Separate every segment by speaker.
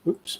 Speaker 1: Oops.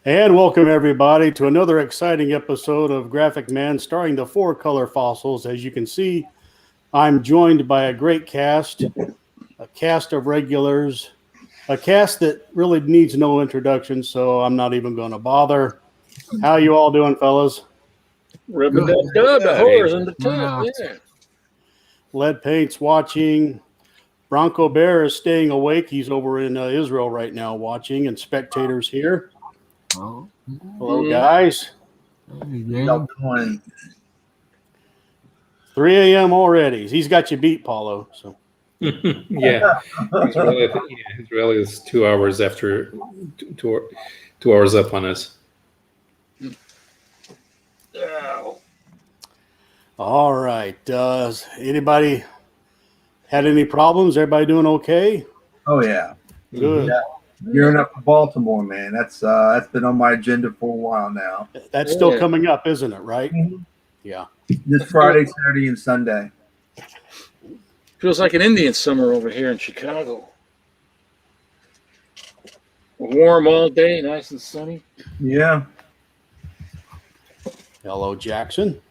Speaker 1: And welcome everybody to another exciting episode of Graphic Man starring the 4 color fossils. As you can see, I'm joined by a great cast, a cast of regulars, a cast that really needs no introduction, so I'm not even going to bother. How you all doing, fellas?
Speaker 2: Rub-a-dub-dub, the whores in the tub, yeah.
Speaker 1: Lead Paint's watching. Bronco Bear is staying awake. He's over in Israel right now watching, and Spectators here.
Speaker 3: Oh.
Speaker 1: Hello, guys.
Speaker 3: Yeah.
Speaker 1: 3 a.m. already. He's got you beat, Paulo. So.
Speaker 4: Yeah, Israel is 2 hours after 2 hours up on us.
Speaker 1: All right. Anybody had any problems? Everybody doing okay?
Speaker 5: Oh yeah,
Speaker 1: good.
Speaker 5: Yeah. Gearing up for Baltimore, man. That's been on my agenda for a while now.
Speaker 1: That's still coming up, isn't it? Right?
Speaker 5: Mm-hmm.
Speaker 1: Yeah.
Speaker 5: This Friday, Saturday, and Sunday.
Speaker 2: Feels like an Indian summer over here in Chicago. Warm all day, nice and sunny.
Speaker 5: Yeah.
Speaker 1: Hello, Jackson.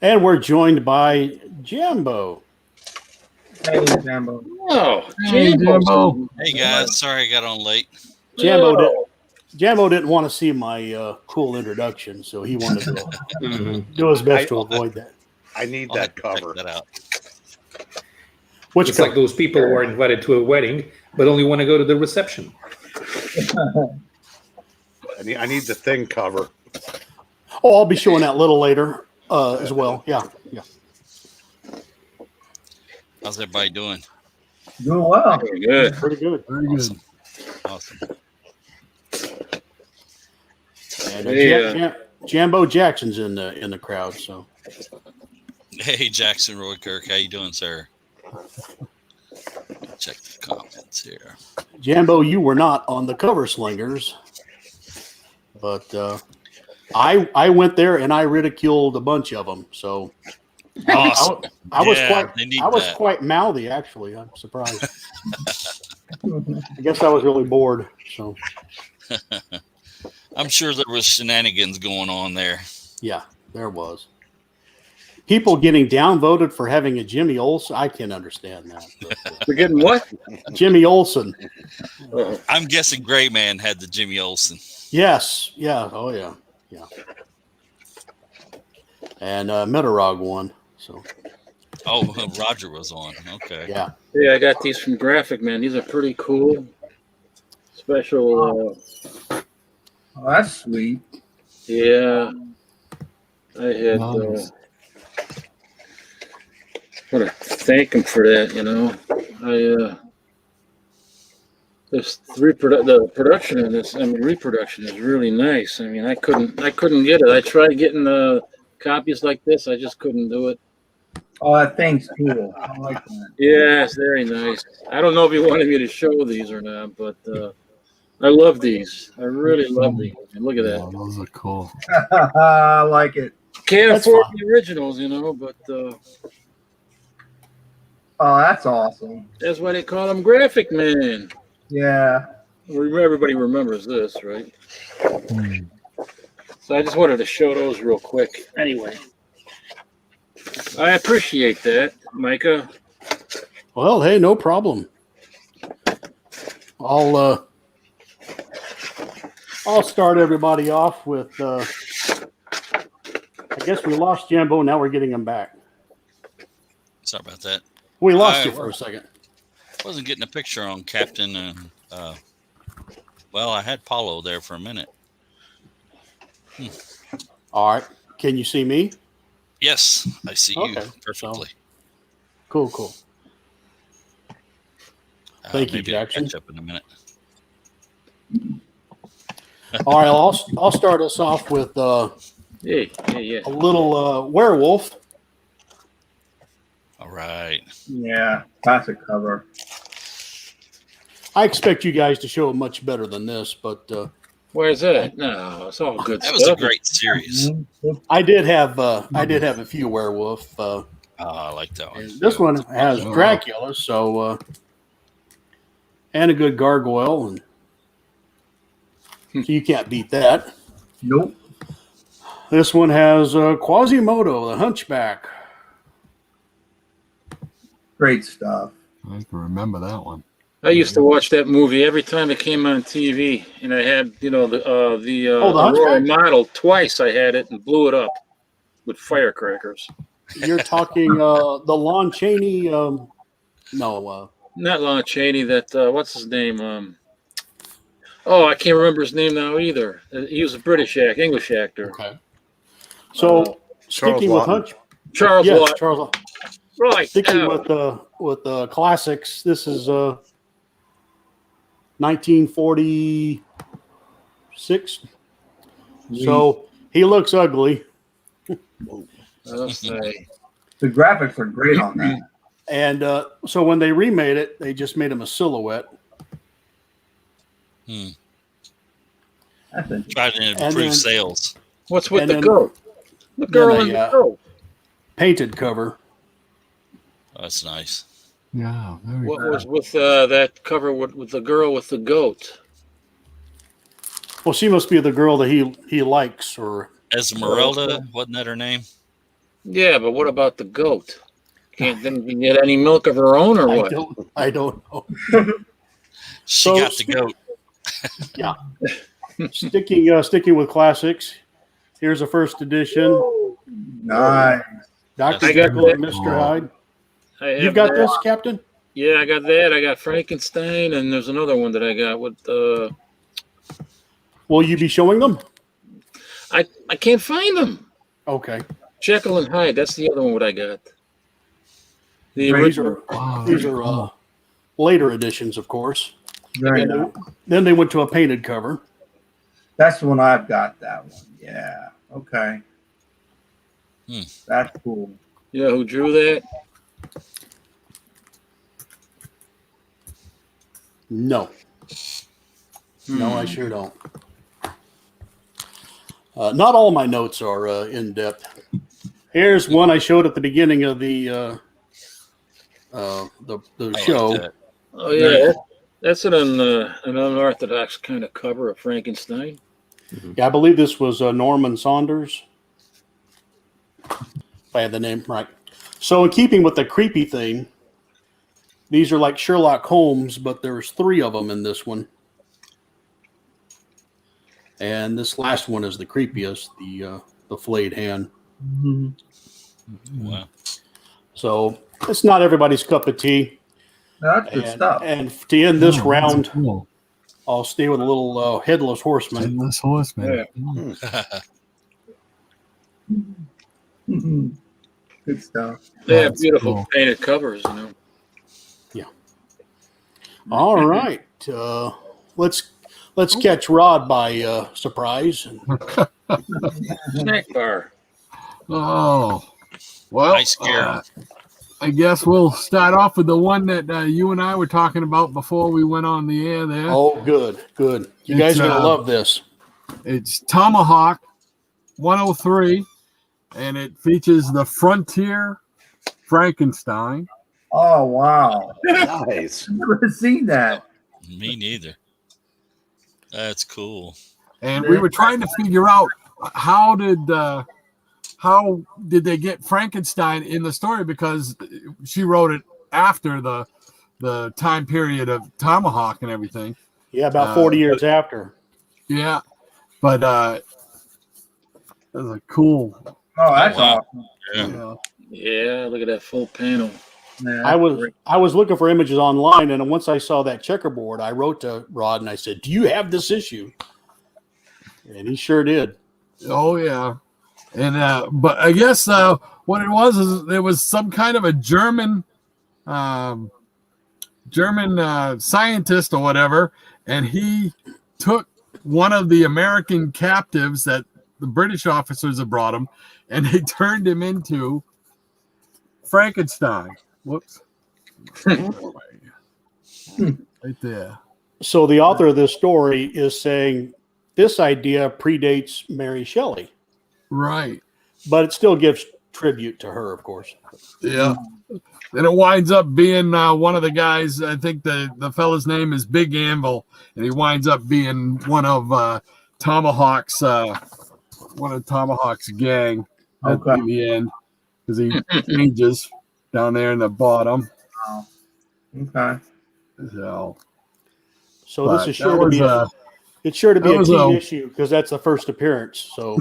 Speaker 1: And we're joined by Jambo.
Speaker 5: Hey, Jambo.
Speaker 2: Oh,
Speaker 3: Jambo.
Speaker 6: Hey guys, sorry I got on late.
Speaker 1: Jambo didn't want to see my cool introduction, so he wanted to do his best to avoid that.
Speaker 7: I need
Speaker 6: I'll
Speaker 7: that
Speaker 6: have to
Speaker 7: cover.
Speaker 6: check that out.
Speaker 1: Which
Speaker 4: It's like those people who are invited to a wedding but only want to go to the reception.
Speaker 7: I need the thing cover.
Speaker 1: Oh, I'll be showing that a little later as well. Yeah.
Speaker 6: How's everybody doing?
Speaker 5: Doing well.
Speaker 2: Very good.
Speaker 1: Pretty good.
Speaker 3: Very good.
Speaker 6: Awesome.
Speaker 1: And Jambo Jackson's in the crowd, so.
Speaker 6: Hey Jackson Roy Kirk, how you doing, sir? Check the comments here.
Speaker 1: Jambo, you were not on the Cover Slingers, but I went there and I ridiculed a bunch of them. So
Speaker 6: Awesome.
Speaker 1: I was
Speaker 6: Yeah,
Speaker 1: quite mouthy, actually. I'm surprised. I guess I was really bored. So
Speaker 6: I'm sure there was shenanigans going on there.
Speaker 1: yeah, there was. People getting downvoted for having a Jimmy Olsen. I can't understand that. But,
Speaker 2: We're getting what?
Speaker 1: Jimmy Olsen.
Speaker 6: I'm guessing Gray Man had the Jimmy Olsen.
Speaker 1: Yes. Yeah. Oh, yeah. Yeah. And Metarog won. So.
Speaker 6: Oh, Roger was on. Okay.
Speaker 1: Yeah.
Speaker 2: Yeah, I got these from Graphic Man. These are pretty cool. Special.
Speaker 5: Oh, that's sweet.
Speaker 2: Yeah. I had.
Speaker 3: Nice.
Speaker 2: I want to thank him for that. You know, the production in this. I mean, reproduction is really nice. I mean, I couldn't get it. I tried getting copies like this. I just couldn't do it.
Speaker 5: Oh, that thing's cool. I like that.
Speaker 2: Yeah, it's very nice. I don't know if you wanted me to show these or not, but I love these. I really love these. And look at
Speaker 3: Yeah,
Speaker 2: that.
Speaker 3: those are cool.
Speaker 5: I like it.
Speaker 2: Can't
Speaker 1: That's
Speaker 2: afford
Speaker 1: fine.
Speaker 2: the originals, you know, but
Speaker 5: Oh, that's awesome.
Speaker 2: that's why they call him Graphic Man.
Speaker 5: Yeah.
Speaker 2: Everybody remembers this, right?
Speaker 3: Hmm.
Speaker 2: So I just wanted to show those real quick. Anyway. I appreciate that, Micah.
Speaker 1: Well, hey, no problem. I'll start everybody off with. I guess we lost Jambo. Now we're getting him back.
Speaker 6: Sorry about that.
Speaker 1: We lost you for a second.
Speaker 6: Wasn't getting a picture on Captain. Well, I had Paulo there for a minute.
Speaker 1: All right. Can you see me?
Speaker 6: Yes, I see you
Speaker 1: Okay,
Speaker 6: perfectly.
Speaker 1: Cool. Thank you,
Speaker 6: Maybe I'll
Speaker 1: Jackson.
Speaker 6: catch up in a minute.
Speaker 1: All right. I'll start us off with
Speaker 2: Yeah.
Speaker 1: a little werewolf.
Speaker 6: All right.
Speaker 5: Yeah, classic cover.
Speaker 1: I expect you guys to show it much better than this, but
Speaker 2: Where's that? No, it's all good
Speaker 6: That
Speaker 2: stuff.
Speaker 6: was a great series.
Speaker 1: I did have a few werewolf.
Speaker 6: I like that one.
Speaker 1: And this one has Dracula, so and a good gargoyle, and so you can't beat that.
Speaker 5: Nope.
Speaker 1: This one has Quasimodo the Hunchback.
Speaker 5: Great stuff.
Speaker 3: I can remember that one.
Speaker 2: I used to watch that movie every time it came on TV, and I had, the Aurora
Speaker 1: Hunchback?
Speaker 2: model twice. I had it and blew it up with firecrackers.
Speaker 1: You're talking the Lon Chaney. No,
Speaker 2: Not Lon Chaney. That what's his name? I can't remember his name now either. He was a English actor.
Speaker 1: okay. So sticking with
Speaker 7: Lawton.
Speaker 2: Charles
Speaker 1: yes,
Speaker 2: Watt.
Speaker 1: Charles.
Speaker 2: Right.
Speaker 1: Sticking
Speaker 2: now.
Speaker 1: with classics. This is 1946. So he looks ugly,
Speaker 2: I'll say.
Speaker 5: The graphics are great on that.
Speaker 1: and so when they remade it, they just made him a silhouette.
Speaker 5: That's interesting.
Speaker 6: Trying to improve
Speaker 1: then-
Speaker 6: sales.
Speaker 2: What's with
Speaker 1: And
Speaker 2: the
Speaker 1: then-
Speaker 2: goat? The girl
Speaker 1: then
Speaker 2: and
Speaker 1: a,
Speaker 2: the goat.
Speaker 1: Painted cover.
Speaker 6: Oh, that's nice.
Speaker 3: Yeah, very
Speaker 2: What
Speaker 3: good.
Speaker 2: was with that cover with the girl with the goat?
Speaker 1: Well, she must be the girl that he likes, or
Speaker 6: Esmeralda, wasn't that her name?
Speaker 2: Yeah, but what about the goat? Didn't you get any milk of her own or what?
Speaker 1: I don't know.
Speaker 6: She
Speaker 1: So-
Speaker 6: got the goat.
Speaker 1: Sticking with classics. Here's a first edition.
Speaker 5: Nice.
Speaker 1: Dr.
Speaker 2: I got
Speaker 1: Jekyll and
Speaker 2: that.
Speaker 1: Mr. Hyde.
Speaker 2: I have
Speaker 1: You've got
Speaker 2: that.
Speaker 1: this, Captain?
Speaker 2: Yeah, I got that. I got Frankenstein, and there's another one that I got with.
Speaker 1: Will you be showing them?
Speaker 2: I can't find them.
Speaker 1: Okay.
Speaker 2: Jekyll and Hyde. That's the other one. What I got. The
Speaker 1: These
Speaker 2: original.
Speaker 1: are
Speaker 3: Wow,
Speaker 1: these
Speaker 3: that's
Speaker 1: are
Speaker 3: cool.
Speaker 1: later editions, of course.
Speaker 5: Very
Speaker 1: And
Speaker 5: nice.
Speaker 1: then they went to a painted cover.
Speaker 5: That's the one I've got. That one. Yeah. Okay. That's cool.
Speaker 2: You know who drew that?
Speaker 1: No. No, I sure don't. Not all my notes are in depth. Here's one I showed at the beginning of the
Speaker 6: I like
Speaker 1: show.
Speaker 6: that.
Speaker 2: Oh yeah, that's an unorthodox kind of cover of Frankenstein.
Speaker 1: Yeah, I believe this was Norman Saunders. If I had the name right. So, in keeping with the creepy thing, these are like Sherlock Holmes, but there's 3 of them in this one. And this last one is the creepiest, the flayed hand.
Speaker 6: Wow.
Speaker 1: So, it's not everybody's cup of tea.
Speaker 5: No, that's good stuff.
Speaker 1: And to end this
Speaker 3: Oh, that's
Speaker 1: round,
Speaker 3: cool.
Speaker 1: I'll stay with a little Headless Horseman.
Speaker 3: Headless Horseman.
Speaker 5: Mhm. Good stuff.
Speaker 2: They have
Speaker 3: That's
Speaker 2: beautiful
Speaker 3: cool.
Speaker 2: painted covers.
Speaker 1: All right. Let's catch Rod by surprise.
Speaker 2: Snack bar.
Speaker 3: Oh, well,
Speaker 6: Nice scare.
Speaker 3: I guess we'll start off with the one that you and I were talking about before we went on the air there.
Speaker 1: Oh, good. You guys are going to love this.
Speaker 3: It's Tomahawk 103, and it features the Frontier Frankenstein.
Speaker 5: Oh wow!
Speaker 7: Nice.
Speaker 5: I've never seen that.
Speaker 6: Me neither. That's cool.
Speaker 3: And we were trying to figure out how how did they get Frankenstein in the story? Because she wrote it after the time period of Tomahawk and everything.
Speaker 1: Yeah, about 40 years after.
Speaker 3: Yeah, but that was a cool.
Speaker 5: Oh, that's
Speaker 6: wow.
Speaker 5: awesome.
Speaker 6: Yeah.
Speaker 2: Yeah, look at that full panel.
Speaker 5: Man,
Speaker 1: I
Speaker 5: that's
Speaker 1: was
Speaker 5: great.
Speaker 1: I was looking for images online, and once I saw that checkerboard, I wrote to Rod and I said, "Do you have this issue?" And he sure did.
Speaker 3: Oh yeah, and but I guess what it was is there was some kind of a German scientist or whatever, and he took one of the American captives that the British officers had brought him, and they turned him into Frankenstein. Whoops. Right there.
Speaker 1: So the author of this story is saying this idea predates Mary Shelley,
Speaker 3: Right.
Speaker 1: but it still gives tribute to her, of course.
Speaker 3: Yeah. And it winds up being one of the guys. I think the fella's name is Big Anvil, and he winds up being one of Tomahawk's gang at
Speaker 5: Okay.
Speaker 3: the end, because he changes down there in the bottom.
Speaker 5: Wow. Okay.
Speaker 1: So this
Speaker 3: But
Speaker 1: is sure to be it's sure to be
Speaker 3: that
Speaker 1: a
Speaker 3: was
Speaker 1: key
Speaker 3: a-
Speaker 1: issue because that's the first appearance. So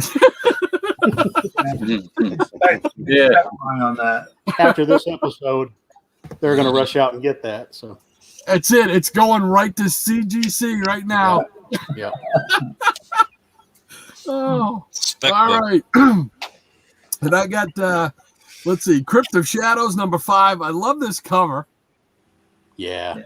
Speaker 2: Yeah.
Speaker 5: Eye on that.
Speaker 1: after this episode, they're going to rush out and get that. So
Speaker 3: That's it. It's going right to CGC right now.
Speaker 1: yeah.
Speaker 3: Oh,
Speaker 6: Spec
Speaker 3: all
Speaker 6: book.
Speaker 3: right. And I got, let's see, Crypt of Shadows #5. I love this cover.
Speaker 1: Yeah.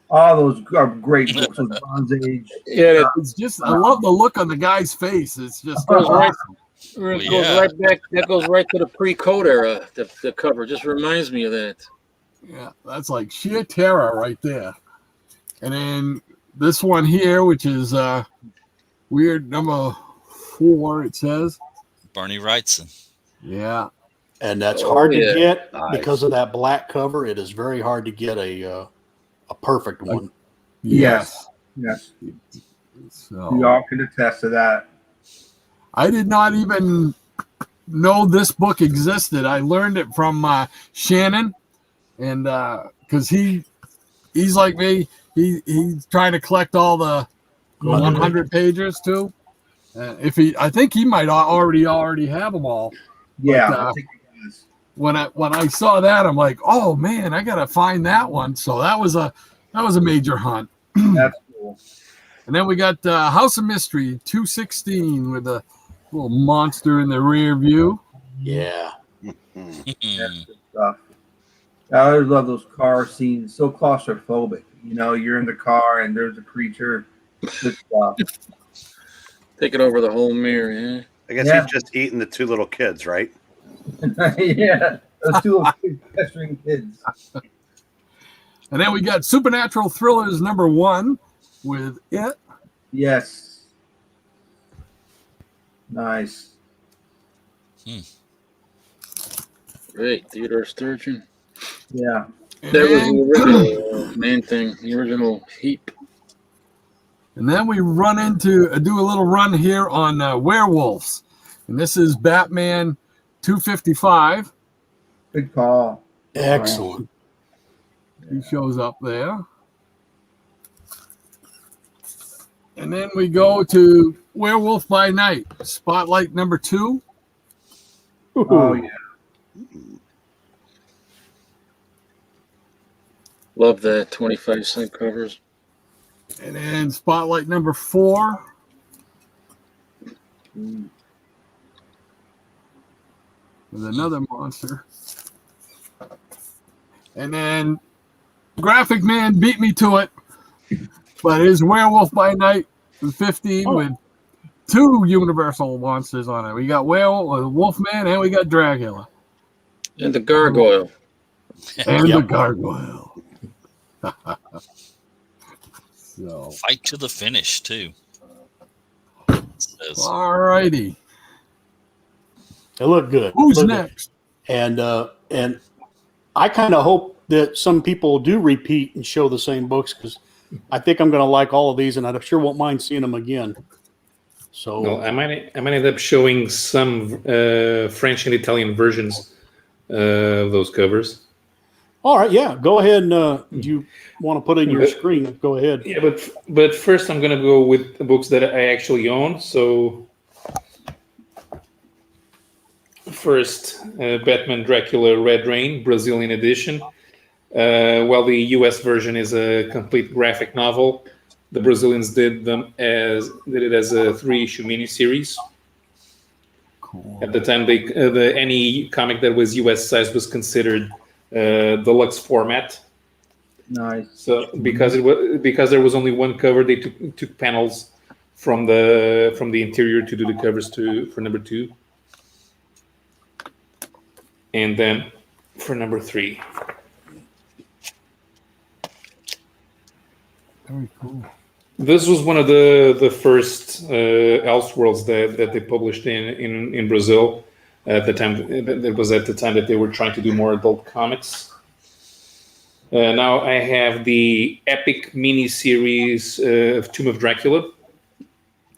Speaker 5: All those are great books of Bronze Age.
Speaker 2: Yeah,
Speaker 3: It's just, I love the look on the guy's face. It's just
Speaker 2: goes right-
Speaker 3: awesome.
Speaker 2: it goes right back. That goes right to the pre-code era. The cover just reminds me of that.
Speaker 3: Yeah, that's like sheer terror right there. And then this one here, which is weird #4, it says.
Speaker 6: Barney Wrightson.
Speaker 3: Yeah.
Speaker 1: And that's
Speaker 2: Oh,
Speaker 1: hard
Speaker 2: yeah.
Speaker 1: to get
Speaker 7: Nice.
Speaker 1: because of that black cover. It is very hard to get a perfect one.
Speaker 5: Yes. Yes.
Speaker 3: So,
Speaker 5: We all can attest to that.
Speaker 3: I did not even know this book existed. I learned it from Shannon, and because he's like me, he's trying to collect all the 100 pages too. I think he might already have them all.
Speaker 5: Yeah.
Speaker 3: But,
Speaker 5: I think it is.
Speaker 3: When I saw that, I'm like, oh man, I gotta find that one. So that was a major hunt.
Speaker 5: That's cool.
Speaker 3: And then we got House of Mystery 216 with a little monster in the rear view.
Speaker 1: Yeah.
Speaker 6: Hmm.
Speaker 5: That's good stuff. I always love those car scenes. So claustrophobic. You know, you're in the car and there's a creature. Good stuff.
Speaker 2: Take it over the whole mirror. Yeah.
Speaker 7: I guess
Speaker 5: Yeah.
Speaker 7: he's just eating the two little kids, right?
Speaker 5: Yeah. Those two little pestering kids.
Speaker 3: And then we got Supernatural Thrillers #1 with It.
Speaker 5: Yes. Nice.
Speaker 2: Great. Theodore Sturgeon.
Speaker 5: Yeah.
Speaker 3: And
Speaker 2: That was
Speaker 3: then,
Speaker 2: the original main thing. The original heap.
Speaker 3: and then we do a little run here on werewolves. And this is Batman 255.
Speaker 5: Good call.
Speaker 1: Excellent.
Speaker 3: He shows up there. And then we go to Werewolf by Night, Spotlight #2.
Speaker 5: Oh, yeah.
Speaker 2: Love that 25-cent covers.
Speaker 3: And then Spotlight #4. With another monster. And then Graphic Man beat me to it. But it is Werewolf by Night 15 with 2 Universal monsters on it. We got Wolfman and we got Dracula.
Speaker 2: And the gargoyle.
Speaker 3: And
Speaker 1: Yep.
Speaker 3: the Gargoyle. So,
Speaker 6: Fight to the finish, too. It says.
Speaker 3: all righty.
Speaker 1: They look good.
Speaker 3: Who's
Speaker 1: Look good.
Speaker 3: next?
Speaker 1: And I kind of hope that some people do repeat and show the same books because I think I'm going to like all of these, and I sure won't mind seeing them again. So
Speaker 4: Well, I might end up showing some French and Italian versions of those covers.
Speaker 1: all right, yeah, go ahead and you want to put in your screen? Go ahead.
Speaker 4: Yeah, but first I'm gonna go with the books that I actually own. So first, Batman Dracula Red Rain Brazilian edition. While the U.S. version is a complete graphic novel, the Brazilians did it as a 3-issue miniseries.
Speaker 3: Cool.
Speaker 4: At the time, any comic that was U.S. size was considered deluxe format.
Speaker 5: Nice.
Speaker 4: So because there was only one cover, they took panels from the interior to do the covers for number 2, and then for number 3.
Speaker 3: Very cool.
Speaker 4: This was one of the first Elseworlds that they published in Brazil at the time. That was at the time that they were trying to do more adult comics. Now I have the epic mini-series of Tomb of Dracula.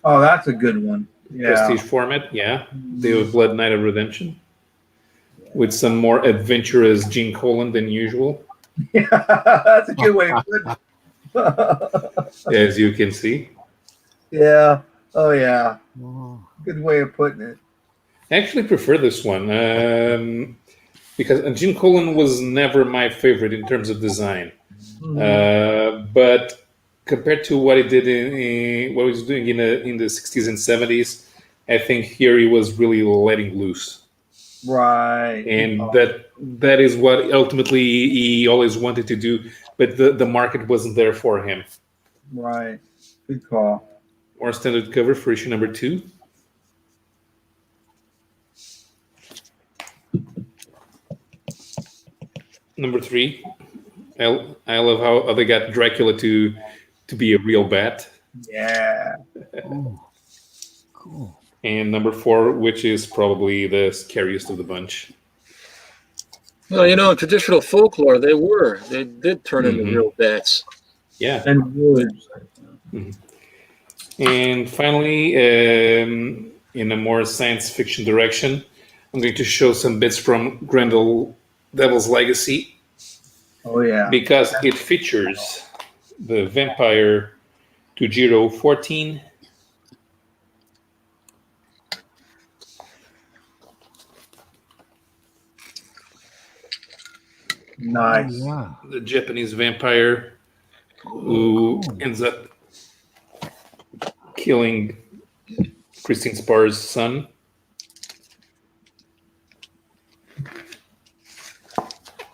Speaker 5: Oh, that's a good one. Yeah.
Speaker 4: Prestige format, yeah. Day of Blood, Night of Redemption. With some more adventurous Gene Colan than usual.
Speaker 5: Yeah, that's a good way to put it.
Speaker 4: As you can see.
Speaker 5: Yeah. Oh, yeah.
Speaker 3: Oh,
Speaker 5: Good way of putting it.
Speaker 4: I actually prefer this one because Gene Colan was never my favorite in terms of design. But compared to what he did what he was doing in the 60s and 70s, I think here he was really letting loose.
Speaker 5: Right.
Speaker 4: And that is what ultimately he always wanted to do, but the market wasn't there for him.
Speaker 5: Right. Good call.
Speaker 4: More standard cover for issue number 2. Number 3. I love how they got Dracula to be a real bat.
Speaker 5: Yeah.
Speaker 3: oh, cool.
Speaker 4: And number 4, which is probably the scariest of the bunch.
Speaker 2: Well, in traditional folklore, they did turn into real bats.
Speaker 4: Yeah.
Speaker 5: And woods.
Speaker 4: And finally, in a more science fiction direction, I'm going to show some bits from Grendel Devil's Legacy.
Speaker 5: Oh, yeah.
Speaker 4: Because it features the vampire Tujiro 14.
Speaker 5: Nice.
Speaker 3: Yeah.
Speaker 4: The Japanese vampire who ends up killing Christine Spar's son.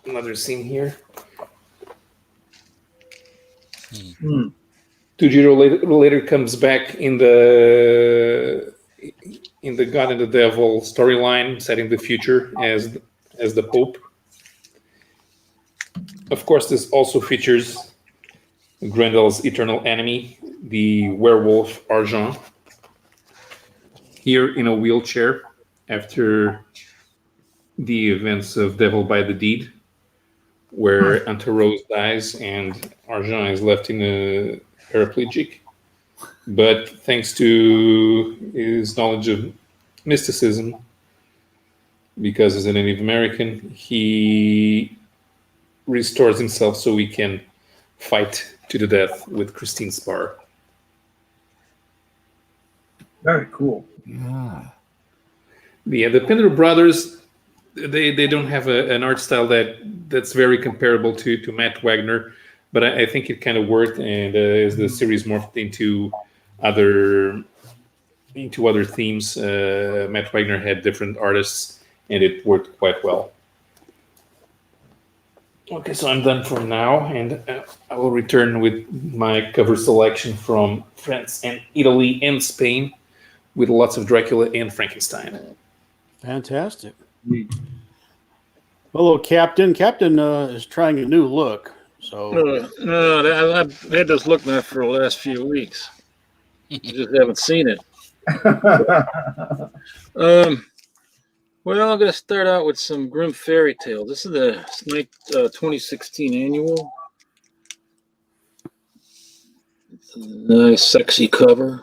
Speaker 4: Another scene here. Tujiro later comes back in the God and the Devil storyline, setting the future as the Pope. Of course, this also features Grendel's eternal enemy, the werewolf Archie, here in a wheelchair after the events of Devil by the Deed, where Aunt Rose dies and Archie is left in a paraplegic. But thanks to his knowledge of mysticism, because he's a Native American, he restores himself so he can fight to the death with Christine Spar.
Speaker 5: Very cool.
Speaker 3: Yeah.
Speaker 4: Yeah, the Pinder brothers, they don't have an art style that's very comparable to Matt Wagner, but I think it kind of worked, and as the series morphed into other themes, Matt Wagner had different artists, and it worked quite well. Okay, so I'm done for now, and I will return with my cover selection from France and Italy and Spain, with lots of Dracula and Frankenstein.
Speaker 1: Fantastic. Hello, Captain. Captain is trying a new look. So
Speaker 2: No, I've had this look now for the last few weeks. I just haven't seen it. Well, I'm going to start out with some Grimm Fairy Tales. This is the 2016 annual. It's a nice, sexy cover.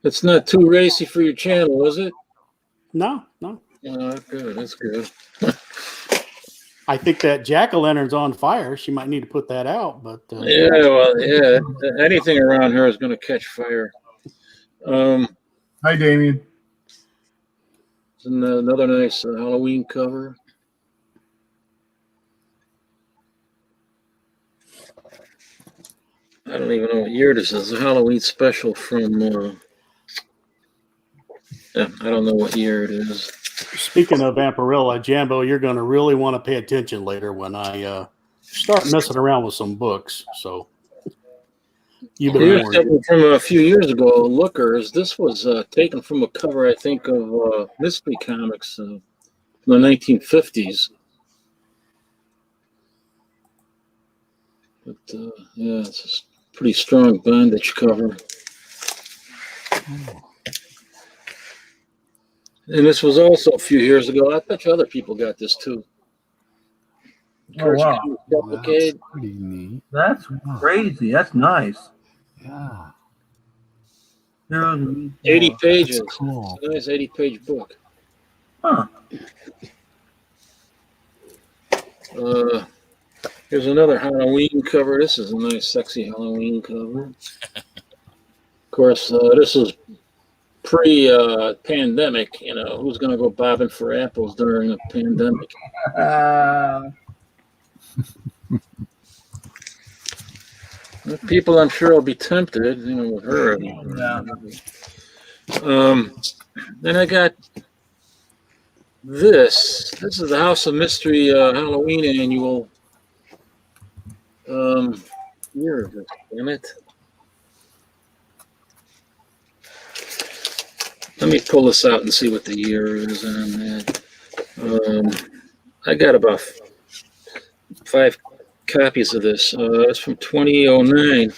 Speaker 2: It's not too racy for your channel, is it?
Speaker 1: No.
Speaker 2: Oh, good. That's good.
Speaker 1: I think that jack-o'-lantern's on fire. She might need to put that out, but
Speaker 2: Yeah, well, yeah. Anything around her is going to catch fire.
Speaker 5: Hi, Damien.
Speaker 2: It's another nice Halloween cover. I don't even know what year this is. A Halloween special from. I don't know what year it is.
Speaker 1: speaking of Vampirella, Jambo, you're going to really want to pay attention later when I start messing around with some books. So you've been
Speaker 2: Here's
Speaker 1: warned.
Speaker 2: something from a few years ago. Lookers. This was taken from a cover, I think, of mystery comics from the 1950s. But yeah, it's a pretty strong bondage cover. And this was also a few years ago. I bet you other people got this too.
Speaker 5: Oh, wow.
Speaker 3: That's pretty neat.
Speaker 5: That's crazy. That's nice.
Speaker 3: Yeah.
Speaker 2: 80 pages.
Speaker 3: That's cool.
Speaker 2: It's a nice 80-page book.
Speaker 5: Huh.
Speaker 2: Here's another Halloween cover. This is a nice, sexy Halloween cover. Of course, this is pre-pandemic. You know, who's going to go bobbing for apples during a pandemic? People, I'm sure, will be tempted, you know, with her.
Speaker 5: Yeah.
Speaker 2: Then I got this. This is the House of Mystery Halloween annual. Year is it? Damn it. Let me pull this out and see what the year is on that. I got about 5 copies of this. It's from 2009.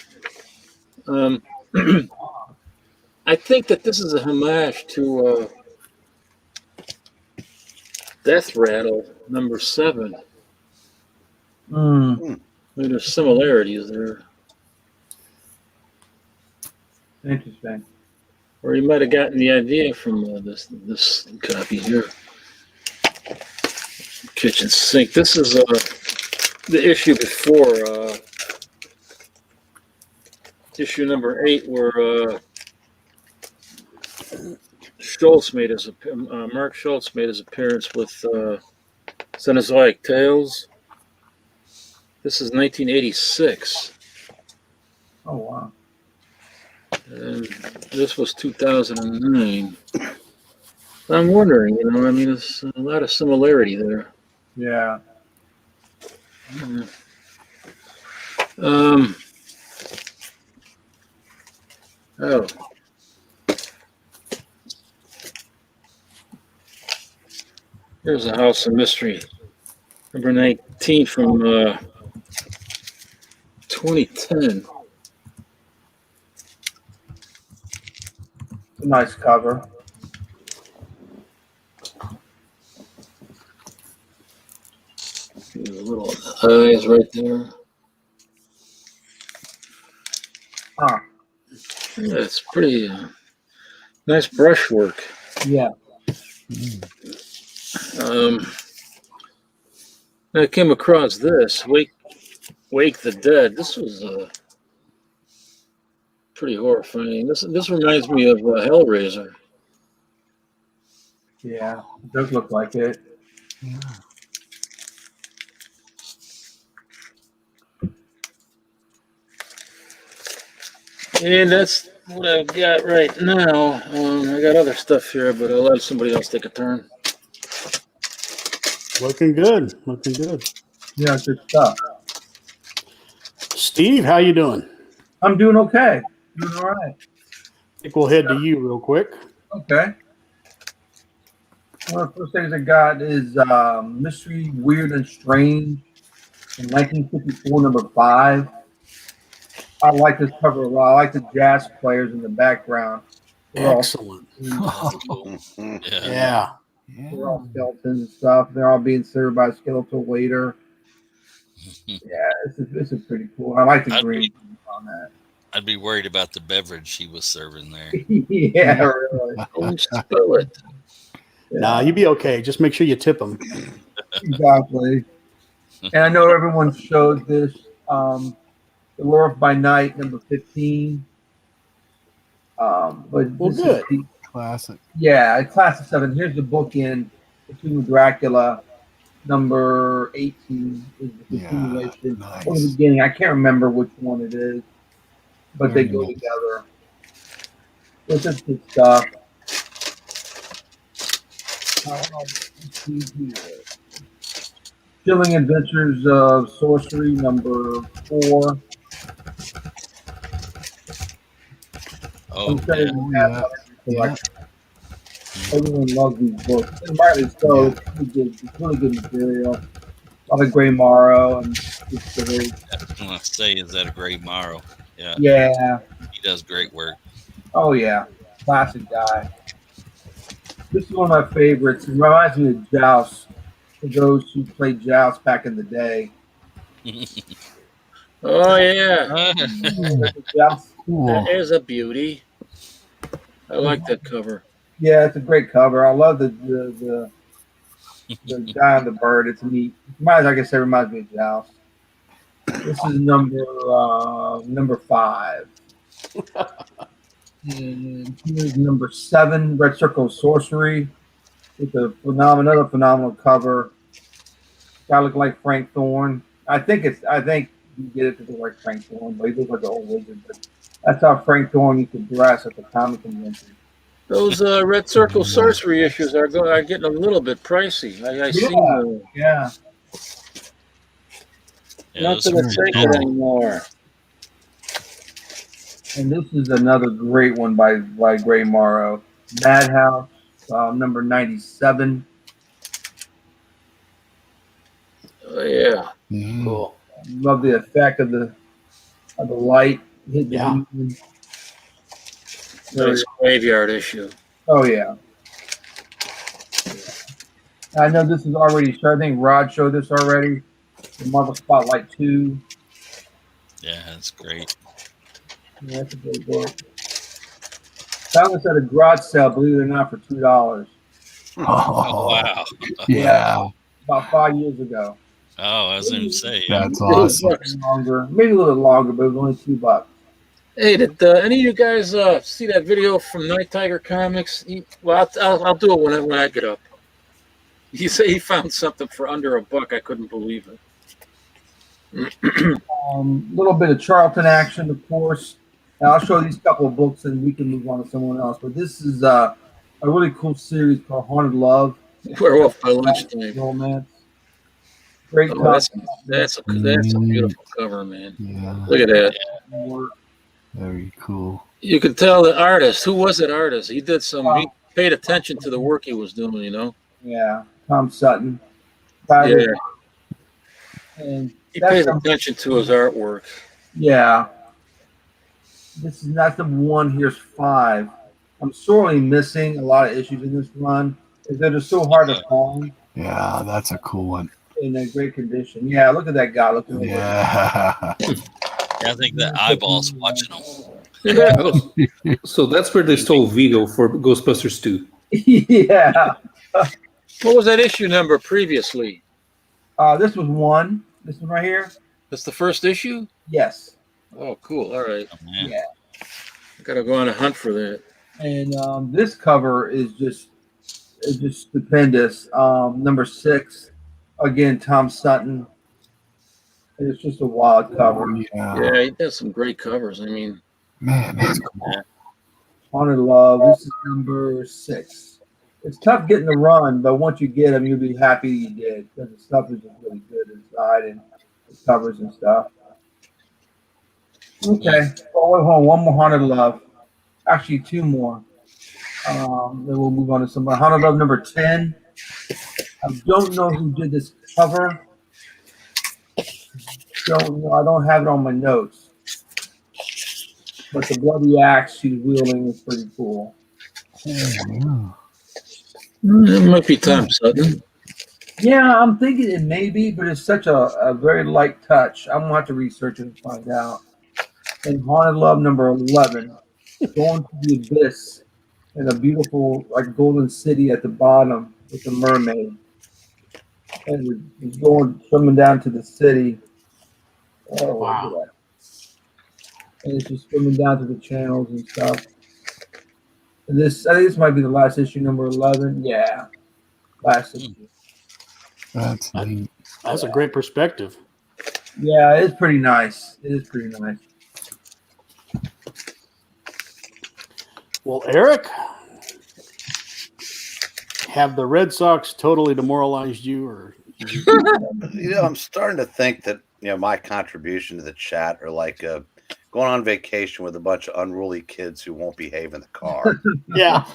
Speaker 2: I think that this is a homage to Death Rattle #7. There's similarities there.
Speaker 5: Interesting.
Speaker 2: Or you might have gotten the idea from this copy here. Kitchen sink. This is the issue before issue number 8, where Schultz made his Mark Schultz made his appearance with Cenozoic Tales. This is 1986.
Speaker 5: Oh, wow.
Speaker 2: And this was 2009. I'm wondering, you know, I mean, there's a lot of similarity there.
Speaker 5: Yeah.
Speaker 2: Oh. Here's a House of Mystery, number 19 from 2010.
Speaker 5: Nice cover.
Speaker 2: There's a little eyes right there.
Speaker 5: Huh.
Speaker 2: Yeah, it's pretty nice brushwork.
Speaker 5: Yeah.
Speaker 2: I came across this, Wake the Dead. This was pretty horrifying. This reminds me of Hellraiser.
Speaker 5: Yeah. It does look like it.
Speaker 3: Yeah.
Speaker 2: And that's what I've got right now. I got other stuff here, but I'll let somebody else take a turn.
Speaker 1: Looking good. Looking good.
Speaker 5: Yeah, good stuff.
Speaker 1: Steve, how you doing?
Speaker 5: I'm doing okay. Doing all right.
Speaker 1: I think we'll head to you real quick.
Speaker 5: Okay. One of the first things I got is Mystery, Weird, and Strange in 1954, number 5. I like this cover a lot. I like the jazz players in the background. They're all-
Speaker 1: Excellent.
Speaker 6: Yeah.
Speaker 1: Yeah.
Speaker 5: They're all skeletons and stuff. They're all being served by a skeletal waiter. Yeah, it's a pretty cool. I like the
Speaker 6: I'd
Speaker 5: green on that.
Speaker 6: I'd be worried about the beverage he was serving there.
Speaker 5: Yeah, really.
Speaker 2: Don't spill it.
Speaker 1: Nah, you'd be okay. Just make sure you tip them.
Speaker 5: Exactly. And I know everyone showed this. The Werewolf by Night, number 15. But
Speaker 1: Well,
Speaker 5: this
Speaker 1: good.
Speaker 5: is the,
Speaker 3: Classic.
Speaker 5: yeah, class of 7. Here's the bookend between Dracula. Number 18 is the continuation.
Speaker 3: nice.
Speaker 5: From the beginning, I can't remember which one it is, but they
Speaker 3: Very
Speaker 5: go
Speaker 3: nice.
Speaker 5: together. It's just good stuff. Let's see here. Chilling Adventures of Sorcery, number 4.
Speaker 6: Oh,
Speaker 5: I'm sure
Speaker 6: yeah.
Speaker 5: you have that in your collection. Everyone loves these books, and rightly so. It's really good. It's really good material. A lot of Gray Morrow and just the
Speaker 6: I want to say, is that a great Morrow? Yeah,
Speaker 5: yeah.
Speaker 6: he does great work.
Speaker 5: Oh yeah, classic guy. This is one of my favorites. It reminds me of Joust. For those who played Joust back in the day.
Speaker 2: Oh yeah,
Speaker 5: Joust.
Speaker 3: Cool.
Speaker 2: that is a beauty. I like that cover.
Speaker 5: Yeah, it's a great cover. I love the guy on the bird. It's neat. Like I said, reminds me of Joust. This is number 5. And here's number 7, Red Circle Sorcery. It's another phenomenal cover. Guy look like Frank Thorne. I think you get it to look like Frank Thorne, but he looks like an old wizard. But that's how Frank Thorne used to dress at the comic convention.
Speaker 2: Those Red Circle Sorcery issues are getting a little bit pricey. I see them.
Speaker 5: Yeah.
Speaker 6: Yeah,
Speaker 2: Not
Speaker 6: those
Speaker 2: to
Speaker 6: are
Speaker 2: the
Speaker 6: pretty
Speaker 2: take it
Speaker 6: cool.
Speaker 2: anymore.
Speaker 5: And this is another great one by Gray Morrow. Madhouse, number 97.
Speaker 2: Oh yeah,
Speaker 3: Mm.
Speaker 1: Cool.
Speaker 5: Love the effect of the light hitting
Speaker 1: Yeah.
Speaker 5: the demon.
Speaker 2: nice graveyard issue.
Speaker 5: Oh yeah. I know this is already started. I think Rod showed this already. The Marvel Spotlight 2.
Speaker 6: Yeah, that's great.
Speaker 5: Yeah, that's a great book. Found this at a garage sale, believe it or not, for $2.
Speaker 6: Oh,
Speaker 3: Oh,
Speaker 6: wow.
Speaker 3: yeah.
Speaker 5: About 5 years ago.
Speaker 6: Oh, I was going to say, yeah.
Speaker 3: That's awesome.
Speaker 5: Longer, maybe a little bit longer, but it was only $2.
Speaker 2: Hey, did any of you guys see that video from Night Tiger Comics? I'll do it when I get up. He said he found something for under $1. I couldn't believe it.
Speaker 5: Little bit of Charlton action, of course. Now, I'll show these couple of books and we can move on to someone else. But this is a really cool series called Haunted Love.
Speaker 2: Werewolf by Lunchtime.
Speaker 5: Romance. Great
Speaker 2: Oh,
Speaker 5: cover.
Speaker 2: that's a beautiful cover, man.
Speaker 3: Yeah.
Speaker 2: Look at that.
Speaker 3: Very cool.
Speaker 2: You can tell the artist. Who was that artist? He did some. He paid attention to the work he was doing. You know.
Speaker 5: Yeah, Tom Sutton.
Speaker 2: Yeah.
Speaker 5: And
Speaker 2: He
Speaker 5: that's
Speaker 2: pays attention to his artwork.
Speaker 5: yeah. This is not the one. Here's 5. I'm sorely missing a lot of issues in this run. They're just so hard to find
Speaker 3: Yeah, that's a cool one.
Speaker 5: in a great condition. Yeah, look at that guy. Look at
Speaker 3: Yeah.
Speaker 6: I think the eyeball's watching them.
Speaker 4: Oh, so that's where they stole Vigo for Ghostbusters 2.
Speaker 5: yeah.
Speaker 2: What was that issue number previously?
Speaker 5: This was 1. This one right here.
Speaker 2: That's the first issue.
Speaker 5: Yes.
Speaker 2: Oh, cool. All right.
Speaker 6: Oh, man.
Speaker 5: Yeah.
Speaker 2: I gotta go on a hunt for that.
Speaker 5: And this cover is just stupendous. Number 6, again, Tom Sutton. And it's just a wild cover.
Speaker 3: Yeah.
Speaker 2: Yeah, he does some great covers. I mean,
Speaker 3: Man, that's cool.
Speaker 5: Haunted Love. This is number 6. It's tough getting the run, but once you get them, you'll be happy you did because the stuff is just really good inside and the covers and stuff. Okay. Oh, wait, hold on. One more Haunted Love. Actually, 2 more. Then we'll move on to some more. Haunted Love number 10. I don't know who did this cover. Don't know. I don't have it on my notes. But the bloody axe she's wielding is pretty cool.
Speaker 3: Yeah.
Speaker 2: it might be Tom Sutton.
Speaker 5: Yeah, I'm thinking it may be, but it's such a very light touch. I'm going to have to research it and find out. And Haunted Love number 11. Going to the abyss and a beautiful like golden city at the bottom with the mermaid. And he's going swimming down to the city. Oh,
Speaker 1: Wow.
Speaker 5: look at that. And it's just swimming down to the channels and stuff. And this, I think this might be the last issue, number 11. Yeah, last issue.
Speaker 3: That's neat.
Speaker 1: That's a great perspective.
Speaker 5: Yeah, it's pretty nice. It is pretty nice.
Speaker 1: Well, Eric, have the Red Sox totally demoralized you, or
Speaker 7: I'm starting to think that my contribution to the chat are like going on vacation with a bunch of unruly kids who won't behave in the car.
Speaker 1: yeah,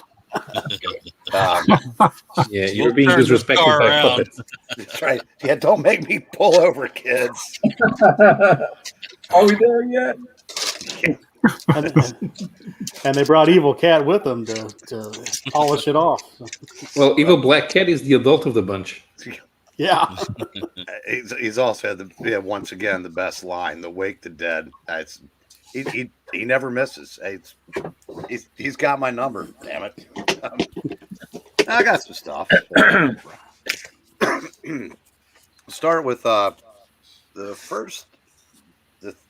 Speaker 4: Yeah, you're being disrespected by puppets.
Speaker 7: That's right. Yeah, don't make me pull over, kids.
Speaker 5: Are we there yet?
Speaker 1: and they brought Evil Cat with them to polish it off.
Speaker 4: Well, Evil Black Cat is the adult of the bunch.
Speaker 1: Yeah,
Speaker 7: He's also had once again the best line: "The wake the dead." He never misses. He's got my number. Damn it! I got some stuff. Start with the first.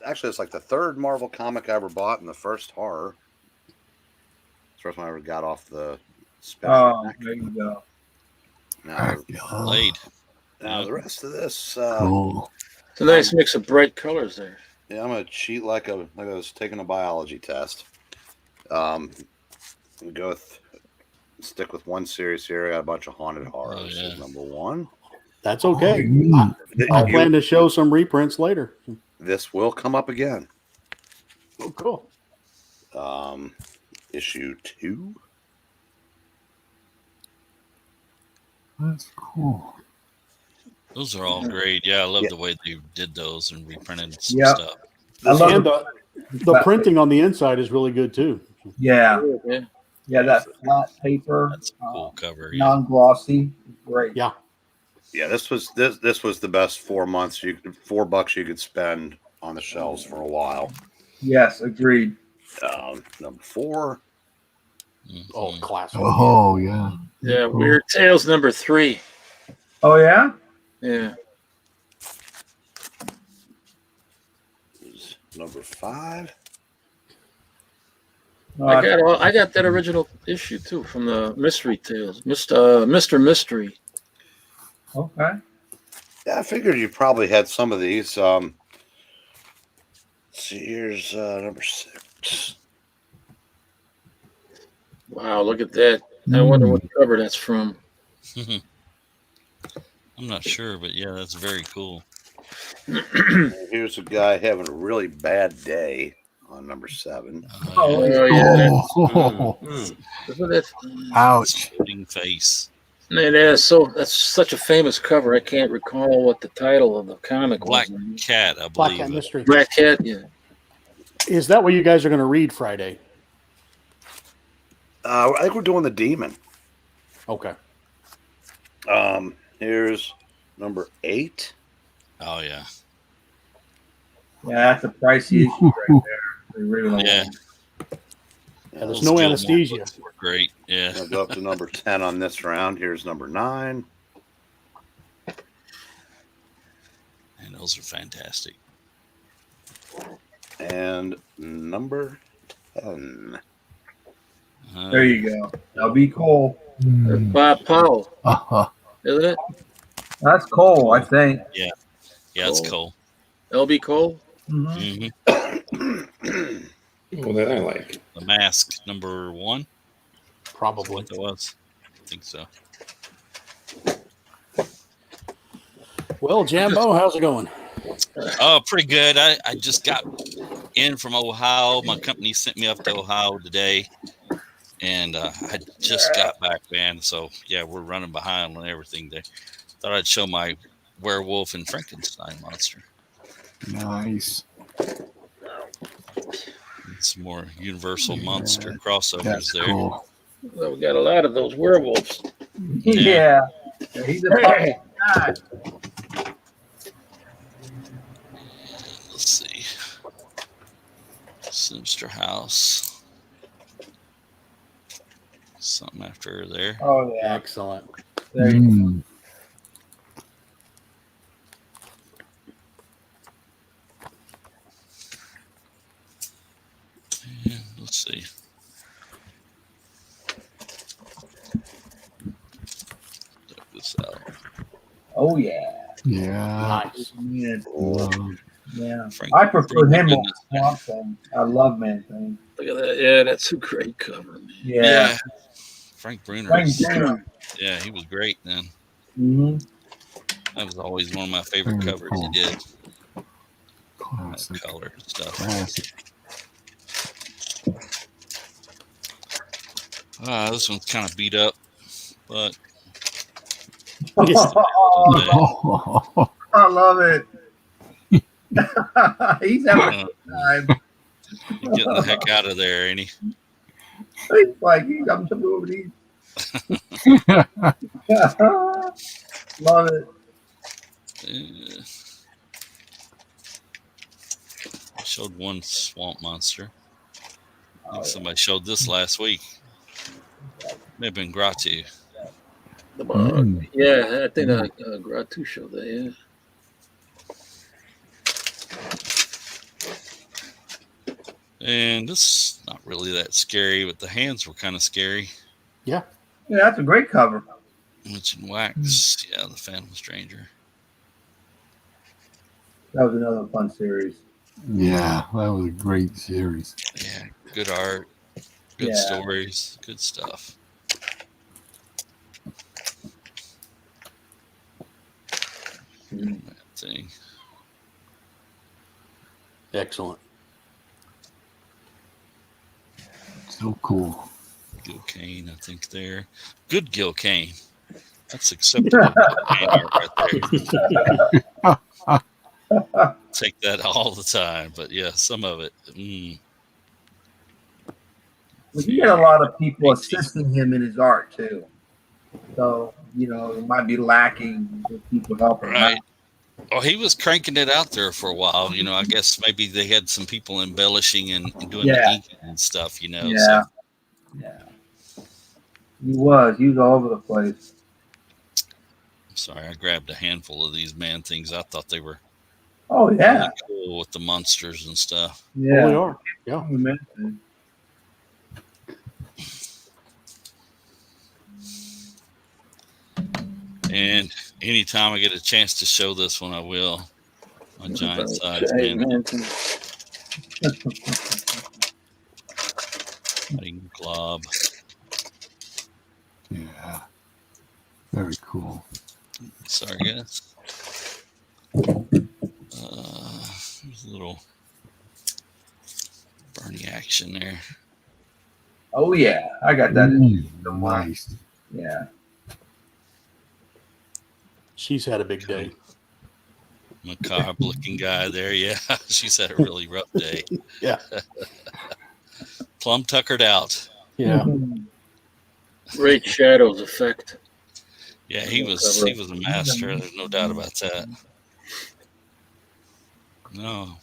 Speaker 7: Actually, it's like the third Marvel comic I ever bought and the first horror. It's the first one I ever got off the spin.
Speaker 5: Oh, there you go.
Speaker 7: Now the rest of this.
Speaker 3: Cool.
Speaker 2: It's a nice mix of bright colors there.
Speaker 7: Yeah, I'm gonna cheat like I was taking a biology test. Stick with one series here. I got a bunch of haunted horrors.
Speaker 6: Oh, yeah.
Speaker 7: This is number one.
Speaker 1: that's okay.
Speaker 3: Mm.
Speaker 1: I plan to show some reprints later.
Speaker 7: This will come up again.
Speaker 1: Oh, cool.
Speaker 7: Issue 2.
Speaker 3: That's cool.
Speaker 6: Those are all great. Yeah, I love the way they did those and reprinted some
Speaker 5: Yeah.
Speaker 6: stuff.
Speaker 5: I love
Speaker 1: And the printing on the inside is really good too.
Speaker 5: Yeah,
Speaker 2: Yeah.
Speaker 5: yeah, that flat paper,
Speaker 6: That's a cool cover. Yeah.
Speaker 5: non-glossy, great.
Speaker 1: Yeah.
Speaker 7: Yeah, this was the best 4 months. $4 you could spend on the shelves for a while.
Speaker 5: Yes, agreed.
Speaker 7: Number 4.
Speaker 1: Oh, classic.
Speaker 3: Oh, yeah.
Speaker 2: Yeah, Weird Tales number 3.
Speaker 5: Oh yeah,
Speaker 2: Yeah.
Speaker 7: Number 5.
Speaker 2: I got that original issue too from the Mystery Tales. Mr. Mystery.
Speaker 5: Okay.
Speaker 7: Yeah, I figured you probably had some of these. Let's see, here's number 6.
Speaker 2: Wow, look at that. I wonder what cover that's from.
Speaker 6: I'm not sure, but yeah, that's very cool.
Speaker 7: Here's a guy having a really bad day on number 7.
Speaker 2: Oh, yeah.
Speaker 3: Oh,
Speaker 2: Look at that.
Speaker 3: ouch.
Speaker 6: Exploding face.
Speaker 2: Man, that's such a famous cover. I can't recall what the title of the comic
Speaker 6: Black
Speaker 2: was.
Speaker 6: Cat, I
Speaker 1: Black
Speaker 6: believe.
Speaker 1: Cat Mystery.
Speaker 2: Black Cat, yeah.
Speaker 1: Is that what you guys are going to read Friday?
Speaker 7: I think we're doing the Demon.
Speaker 1: Okay.
Speaker 7: Here's number 8.
Speaker 6: Oh yeah.
Speaker 5: Yeah, that's a pricey issue right there. They really like
Speaker 6: Yeah.
Speaker 5: it.
Speaker 1: Yeah, there's
Speaker 6: Those
Speaker 1: no
Speaker 6: Gilmore
Speaker 1: anesthesia.
Speaker 6: books were great. Yeah.
Speaker 7: I'll go up to number 10 on this round. Here's number 9.
Speaker 6: And those are fantastic.
Speaker 7: And number 10.
Speaker 5: There you go. Now be Cole.
Speaker 2: Bob Powell,
Speaker 3: Uh-huh.
Speaker 2: isn't it?
Speaker 5: That's Cole, I think.
Speaker 6: Yeah, it's cool.
Speaker 2: LB Cole?
Speaker 5: Mhm.
Speaker 4: Well, that I like.
Speaker 6: The Mask number 1.
Speaker 1: Probably.
Speaker 6: What that was. I think so.
Speaker 1: Well, Jambo, how's it going?
Speaker 6: Oh, pretty good. I just got in from Ohio. My company sent me up to Ohio today, and I just got back, man. So yeah, we're running behind on everything there. Thought I'd show my Werewolf and Frankenstein monster.
Speaker 3: Nice.
Speaker 6: Some more Universal monster crossovers
Speaker 3: That's
Speaker 6: there.
Speaker 3: cool.
Speaker 2: Well, we got a lot of those werewolves.
Speaker 5: Yeah. He's a fucking guy.
Speaker 6: Let's see. Sinister House. Something after her there.
Speaker 5: Oh yeah.
Speaker 1: Excellent.
Speaker 5: There you go.
Speaker 6: Yeah, let's see. Check this out.
Speaker 5: Oh yeah.
Speaker 3: Yeah.
Speaker 1: Nice.
Speaker 5: Man. Yeah.
Speaker 6: Frank-
Speaker 5: I prefer him
Speaker 6: Frank-
Speaker 5: over Swamp Thing. I love Man Thing.
Speaker 2: Look at that. Yeah, that's a great cover, man.
Speaker 5: Yeah.
Speaker 6: Frank Bruner.
Speaker 5: Frank
Speaker 6: was-
Speaker 5: Bruner.
Speaker 6: Yeah, he was great then.
Speaker 5: Mm-hmm.
Speaker 6: That was always one of my favorite
Speaker 3: Very
Speaker 6: covers
Speaker 3: cool.
Speaker 6: he did. That
Speaker 3: Classic.
Speaker 6: color stuff.
Speaker 3: Classic.
Speaker 6: This one's kind of beat up, but
Speaker 3: Oh,
Speaker 5: I love it. He's having a good time.
Speaker 6: he's getting the heck out of there, ain't he?
Speaker 5: He's like, I'm jumping over these. Love it.
Speaker 6: I showed one swamp monster. I think somebody showed this last week. May have been Gratu.
Speaker 2: Yeah, I think Gratu showed that, yeah.
Speaker 6: And this not really that scary, but the hands were kind of scary.
Speaker 5: Yeah, that's a great cover.
Speaker 6: Mention Wax. Yeah, the Phantom Stranger.
Speaker 5: That was another fun series.
Speaker 3: yeah, that was a great series.
Speaker 6: Yeah, good art, good
Speaker 5: Yeah.
Speaker 6: stories, good stuff. That thing.
Speaker 1: Excellent.
Speaker 3: So cool.
Speaker 6: Gil Kane, I think there. Good Gil Kane. That's acceptable Gil Kane art right there. Take that all the time, but yeah, some of it.
Speaker 5: Well, he had a lot of people assisting him in his art too. So, it might be lacking with people helping him
Speaker 6: Right.
Speaker 5: out.
Speaker 6: Well, he was cranking it out there for a while. I guess maybe they had some people embellishing and doing the ink and stuff,
Speaker 5: Yeah.
Speaker 6: So.
Speaker 5: Yeah. He was all over the place.
Speaker 6: I'm sorry, I grabbed a handful of these man things. I thought they were
Speaker 5: Oh yeah.
Speaker 6: really cool with the monsters and stuff.
Speaker 1: Oh, they
Speaker 5: Yeah.
Speaker 1: are. Yeah.
Speaker 6: And anytime I get a chance to show this one, I will. On giant size,
Speaker 2: Hey,
Speaker 6: man.
Speaker 2: man.
Speaker 6: Fighting glob.
Speaker 3: Yeah. Very cool.
Speaker 6: Sorry, guys. There's a little Bernie action there.
Speaker 5: Oh yeah. I got that.
Speaker 3: Nice.
Speaker 5: Yeah.
Speaker 1: She's had a big day.
Speaker 6: Macabre looking guy there. Yeah, she's had a really rough day.
Speaker 1: Yeah.
Speaker 6: Plumb tuckered out.
Speaker 1: Yeah.
Speaker 2: Great shadows effect.
Speaker 6: Yeah, he was a master. There's no doubt about that. No.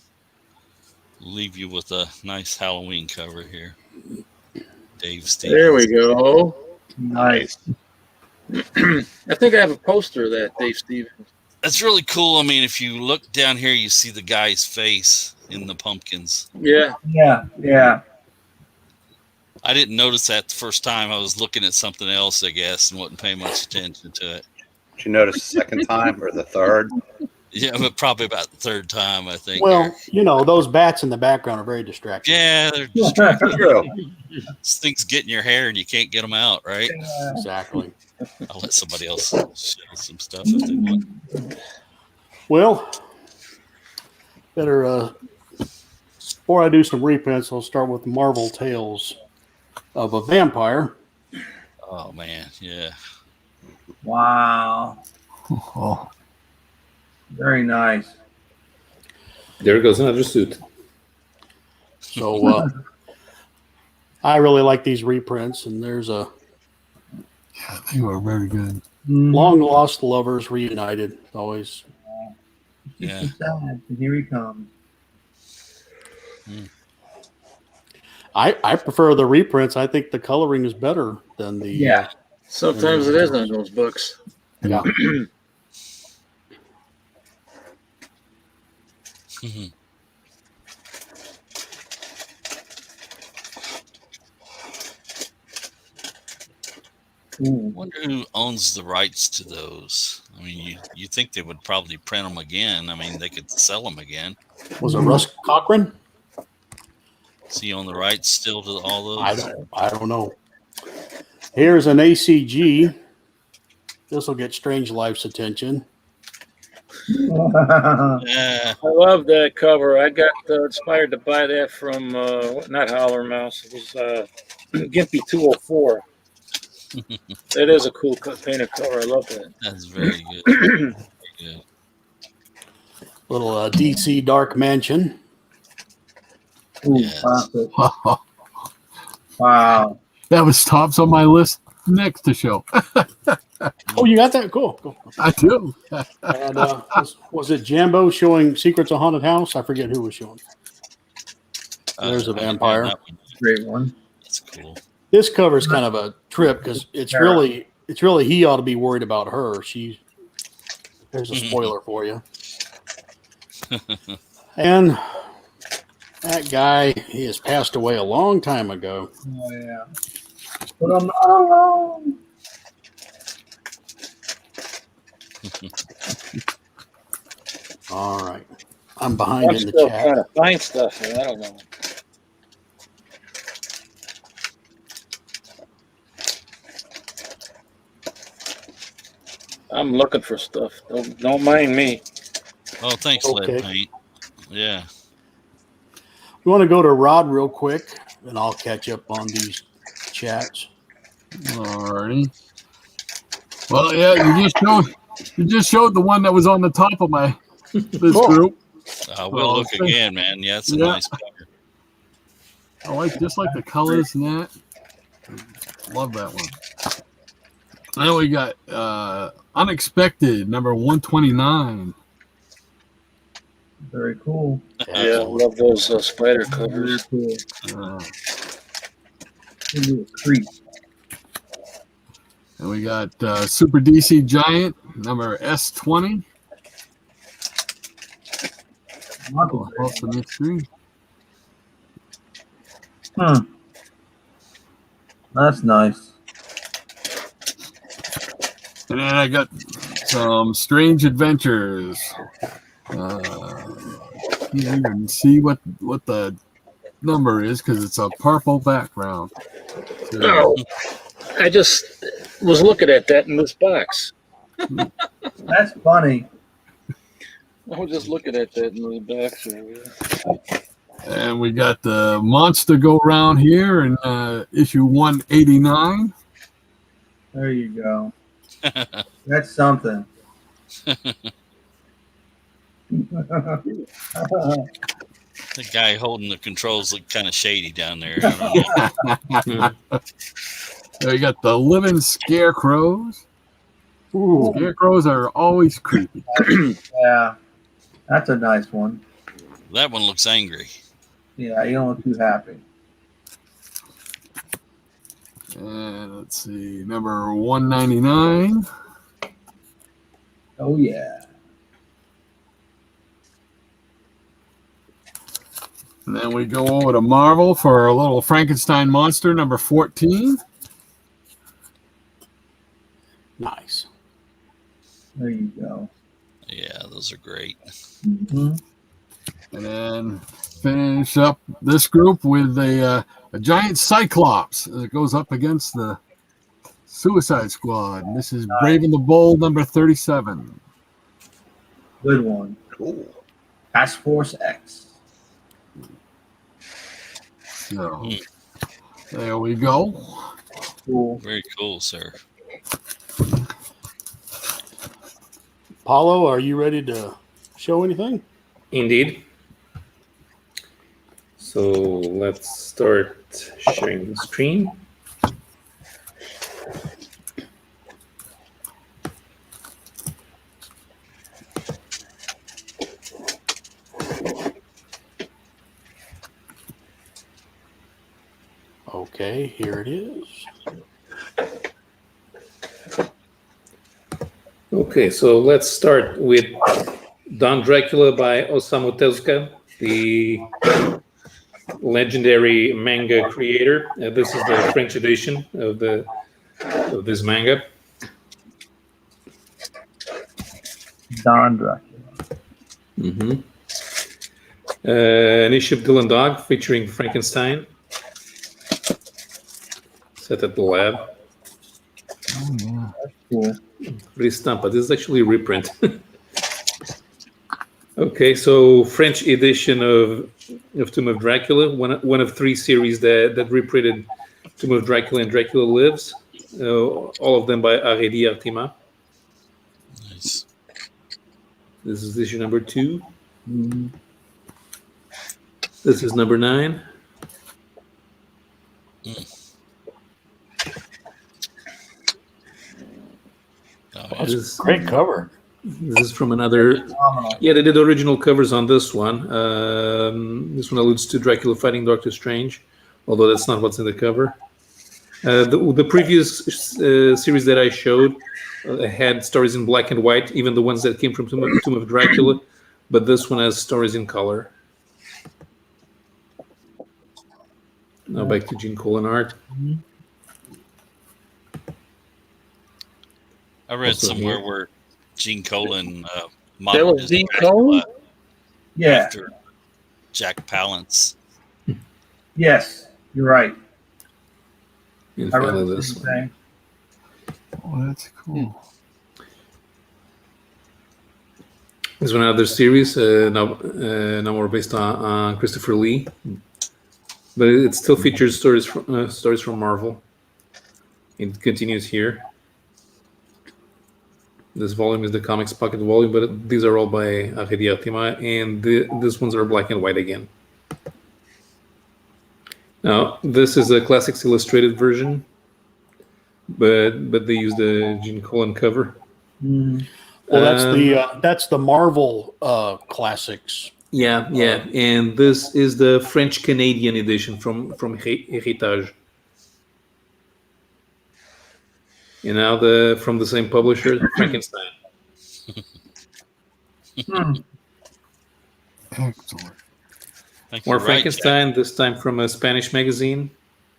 Speaker 6: Leave you with a nice Halloween cover here. Dave Stevens.
Speaker 2: There we go.
Speaker 5: Nice.
Speaker 2: I think I have a poster of that, Dave Stevens.
Speaker 6: That's really cool. I mean, if you look down here, you see the guy's face in the pumpkins.
Speaker 2: Yeah.
Speaker 5: Yeah. Yeah.
Speaker 6: I didn't notice that the first time. I was looking at something else, I guess, and wasn't paying much attention to it.
Speaker 7: Did you notice the second time or the third?
Speaker 6: Yeah, but probably about the third time, I think.
Speaker 1: Well, those bats in the background are very distracting.
Speaker 6: Yeah, they're distracting.
Speaker 7: True.
Speaker 6: These things get in your hair and you can't get them out, right?
Speaker 1: Exactly.
Speaker 6: I'll let somebody else show some stuff if they want.
Speaker 1: Well, better, before I do some reprints, I'll start with Marvel Tales of a Vampire.
Speaker 6: Oh, man, yeah.
Speaker 5: Wow.
Speaker 3: Oh,
Speaker 5: Very nice.
Speaker 4: There goes another suit.
Speaker 1: So I really like these reprints, and there's a
Speaker 3: yeah, they were very good.
Speaker 1: long lost lovers reunited. Always.
Speaker 6: Yeah.
Speaker 5: And here he comes.
Speaker 1: I prefer the reprints. I think the coloring is better than the.
Speaker 5: Yeah.
Speaker 2: Sometimes it is on those books.
Speaker 1: Yeah.
Speaker 5: Ooh.
Speaker 6: Wonder who owns the rights to those. I mean, you think they would probably print them again. I mean, they could sell them again.
Speaker 1: Was it Russ Cochran?
Speaker 6: Does he own the rights still to all those?
Speaker 1: I don't know. Here's an ACG. This will get Strange Life's attention.
Speaker 6: Yeah.
Speaker 2: I love that cover. I got inspired to buy that from not Howler Mouse. It was Gimpy 204. That is a cool painted cover. I love that.
Speaker 6: That's very good. Very good.
Speaker 1: Little DC Dark Mansion.
Speaker 5: Ooh,
Speaker 6: Yes.
Speaker 5: classic. Wow.
Speaker 3: That was tops on my list next to show.
Speaker 1: Oh, you got that? Cool.
Speaker 3: I do.
Speaker 1: And was it Jambo showing Secrets of Haunted House? I forget who was showing. There's a vampire.
Speaker 6: That one.
Speaker 5: Great one.
Speaker 6: That's cool.
Speaker 1: This cover is kind of a trip because it's really he ought to be worried about her. There's a spoiler for you. And that guy, he has passed away a long time ago.
Speaker 5: Oh, yeah. But I'm not alone.
Speaker 1: All right. I'm behind
Speaker 2: I'm
Speaker 1: in the
Speaker 2: still
Speaker 1: chat.
Speaker 2: trying to find stuff here. I don't know. I'm looking for stuff. Don't mind me.
Speaker 6: Oh, thanks,
Speaker 1: Okay.
Speaker 6: Lead Paint. Yeah.
Speaker 1: We want to go to Rod real quick, and I'll catch up on these chats.
Speaker 3: Alrighty. Well, yeah, you just showed the one that was on the top of my this
Speaker 1: Cool.
Speaker 3: group.
Speaker 6: We'll look again, man. Yeah, it's a nice cover.
Speaker 3: I like just like the colors and that. Love that one. Now we got Unexpected number 129.
Speaker 5: Very cool.
Speaker 2: Yeah, I love those spider
Speaker 5: Very
Speaker 2: covers.
Speaker 5: cool.
Speaker 3: Uh,
Speaker 5: Give me a creep.
Speaker 3: and we got Super DC Giant number S20. Across the mid screen.
Speaker 5: That's nice.
Speaker 3: And then I got some Strange Adventures. Can't even see what the number is because it's a purple background. So,
Speaker 2: No, I just was looking at that in this box.
Speaker 5: That's funny.
Speaker 2: I was just looking at that in the box.
Speaker 3: and we got the Monster Go Round here in issue 189.
Speaker 5: There you go. That's something.
Speaker 6: The guy holding the controls look kind of shady down there. I don't know.
Speaker 3: We got the Living Scarecrows.
Speaker 1: Ooh.
Speaker 3: Scarecrows are always creepy.
Speaker 5: Yeah. That's a nice one.
Speaker 6: That one looks angry.
Speaker 5: Yeah, you don't look too happy.
Speaker 3: And let's see, number 199.
Speaker 5: Oh, yeah.
Speaker 3: And then we go over to Marvel for a little Frankenstein monster, number 14.
Speaker 1: Nice.
Speaker 5: There you go.
Speaker 6: Yeah, those are great.
Speaker 5: Mm-hmm.
Speaker 3: And then finish up this group with a giant Cyclops that goes up against the Suicide Squad. And this is Brave and the Bold, number 37.
Speaker 5: Good one.
Speaker 7: Cool.
Speaker 5: Task Force X.
Speaker 3: So there we go.
Speaker 5: Cool.
Speaker 6: Very cool, sir.
Speaker 1: Paulo, are you ready to show anything?
Speaker 4: Indeed. So let's start sharing the screen.
Speaker 1: Okay, here it is.
Speaker 4: Okay, so let's start with Don Dracula by Osamu Tezuka, the legendary manga creator. This is the French edition of this manga.
Speaker 5: Don Dracula.
Speaker 4: Mm-hmm. An issue of Dylan Dog featuring Frankenstein. Set at the lab.
Speaker 3: Oh, yeah.
Speaker 5: Cool.
Speaker 4: Ristampa. This is actually a reprint. Okay, so French edition of Tomb of Dracula, one of 3 series that reprinted Tomb of Dracula and Dracula Lives, all of them by Aredi Artima.
Speaker 6: Nice.
Speaker 4: This is issue number 2.
Speaker 5: Mm-hmm.
Speaker 4: This is number 9.
Speaker 6: Oh,
Speaker 1: That's a great cover.
Speaker 4: This is from another.
Speaker 5: Phenomenal.
Speaker 4: Yeah, they did original covers on this one. This one alludes to Dracula fighting Doctor Strange, although that's not what's in the cover. The previous series that I showed had stories in black and white, even the ones that came from Tomb of Dracula, but this one has stories in color. Now back to Gene Colan art.
Speaker 6: I read
Speaker 4: Also
Speaker 6: somewhere
Speaker 4: here.
Speaker 6: where Gene Colan
Speaker 2: That
Speaker 6: modeled
Speaker 2: was
Speaker 6: his
Speaker 2: Gene
Speaker 6: Dracula
Speaker 2: Colan?
Speaker 5: Yeah.
Speaker 6: after Jack Palance.
Speaker 5: Yes. You're right.
Speaker 4: In
Speaker 5: I
Speaker 4: front
Speaker 5: read
Speaker 4: of
Speaker 5: the
Speaker 4: this
Speaker 5: same
Speaker 4: one.
Speaker 5: thing.
Speaker 3: Oh, that's cool.
Speaker 4: There's one other series, now more based on Christopher Lee, but it still features stories from Marvel. It continues here. This volume is the comics pocket volume, but these are all by Aredi Artima, and these ones are black and white again. Now, this is a Classics Illustrated version, but they use the Gene Colan cover.
Speaker 5: Mhm.
Speaker 1: Well, that's the Marvel classics.
Speaker 4: Yeah, and this is the French Canadian edition from Héritage. And now from the same publisher, Frankenstein.
Speaker 3: Excellent.
Speaker 6: Thank
Speaker 4: More
Speaker 6: you. Right,
Speaker 4: Frankenstein, this time from a Spanish magazine.
Speaker 6: Jack.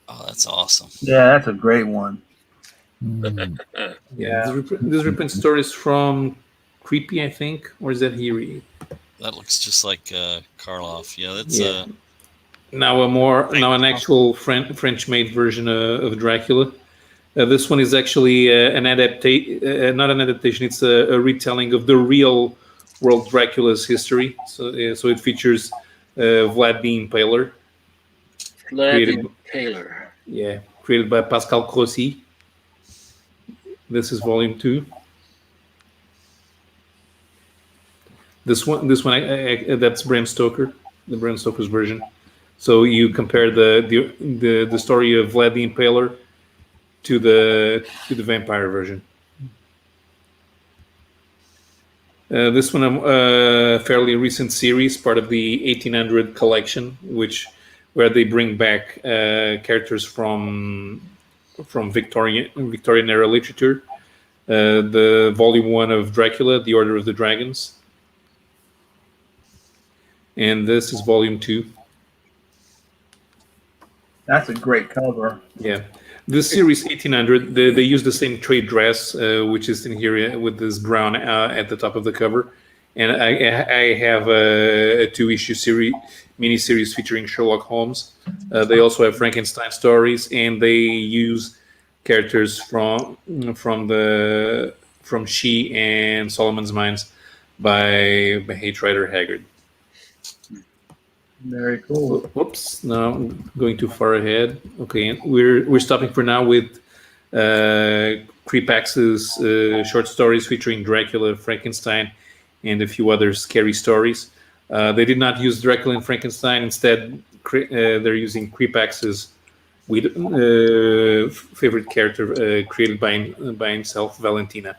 Speaker 6: Oh, that's awesome.
Speaker 5: Yeah, that's a great one.
Speaker 3: Mm.
Speaker 4: Yeah, this reprint stories from Creepy, I think, or is that Heary?
Speaker 6: That looks just like Karloff. Yeah, that's
Speaker 4: Yeah. Now an actual French-made version of Dracula. This one is actually not an adaptation. It's a retelling of the real world Dracula's history. So it features Vlad the Impaler.
Speaker 2: Vlad Taylor.
Speaker 4: Yeah, created by Pascal Crossi. This is volume 2. This one, that's Bram Stoker, the Bram Stoker's version. So you compare the story of Vlad the Impaler to the vampire version. This one, a fairly recent series, part of the 1800 collection, where they bring back characters from Victorian era literature. The volume 1 of Dracula, The Order of the Dragons, and this is volume 2.
Speaker 5: That's a great cover.
Speaker 4: Yeah. This series 1800, they use the same trade dress, which is in here with this brown at the top of the cover, and I have a 2-issue mini-series featuring Sherlock Holmes. They also have Frankenstein stories, and they use characters from She and Solomon's Mines by H. Rider Haggard.
Speaker 5: Very cool.
Speaker 4: Whoops! No, I'm going too far ahead. Okay, and we're stopping for now with Creepax's short stories featuring Dracula, Frankenstein, and a few other scary stories. They did not use Dracula and Frankenstein. Instead, they're using Creepax's favorite character created by himself, Valentina.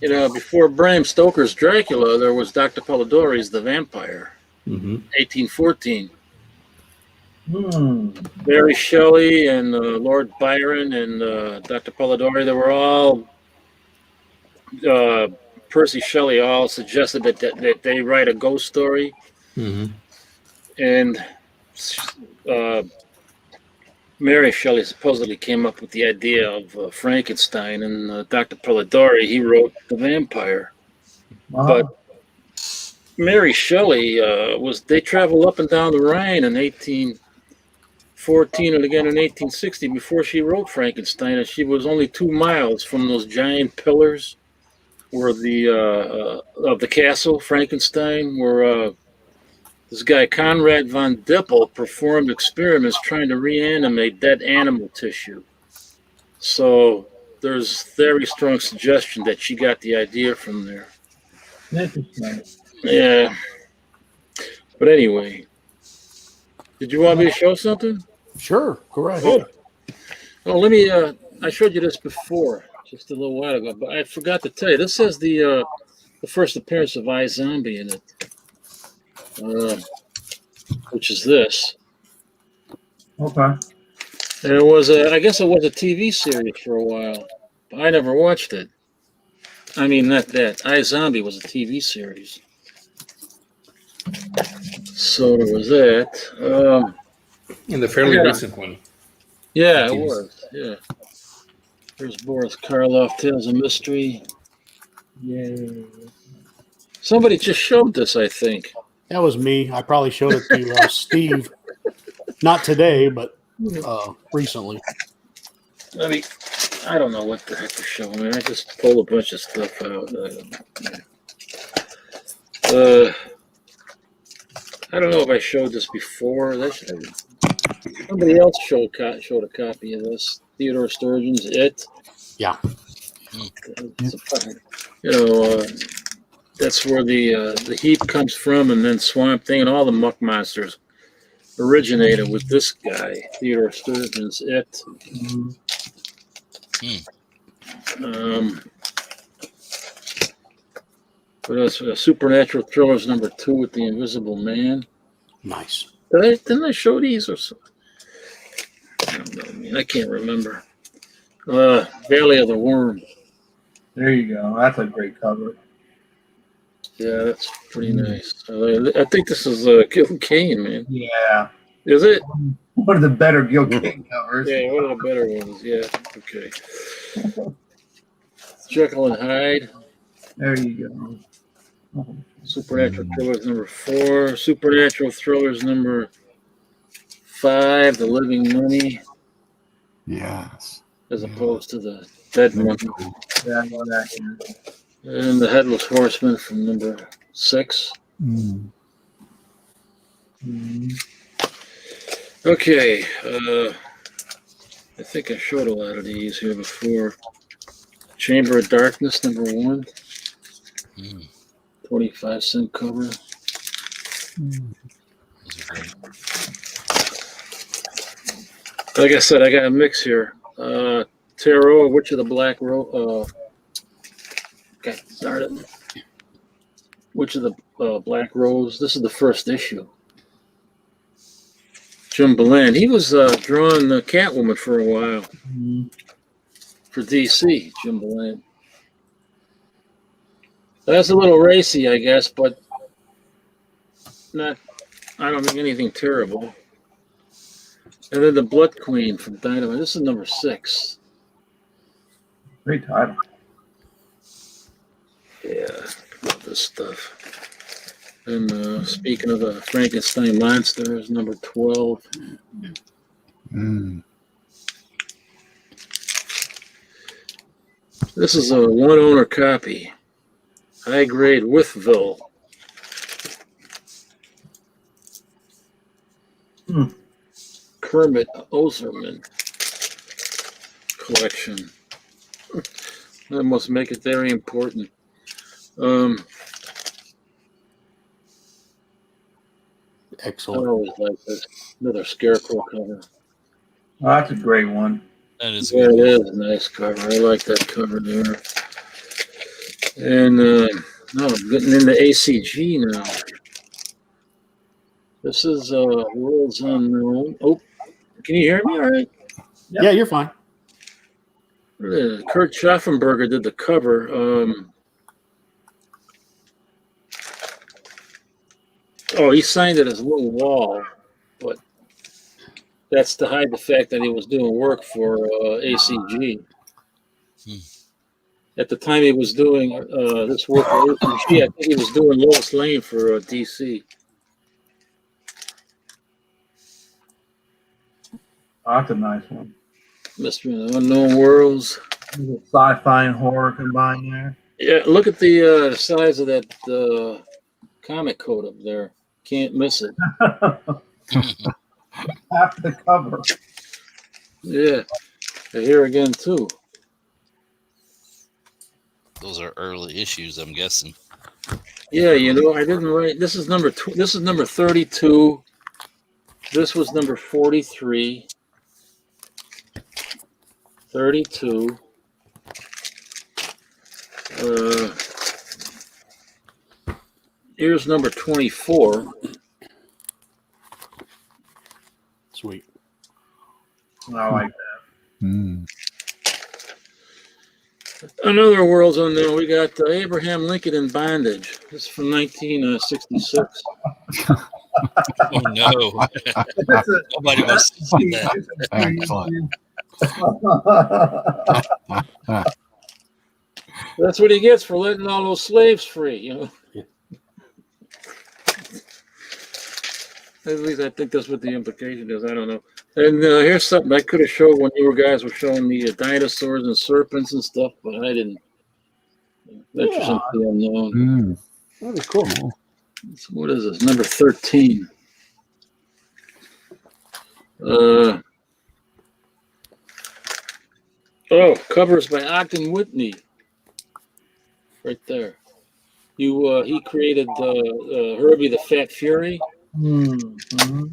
Speaker 2: You know, before Bram Stoker's Dracula, there was Dr. Polidori's The Vampire,
Speaker 4: Mm-hmm.
Speaker 2: 1814. Mary Shelley and Lord Byron and Dr. Polidori, they were all, Percy Shelley all suggested that they write a ghost story.
Speaker 4: Mm-hmm.
Speaker 2: And Mary Shelley supposedly came up with the idea of Frankenstein, and Dr. Polidori, he wrote The Vampire.
Speaker 5: Wow.
Speaker 2: But Mary Shelley they traveled up and down the Rhine in 1814 and again in 1860 before she wrote Frankenstein, and she was only 2 miles from those giant pillars where of the castle Frankenstein, where this guy Conrad von Dippel performed experiments trying to reanimate dead animal tissue. So there's very strong suggestion that she got the idea from there.
Speaker 5: Interesting.
Speaker 2: Yeah. But anyway, did you want me to show something?
Speaker 1: Sure, go right ahead.
Speaker 2: Oh, let me. I showed you this before, just a little while ago, but I forgot to tell you. This has the first appearance of iZombie in it, which is this.
Speaker 5: Okay.
Speaker 2: And it was I guess it was a TV series for a while, but I never watched it. I mean, not that. iZombie was a TV series. So there was that.
Speaker 4: In the fairly recent one.
Speaker 2: Yeah, it was. Yeah. There's Boris Karloff, Tales of Mystery.
Speaker 5: Yay.
Speaker 2: Somebody just showed this, I think.
Speaker 1: That was me. I probably showed it to Steve. Not today, but recently.
Speaker 2: I don't know what the heck to show. Man, I just pulled a bunch of stuff out. I don't know if I showed this before. Somebody else showed a copy of this. Theodore Sturgeon's It.
Speaker 1: Yeah.
Speaker 2: That's where the heap comes from, and then Swamp Thing and all the muck monsters originated with this guy, Theodore Sturgeon's It. What else? Supernatural Thrillers #2 with the Invisible Man.
Speaker 1: Nice.
Speaker 2: Didn't I show these or something? I don't know. I mean, I can't remember. Valley of the Worm.
Speaker 5: There you go. That's a great cover.
Speaker 2: Yeah, that's pretty nice. I think this is Gil Kane, man.
Speaker 5: Yeah.
Speaker 2: Is it?
Speaker 5: One of the better Gil Kane covers.
Speaker 2: Yeah, one of the better ones. Yeah. Okay. Jekyll and Hyde.
Speaker 5: There you go.
Speaker 2: Supernatural Thrillers #4. Supernatural Thrillers #5. The Living Mummy,
Speaker 3: Yes.
Speaker 2: as opposed to the Dead Mummy.
Speaker 5: Yeah, I know that.
Speaker 2: And the Headless Horseman from #6. Okay. I think I showed a lot of these here before. Chamber of Darkness #1. 25-cent cover. Like I said, I got a mix here. Tarot, Witch of the Black Rose. God darn it. Witch of the Black Rose. This is the first issue. Jim Beland. He was drawing Catwoman for a while. For DC, Jim Beland. That's a little racy, I guess, but I don't think anything terrible. And then the Blood Queen from Dynamite. This is #6.
Speaker 5: Great title.
Speaker 2: Yeah, love this stuff. And speaking of the Frankenstein monsters, #12. This is a one-owner copy. High grade Withville. Kermit Oserman collection. That must make it very important. I
Speaker 1: Excellent.
Speaker 2: always like this. Another Scarecrow cover.
Speaker 5: Oh, that's a great one.
Speaker 6: That is
Speaker 2: Yeah,
Speaker 6: good.
Speaker 2: it is a nice cover. I like that cover there. And now I'm getting into ACG now. This is Worlds Unknown. Oh, can you hear me all right?
Speaker 5: Yep.
Speaker 1: Yeah, you're fine.
Speaker 2: Kurt Schaffenberger did the cover. He signed it as a little wall, but that's to hide the fact that he was doing work for ACG. At the time he was doing this work for ACG, I think he was doing Lois Lane for DC.
Speaker 5: Oh, that's a nice one.
Speaker 2: Mystery of the Unknown Worlds.
Speaker 5: There's a sci-fi and horror combined there.
Speaker 2: Yeah, look at the size of that comic code up there. Can't miss it.
Speaker 5: Half the cover.
Speaker 2: Yeah, here again too.
Speaker 6: Those are early issues, I'm guessing.
Speaker 2: Yeah, I didn't write. This is number 32. This was number 43. 32. Here's number 24.
Speaker 1: Sweet.
Speaker 5: I like that.
Speaker 2: Another Worlds Unknown. We got Abraham Lincoln in Bondage. This is from 1966.
Speaker 6: Oh no! Nobody wants to see that.
Speaker 3: Excellent.
Speaker 2: That's what he gets for letting all those slaves free.
Speaker 1: Yeah.
Speaker 2: At least I think that's what the implication is. I don't know. And here's something I could have showed when you guys were showing the dinosaurs and serpents and stuff, but I didn't. That's just something unknown.
Speaker 1: That was cool.
Speaker 2: So what is this? Number 13. Covers by Ogden Whitney. Right there. He created Herbie the Fat Fury.
Speaker 5: Mm-hmm.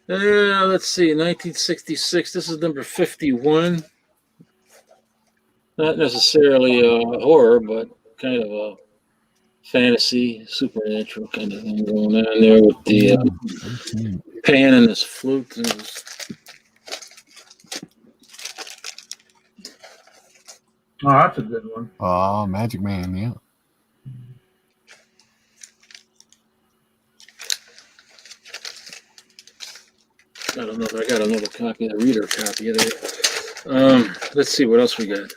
Speaker 2: Let's see, 1966. This is number 51. Not necessarily horror, but kind of a fantasy, supernatural kind of thing going on there with the Pan and his flute. And his...
Speaker 5: Oh, that's a good one.
Speaker 3: Oh, Magic Man, yeah.
Speaker 2: I don't know if I got another copy, the reader copy of that. Let's see what else we got.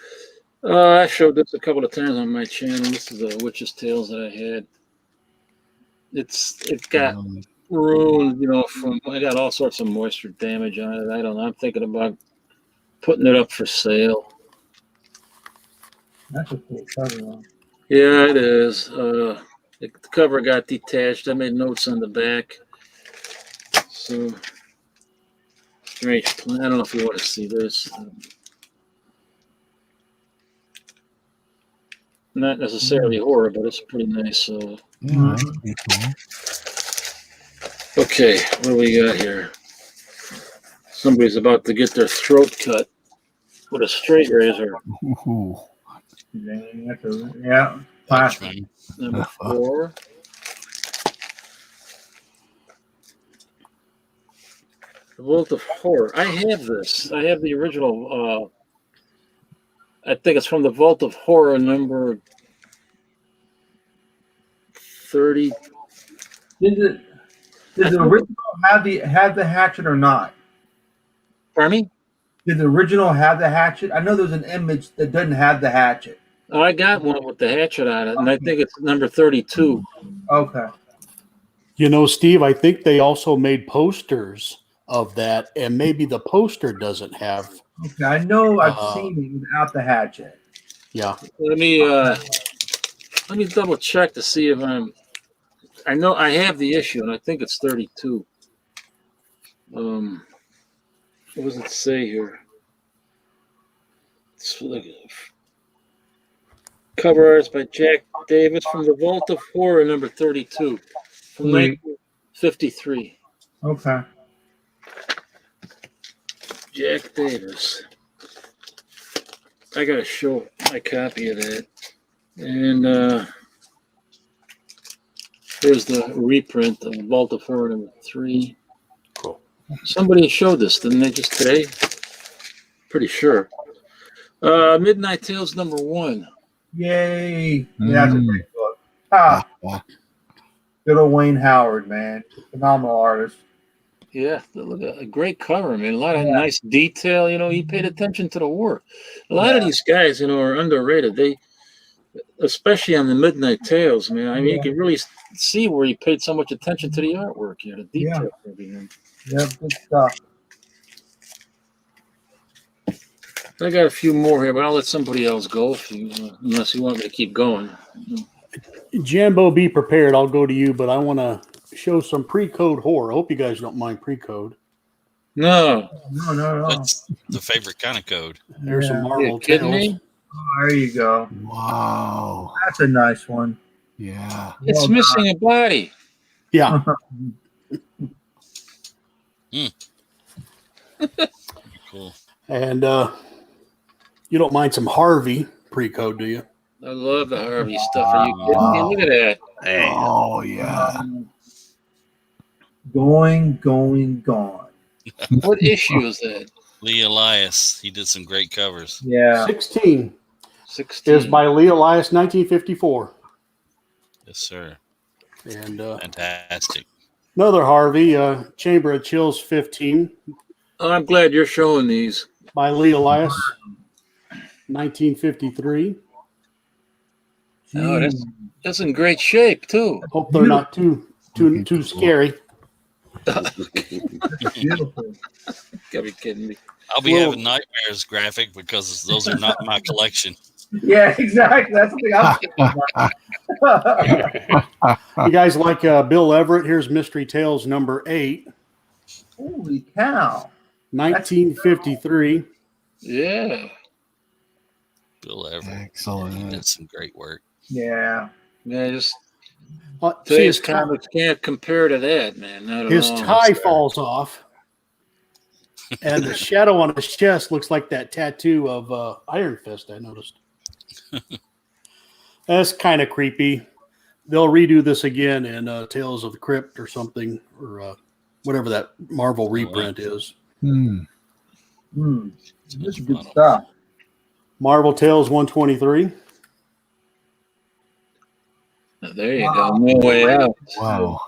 Speaker 2: I showed this a couple of times on my channel. This is the Witch's Tales that I had. It got ruined, I got all sorts of moisture damage on it. I don't know. I'm thinking about putting it up for sale.
Speaker 5: That's a cool cover one.
Speaker 2: Yeah, it is. The cover got detached. I made notes on the back. So, strange. I don't know if you want to see this. Not necessarily horror, but it's pretty nice.
Speaker 3: Yeah,
Speaker 2: Okay, what do we got here? Somebody's about to get their throat cut with a straight razor.
Speaker 3: Ooh.
Speaker 5: Yeah. Plastic.
Speaker 2: Number 4. The Vault of Horror. I have this. I have the original. I think it's from the Vault of Horror number 30.
Speaker 5: Did the original have the hatchet or not?
Speaker 2: Pardon me?
Speaker 5: Did the original have the hatchet? I know there's an image that doesn't have the hatchet.
Speaker 2: Oh, I got one with the hatchet on it, and I think it's number 32.
Speaker 5: Okay.
Speaker 1: Steve, I think they also made posters of that, and maybe the poster doesn't have.
Speaker 5: Okay, I know I've seen it without the hatchet.
Speaker 1: Yeah.
Speaker 2: Let me double check to see if I know I have the issue, and I think it's 32. What does it say here? It's like cover arts by Jack Davis from the Vault of Horror number 32 from 1953.
Speaker 5: Okay.
Speaker 2: Jack Davis. I gotta show my copy of that. And Here's the reprint of Baltimore #3.
Speaker 1: Cool.
Speaker 2: Somebody showed this, didn't they, just today? Pretty sure. Midnight Tales #1.
Speaker 5: Yay! Yeah, that's a great book. Ah, good old Wayne Howard, man, phenomenal artist.
Speaker 2: Yeah, look at a great cover, man. A lot of nice detail. He paid attention to the work. A lot of these guys, are underrated. They, especially on the Midnight Tales, man. I mean, you can really see where he paid so much attention to the artwork here, the detail.
Speaker 5: Yeah, good stuff.
Speaker 2: I got a few more here, but I'll let somebody else go unless you want me to keep going.
Speaker 1: Jambo, be prepared. I'll go to you, but I want to show some pre-code horror. I hope you guys don't mind pre-code.
Speaker 2: No.
Speaker 6: That's the favorite kind of code.
Speaker 1: There's some Marvel
Speaker 2: kidding
Speaker 1: Tales.
Speaker 2: me?
Speaker 5: Oh, there you go.
Speaker 3: Wow.
Speaker 5: That's a nice one.
Speaker 3: Yeah.
Speaker 2: It's
Speaker 5: Well
Speaker 2: missing a body.
Speaker 1: Yeah.
Speaker 6: Cool.
Speaker 1: And you don't mind some Harvey pre-code, do you?
Speaker 2: I love the Harvey stuff. Are you kidding me? Look at that.
Speaker 7: Hey,
Speaker 3: Oh, yeah.
Speaker 5: Gone.
Speaker 2: What issue is that?
Speaker 6: Lee Elias. He did some great covers.
Speaker 5: Yeah.
Speaker 1: 16
Speaker 2: 16.
Speaker 1: is by Lee Elias, 1954.
Speaker 6: Yes, sir.
Speaker 1: And
Speaker 6: Fantastic.
Speaker 1: another Harvey, Chamber of Chills, 15
Speaker 2: Oh, I'm glad you're showing these.
Speaker 1: by Lee Elias, 1953.
Speaker 2: Oh, that's in great shape too.
Speaker 1: Hope they're not too scary.
Speaker 5: Beautiful.
Speaker 2: Gotta be kidding me.
Speaker 6: I'll be
Speaker 1: Well-
Speaker 6: having nightmares graphic because those are not in my collection.
Speaker 5: Yeah, exactly. That's the thing I'm thinking about.
Speaker 1: You guys like Bill Everett? Here's Mystery Tales #8,
Speaker 5: Holy cow.
Speaker 1: 1953.
Speaker 2: Yeah.
Speaker 6: Bill Everett. He
Speaker 3: Excellent.
Speaker 6: did some great work.
Speaker 5: Yeah.
Speaker 2: Yeah, just
Speaker 1: See,
Speaker 2: today's
Speaker 1: his
Speaker 2: comics can't compare to that, man. Not at
Speaker 1: his
Speaker 2: all.
Speaker 1: tie falls off, and the shadow on his chest looks like that tattoo of Iron Fist. I noticed. That's kind of creepy. They'll redo this again in Tales of the Crypt or something, or whatever that Marvel reprint is.
Speaker 5: This is good stuff.
Speaker 1: Marvel Tales 123.
Speaker 2: There you go. No way out.
Speaker 3: Wow.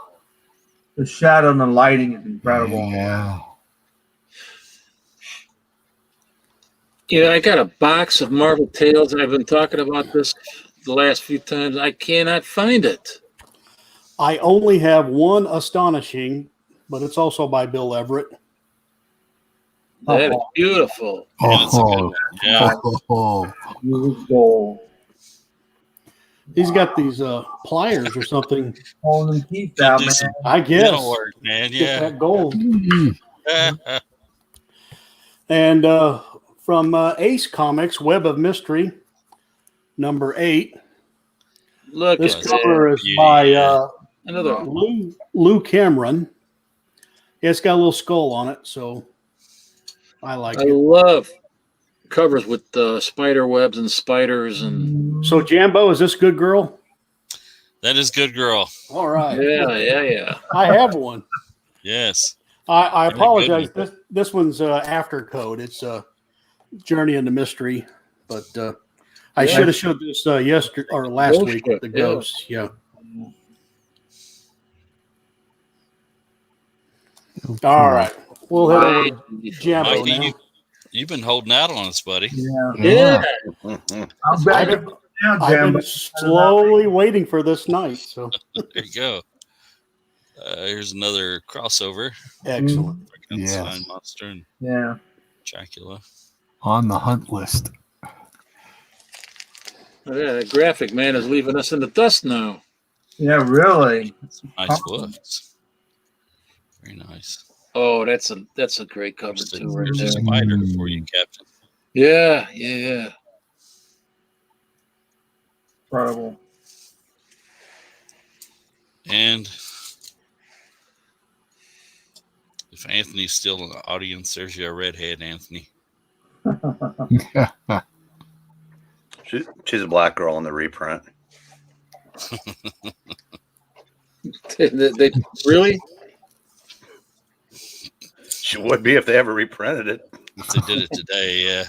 Speaker 5: The shadow and the lighting is incredible.
Speaker 3: Yeah.
Speaker 2: I got a box of Marvel Tales, and I've been talking about this the last few times. I cannot find it.
Speaker 1: I only have one Astonishing, but it's also by Bill Everett.
Speaker 2: That is beautiful.
Speaker 6: And it's a good one. Yeah.
Speaker 5: Gold.
Speaker 1: He's got these pliers or something.
Speaker 5: Pulling them teeth out,
Speaker 6: Do
Speaker 5: man.
Speaker 6: some
Speaker 1: I guess.
Speaker 6: metal work, man.
Speaker 1: Get
Speaker 6: Yeah.
Speaker 1: that gold.
Speaker 6: Yeah.
Speaker 1: And from Ace Comics, Web of Mystery, #8.
Speaker 2: Look
Speaker 1: This
Speaker 2: at
Speaker 1: cover
Speaker 2: that.
Speaker 1: is by
Speaker 2: Another.
Speaker 1: Lou Cameron. It's got a little skull on it, so I like
Speaker 2: I
Speaker 1: it.
Speaker 2: love covers with spider webs and spiders and
Speaker 1: So, Jambo, is this Good Girl?
Speaker 6: That is good, girl.
Speaker 1: All right.
Speaker 2: yeah.
Speaker 1: I have one.
Speaker 6: Yes.
Speaker 1: I
Speaker 6: Very
Speaker 1: apologize.
Speaker 6: good.
Speaker 1: This one's after code. It's Journey into Mystery, but I
Speaker 2: Yeah.
Speaker 1: should have showed this yesterday or last
Speaker 2: Ghost
Speaker 1: week with the
Speaker 2: Trip, yeah.
Speaker 1: ghosts. Yeah. All right. We'll head over to Jambo
Speaker 6: Mikey,
Speaker 1: now.
Speaker 6: you've been holding out on us, buddy.
Speaker 5: Yeah.
Speaker 2: Yeah.
Speaker 5: I'm back now,
Speaker 1: I've
Speaker 5: Jam.
Speaker 1: been slowly waiting for this night. So
Speaker 6: There you go. Here's another crossover.
Speaker 1: excellent.
Speaker 6: Frankenstein
Speaker 3: Yes.
Speaker 6: Monster and
Speaker 5: Yeah.
Speaker 6: Dracula.
Speaker 3: On the hunt list.
Speaker 2: Yeah, the graphic man is leaving us in the dust now.
Speaker 5: Yeah, really.
Speaker 6: Some nice books. Very nice.
Speaker 2: Oh, that's a great cover
Speaker 6: There's
Speaker 2: too, right
Speaker 6: a
Speaker 2: there.
Speaker 6: spider for you, Captain.
Speaker 2: Yeah.
Speaker 5: Incredible.
Speaker 6: And if Anthony's still in the audience, there's your redhead, Anthony.
Speaker 7: she's a black girl in the reprint.
Speaker 2: They really?
Speaker 7: She would be if they ever reprinted it.
Speaker 6: If they did it today, yeah.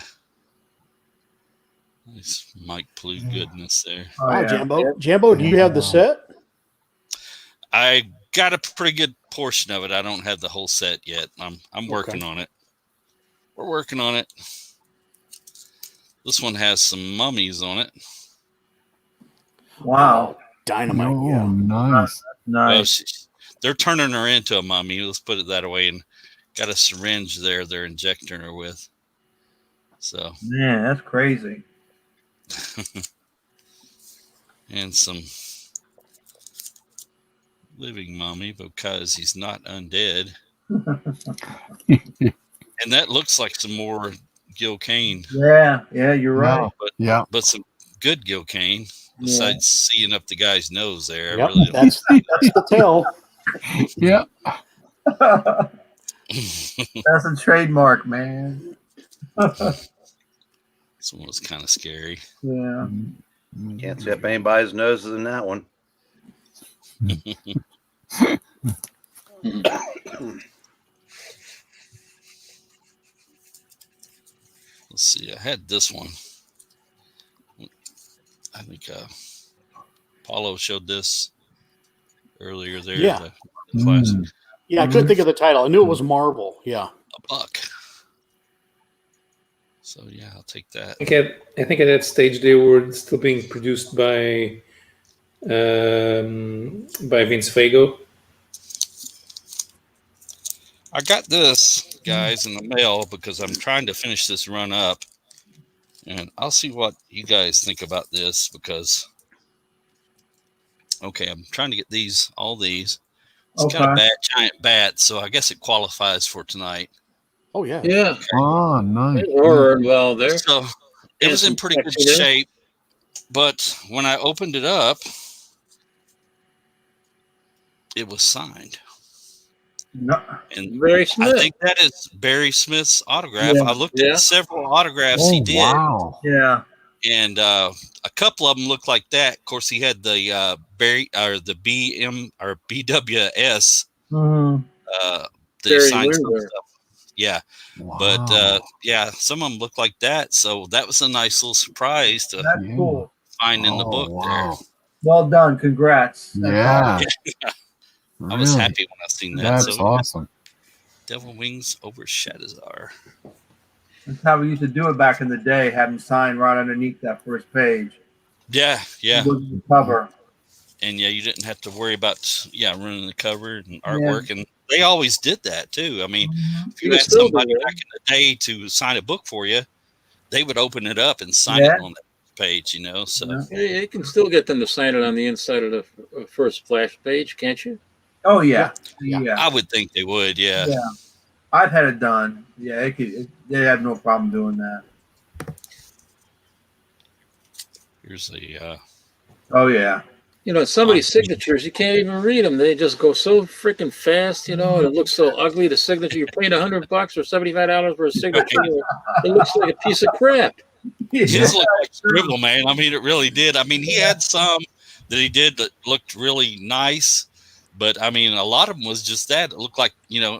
Speaker 6: Nice Mike Plu goodness there.
Speaker 5: Oh,
Speaker 1: Wow,
Speaker 5: yeah.
Speaker 1: Jambo, do you have the set?
Speaker 6: I got a pretty good portion of it. I don't have the whole set yet. I'm working on it. We're working on it. This one has some mummies on it.
Speaker 5: Wow.
Speaker 1: Dynamite.
Speaker 3: Oh,
Speaker 1: Yeah.
Speaker 3: nice.
Speaker 6: Well,
Speaker 5: Nice.
Speaker 6: they're turning her into a mummy. Let's put it that way. And got a syringe there they're injecting her with. So.
Speaker 5: Man, that's crazy.
Speaker 6: And some living mummy because he's not undead. And that looks like some more Gil Kane.
Speaker 5: Yeah, you're right.
Speaker 6: But some good Gil Kane besides seeing up the guy's nose there.
Speaker 1: Yep,
Speaker 6: I really
Speaker 1: that's the tell.
Speaker 3: Yeah.
Speaker 5: That's a trademark, man.
Speaker 6: This one was kind of scary.
Speaker 5: Yeah.
Speaker 7: Can't see up anybody's noses in that one.
Speaker 6: Let's see. I had this one. I think Paulo showed this earlier there.
Speaker 1: Yeah.
Speaker 6: The classic.
Speaker 1: Yeah, I couldn't think of the title. I knew it was Marvel. Yeah.
Speaker 6: $1. So yeah, I'll take that.
Speaker 4: I think at that stage they were still being produced by Vince Fago.
Speaker 6: I got this, guys, in the mail because I'm trying to finish this run up. And I'll see what you guys think about this because, okay, I'm trying to get all these. It's got a bad giant bat, so I guess it qualifies for tonight.
Speaker 1: Oh, yeah.
Speaker 2: Yeah.
Speaker 3: Oh, nice.
Speaker 2: Horror involved there.
Speaker 6: So it was in pretty good shape, but when I opened it up, it was signed.
Speaker 5: No.
Speaker 6: And
Speaker 2: Barry
Speaker 6: I
Speaker 2: Smith.
Speaker 6: think that is Barry Smith's autograph.
Speaker 5: Yeah.
Speaker 6: I looked at several autographs he did.
Speaker 3: Wow.
Speaker 5: Yeah.
Speaker 6: And a couple of them look like that. Of course, he had the the BM or BWS.
Speaker 5: Mhm.
Speaker 6: They
Speaker 2: Barry
Speaker 6: signed some
Speaker 2: Windsor.
Speaker 6: stuff. Yeah,
Speaker 3: Wow.
Speaker 6: but yeah, some of them look like that. So that was a nice little surprise to
Speaker 5: That's cool.
Speaker 6: find in the book
Speaker 3: Wow.
Speaker 5: Well done. Congrats. That's
Speaker 3: Yeah.
Speaker 6: there. I was
Speaker 3: Really?
Speaker 6: happy when I seen that.
Speaker 3: That's
Speaker 6: So
Speaker 3: awesome.
Speaker 6: Devil Wings over Shadowzar.
Speaker 5: That's how we used to do it back in the day, have them sign right underneath that first page.
Speaker 6: Yeah.
Speaker 5: Look at the cover.
Speaker 6: And yeah, you didn't have to worry about running the cover and artwork, and they always did that too. I mean, if you
Speaker 2: They
Speaker 6: had
Speaker 2: still
Speaker 6: somebody
Speaker 2: do,
Speaker 6: back in the day to sign a book for you, they would open it up and sign it on that page. So
Speaker 2: Yeah, you can still get them to sign it on the inside of the first splash page, can't you?
Speaker 5: Oh yeah.
Speaker 6: I would think they would. Yeah.
Speaker 5: I've had it done. Yeah, they have no problem doing that.
Speaker 6: Here's the.
Speaker 5: Oh yeah.
Speaker 2: Some of these signatures, you can't even read them. They just go so freaking fast, and it looks so ugly. The signature, you're paying $100 or $75 for a signature. It looks like a piece of crap.
Speaker 6: It just looked like scribble, man. I mean, it really did. I mean, he had some that he did that looked really nice, but I mean, a lot of them was just that. It looked like, da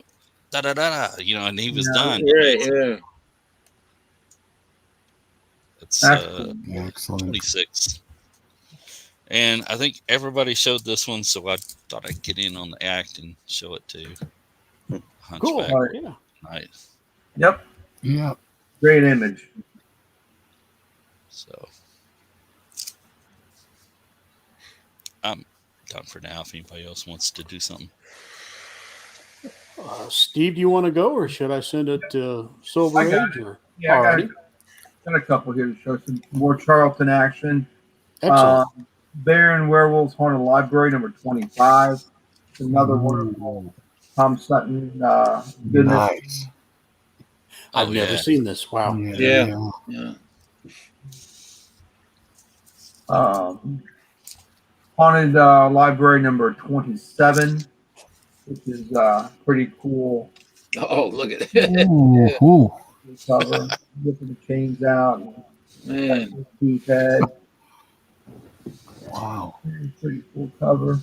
Speaker 6: da da da, and he was done.
Speaker 2: Yeah.
Speaker 6: It's
Speaker 3: Excellent.
Speaker 6: 26. And I think everybody showed this one, so I thought I'd get in on the act and show it to Hunchback.
Speaker 1: Cool. Yeah.
Speaker 6: Tonight.
Speaker 5: Yep.
Speaker 3: Yeah.
Speaker 5: Great image.
Speaker 6: So I'm done for now. If anybody else wants to do something.
Speaker 1: Steve, do you want to go, or should I send it to Silver
Speaker 5: I got
Speaker 1: Age? Or
Speaker 5: Yeah,
Speaker 1: Alrighty.
Speaker 5: got a couple here to show some more Charlton action.
Speaker 1: Excellent.
Speaker 5: Baron Werewolf's Haunted Library, number 25. Another wonderful Tom Sutton. Goodness.
Speaker 3: Nice.
Speaker 1: I've never seen this. Wow.
Speaker 2: Yeah.
Speaker 5: Haunted Library, number 27, which is pretty cool.
Speaker 2: Oh, look at it.
Speaker 3: Ooh.
Speaker 5: Cover, ripping the chains out,
Speaker 2: Man.
Speaker 5: Keith head.
Speaker 3: Wow.
Speaker 5: Pretty cool cover.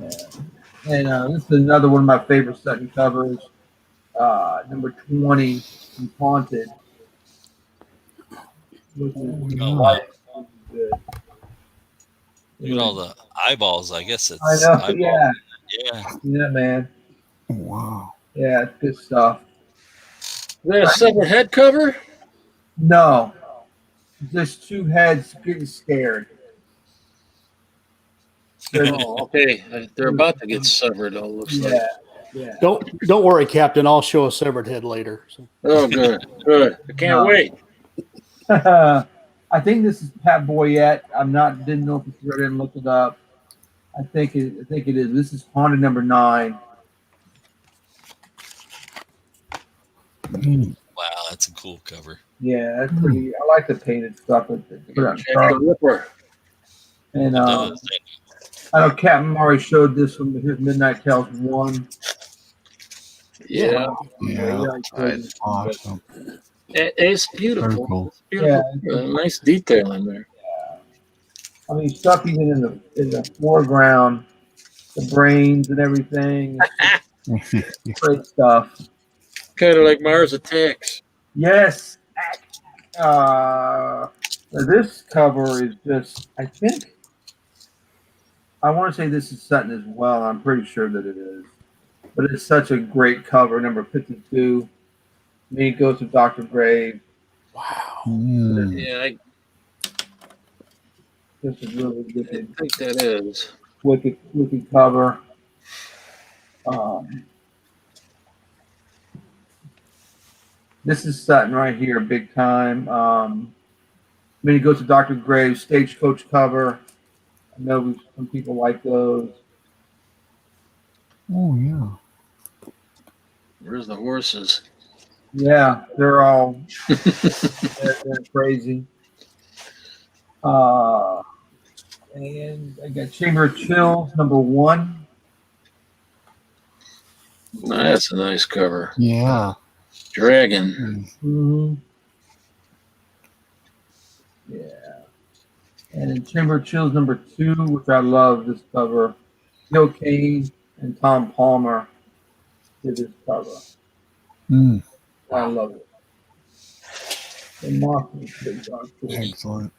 Speaker 5: Yeah. And this is another one of my favorite Sutton covers. Number 20, Haunted. Which is
Speaker 6: Oh,
Speaker 5: quite good.
Speaker 6: look at all the eyeballs. I guess
Speaker 5: I
Speaker 6: it's
Speaker 5: know,
Speaker 6: eyeballs.
Speaker 5: yeah.
Speaker 6: Yeah.
Speaker 5: Yeah, man.
Speaker 3: Wow.
Speaker 5: Yeah, it's good stuff.
Speaker 2: Is that a severed head cover?
Speaker 5: No, just two heads getting scared.
Speaker 2: Oh, okay. They're about to get severed. It looks like.
Speaker 5: Yeah, yeah.
Speaker 1: Don't worry, Captain. I'll show a severed head later. So.
Speaker 2: Oh, good, good. I can't
Speaker 5: No.
Speaker 2: wait.
Speaker 5: I think this is Pat Boyette. Didn't know if it's read it and looked it up. I think it is. This is Haunted number 9.
Speaker 3: Mm.
Speaker 6: Wow, that's a cool cover.
Speaker 5: Yeah, that's pretty. I like the painted stuff. Put on
Speaker 2: Jack
Speaker 5: top.
Speaker 2: the Ripper.
Speaker 5: And
Speaker 6: It does.
Speaker 5: I know Captain already showed this one, his Midnight Tales 1.
Speaker 2: Yeah,
Speaker 3: Yeah.
Speaker 7: Nice.
Speaker 3: Awesome.
Speaker 2: it's
Speaker 3: Very
Speaker 2: beautiful.
Speaker 3: cool.
Speaker 2: Beautiful. Nice detail in there.
Speaker 5: I mean, stuff even in the foreground, the brains and everything. Great stuff.
Speaker 2: Kind of like Mars Attacks.
Speaker 5: Yes. This cover is just, I want to say this is Sutton as well. I'm pretty sure that it is. But it's such a great cover, number 52. Me Ghost of Dr. Grave.
Speaker 1: Wow.
Speaker 3: Mm.
Speaker 2: Yeah,
Speaker 5: This is really
Speaker 2: I
Speaker 5: good,
Speaker 2: think that is.
Speaker 5: wicked cover. This is Sutton right here, big time. Me Ghost of Dr. Grave, Stagecoach cover. I know some people like those.
Speaker 3: Oh yeah.
Speaker 2: Where's the horses?
Speaker 5: Yeah, they're all they're crazy. And I got Chamber of Chills, number 1.
Speaker 2: That's a nice cover.
Speaker 3: Yeah.
Speaker 2: Dragon.
Speaker 5: Mm-hmm. Yeah. And in Chamber of Chills, number 2, which I love this cover. Gil Kane and Tom Palmer did this cover.
Speaker 3: Mm.
Speaker 5: I love it. The Monster is big, dark, cool.
Speaker 3: Excellent.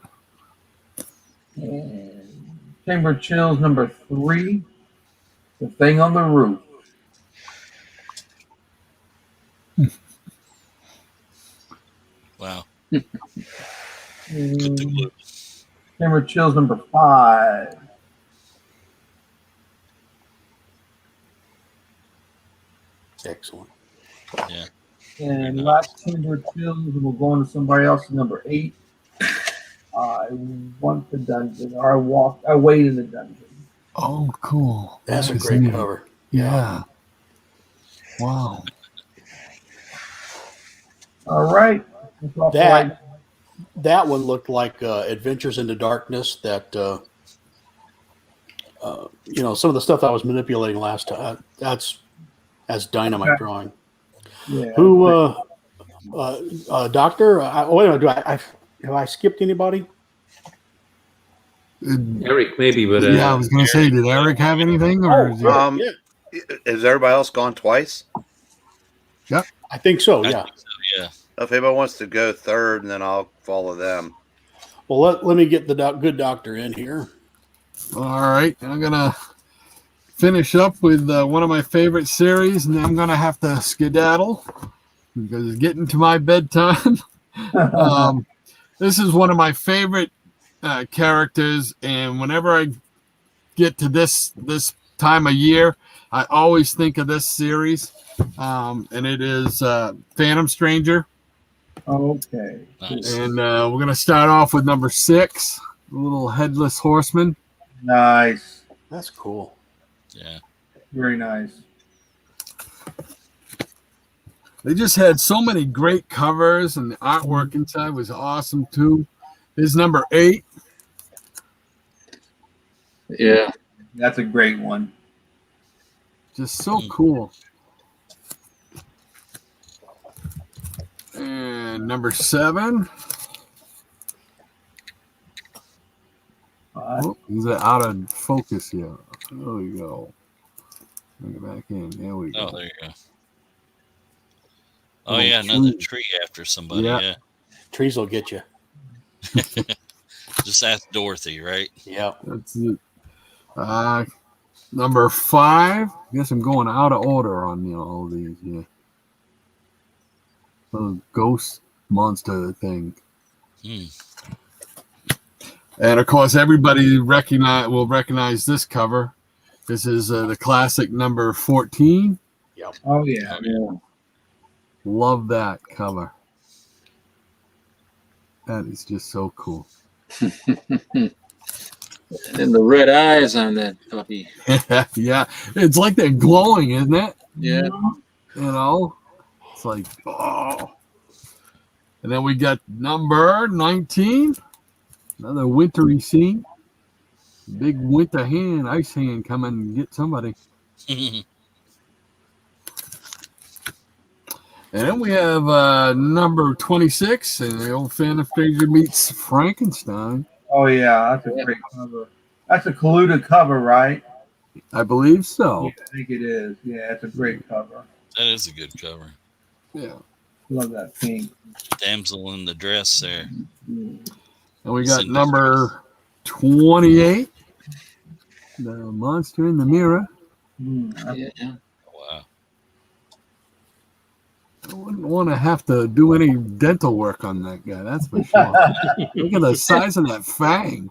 Speaker 5: And Chamber of Chills number 3, The Thing on the Roof.
Speaker 6: Wow.
Speaker 5: And Chamber of Chills number 5.
Speaker 1: Excellent.
Speaker 6: Yeah.
Speaker 5: And last Chamber of Chills, and we'll go on to somebody else, number 8. I want the dungeon, or I wait in the dungeon.
Speaker 3: Oh, cool.
Speaker 1: That's a
Speaker 3: Nice,
Speaker 1: great
Speaker 3: neat.
Speaker 1: cover.
Speaker 3: Yeah. Wow.
Speaker 5: All right. That's all for right now.
Speaker 1: That one looked like Adventures into Darkness. That some of the stuff I was manipulating last time. That's dynamite drawing.
Speaker 5: Yeah.
Speaker 1: Who, Doctor? Wait a minute. Have I skipped anybody?
Speaker 4: Eric, maybe, but
Speaker 3: Yeah, I was going to say, did Eric have anything? Or is he-
Speaker 7: Has everybody else gone twice?
Speaker 1: I think so.
Speaker 6: I
Speaker 1: Yeah.
Speaker 6: think so, yeah.
Speaker 7: If anybody wants to go third, and then I'll follow them.
Speaker 1: Well, let me get the good doctor in here.
Speaker 3: All right. I'm going to finish up with one of my favorite series, and I'm going to have to skedaddle because it's getting to my bedtime. This is one of my favorite characters, and whenever I get to this time of year, I always think of this series, and it is Phantom Stranger.
Speaker 5: Okay.
Speaker 6: Nice.
Speaker 3: And we're going to start off with number 6, the little headless horseman.
Speaker 5: Nice.
Speaker 1: That's cool.
Speaker 6: Yeah.
Speaker 5: Very nice.
Speaker 3: They just had so many great covers, and the artwork inside was awesome too. This is number 8.
Speaker 2: Yeah.
Speaker 5: That's a great one.
Speaker 3: Just so cool. And number 7. Oh, is it out of focus here? There we go. Bring it back in. There we go.
Speaker 6: Oh, there you go. Oh, yeah, another tree after somebody. Yeah.
Speaker 1: Trees will get you.
Speaker 6: Just ask Dorothy, right?
Speaker 1: Yeah.
Speaker 3: That's it. Number 5. I guess I'm going out of order on all these. Yeah. The ghost monster thing. And of course, everybody will recognize this cover. This is the classic number 14.
Speaker 1: Yep.
Speaker 5: Oh yeah.
Speaker 3: Love that cover. That is just so cool.
Speaker 2: And the red eyes on that puppy.
Speaker 3: Yeah, it's like they're glowing, isn't it?
Speaker 2: Yeah.
Speaker 3: It's like, oh. And then we got number 19. Another wintry scene. Big winter hand, ice hand, come and get somebody. And then we have number 26, and the old fan of Fraser meets Frankenstein.
Speaker 5: Oh yeah, that's a great cover. That's a colluded cover, right?
Speaker 3: I believe so.
Speaker 5: Yeah, I think it is. Yeah, it's a great cover.
Speaker 6: That is a good cover.
Speaker 3: Yeah.
Speaker 5: Love that pink.
Speaker 6: Damsel in the dress there.
Speaker 3: And we got number 28, the monster in the mirror.
Speaker 2: Yeah.
Speaker 6: Wow.
Speaker 3: I wouldn't want to have to do any dental work on that guy, that's for sure. Look at the size of that fang.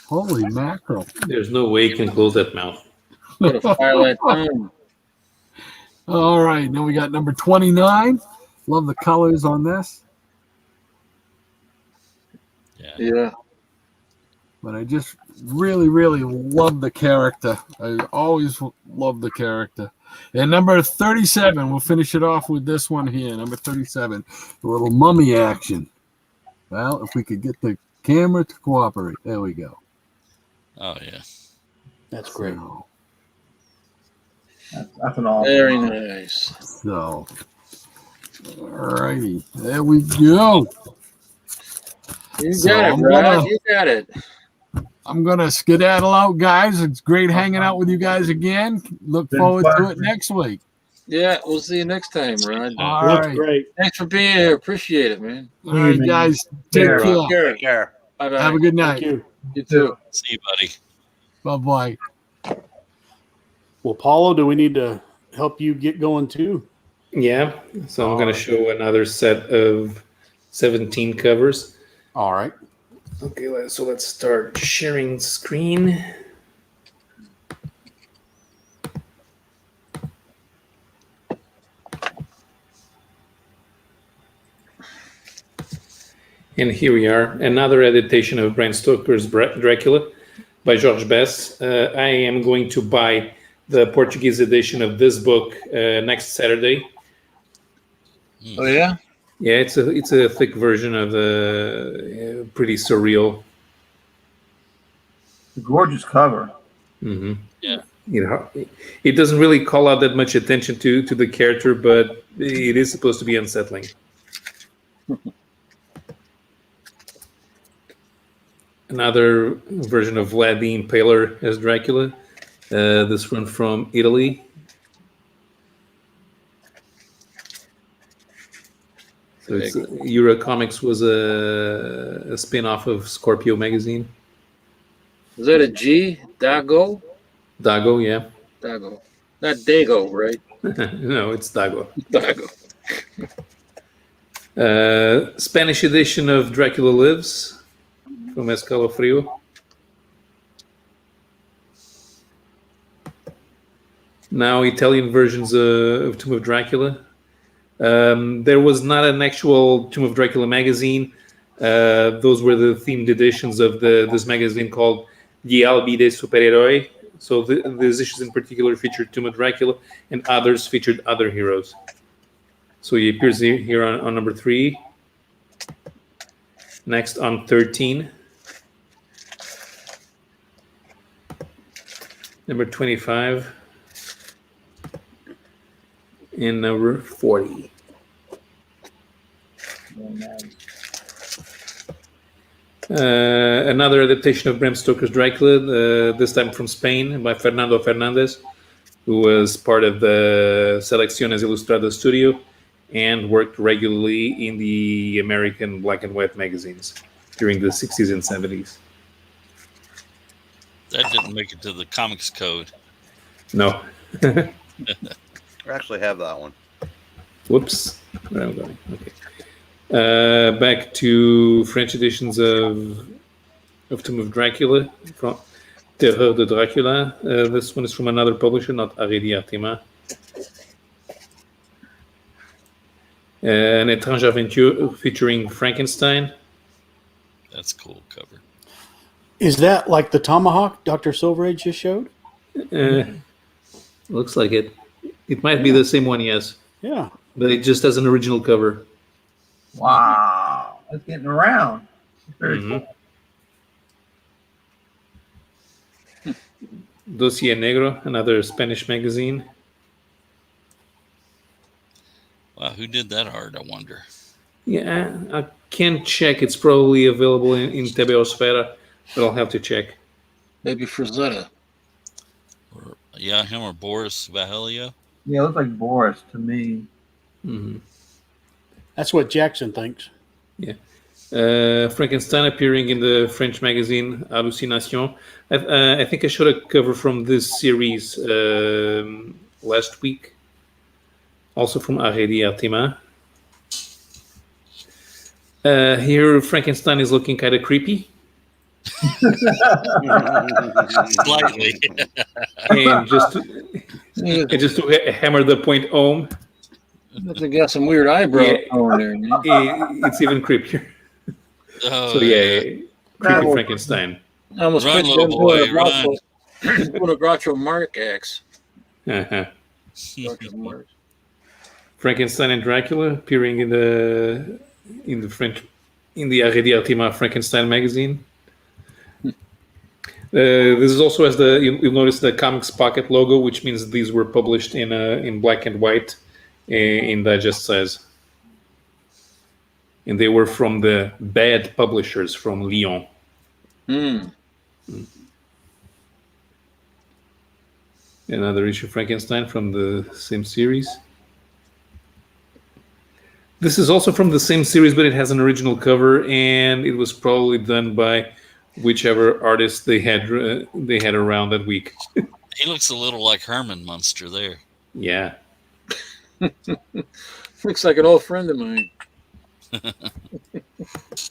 Speaker 3: Holy mackerel.
Speaker 4: There's no way you can close that mouth.
Speaker 2: What a file that time.
Speaker 3: All right, now we got number 29. Love the colors on this.
Speaker 2: Yeah.
Speaker 3: But I just really, really love the character. I always love the character. And number 37, we'll finish it off with this one here. Number 37, a little mummy action. Well, if we could get the camera to cooperate. There we go.
Speaker 6: Oh, yeah.
Speaker 1: That's great.
Speaker 5: That's an awesome.
Speaker 2: Very nice.
Speaker 3: So, all righty. There we go.
Speaker 2: You
Speaker 3: So
Speaker 2: got it,
Speaker 3: I'm
Speaker 2: Rod.
Speaker 3: gonna-
Speaker 2: You got it.
Speaker 3: I'm going to skedaddle out, guys. It's great hanging out with you guys again. Look
Speaker 5: Been
Speaker 3: forward to
Speaker 5: fun.
Speaker 3: it next week.
Speaker 2: Yeah, we'll see you next time, Rod.
Speaker 3: All
Speaker 1: That's
Speaker 3: right.
Speaker 1: great.
Speaker 2: Thanks for being here. Appreciate it, man.
Speaker 3: All right, guys. Take
Speaker 5: Yeah.
Speaker 3: care.
Speaker 7: Take care.
Speaker 2: Bye-bye.
Speaker 3: Have a good
Speaker 1: Thank
Speaker 3: night.
Speaker 1: you.
Speaker 2: You too.
Speaker 6: See you, buddy.
Speaker 3: Bye-bye.
Speaker 1: Well, Paulo, do we need to help you get going too?
Speaker 4: Yeah, so I'm going to show another set of 17 covers.
Speaker 1: All right.
Speaker 4: Okay, so let's start sharing screen. And here we are, another adaptation of Bram Stoker's Dracula by Jorge Bess. I am going to buy the Portuguese edition of this book next Saturday.
Speaker 2: Oh, yeah?
Speaker 4: Yeah, it's a thick version of the pretty surreal.
Speaker 5: Gorgeous cover.
Speaker 4: Mm-hmm.
Speaker 6: Yeah.
Speaker 4: It doesn't really call out that much attention to the character, but it is supposed to be unsettling. Another version of Vlad the Impaler as Dracula. This one from Italy. So it's, Eurocomics was a spin-off of Scorpio magazine.
Speaker 2: Is that a G? Dago?
Speaker 4: Dago, yeah.
Speaker 2: Dago. Not Dago, right?
Speaker 4: No, it's Dago.
Speaker 2: Dago.
Speaker 4: Spanish edition of Dracula Lives from Escalofrio. Now Italian versions of Tomb of Dracula. There was not an actual Tomb of Dracula magazine. Those were the themed editions of this magazine called Gli Albi dei Supereroi. So these issues in particular featured Tomb of Dracula, and others featured other heroes. So he appears here on number 3. Next on 13. Number 25. And number 40. Another adaptation of Bram Stoker's Dracula, this time from Spain by Fernando Fernandez, who was part of the Selecciones Ilustradas studio and worked regularly in the American black and white magazines during the 60s and 70s.
Speaker 6: That didn't make it to the Comics Code.
Speaker 4: No.
Speaker 7: I actually have that one.
Speaker 4: Whoops. Where am I going? Okay. Back to French editions of Tomb of Dracula, from Terreur de Dracula. This one is from another publisher, not Archie Artima. An Étrange Aventure featuring Frankenstein.
Speaker 6: That's cool cover.
Speaker 1: Is that like the tomahawk Dr. Silverage just showed?
Speaker 4: Looks like it. It might be the same one, yes.
Speaker 1: Yeah.
Speaker 4: But it just has an original cover.
Speaker 5: Wow, that's getting around. Very
Speaker 4: Mhm.
Speaker 5: cool.
Speaker 4: Dossier Negro, another Spanish magazine.
Speaker 6: Wow, who did that art, I wonder?
Speaker 4: Yeah, I can check. It's probably available in Tebeosfera, but I'll have to check.
Speaker 2: Maybe Frazetta.
Speaker 6: Or, yeah, him or Boris Vahelio?
Speaker 5: Yeah, it looks like Boris to me.
Speaker 4: Mm-hmm.
Speaker 1: That's what Jackson thinks.
Speaker 4: Frankenstein appearing in the French magazine Hallucination. I think I showed a cover from this series last week. Also from Archie Artima. Here, Frankenstein is looking kind of creepy.
Speaker 6: Slightly.
Speaker 4: And just to hammer the point home,
Speaker 2: They got some weird eyebrows
Speaker 4: Yeah.
Speaker 2: on there. Man.
Speaker 4: it's even creepier.
Speaker 6: Oh,
Speaker 4: So yeah, creepy
Speaker 5: Bravo.
Speaker 4: Frankenstein.
Speaker 2: I almost
Speaker 6: Run,
Speaker 2: put
Speaker 6: little
Speaker 2: them
Speaker 6: boy,
Speaker 2: doing a Groucho Marx axe.
Speaker 4: Uh-huh.
Speaker 2: Groucho Marx.
Speaker 4: Frankenstein and Dracula appearing in the Archie Artima Frankenstein magazine. This is also has you'll notice the Comics Pocket logo, which means these were published in black and white in digest size, and they were from the bad publishers from Lyon. Another issue of Frankenstein from the same series. This is also from the same series, but it has an original cover, and it was probably done by whichever artist they had around that week.
Speaker 6: he looks a little like Herman Munster there.
Speaker 4: Yeah.
Speaker 2: Looks like an old friend of mine.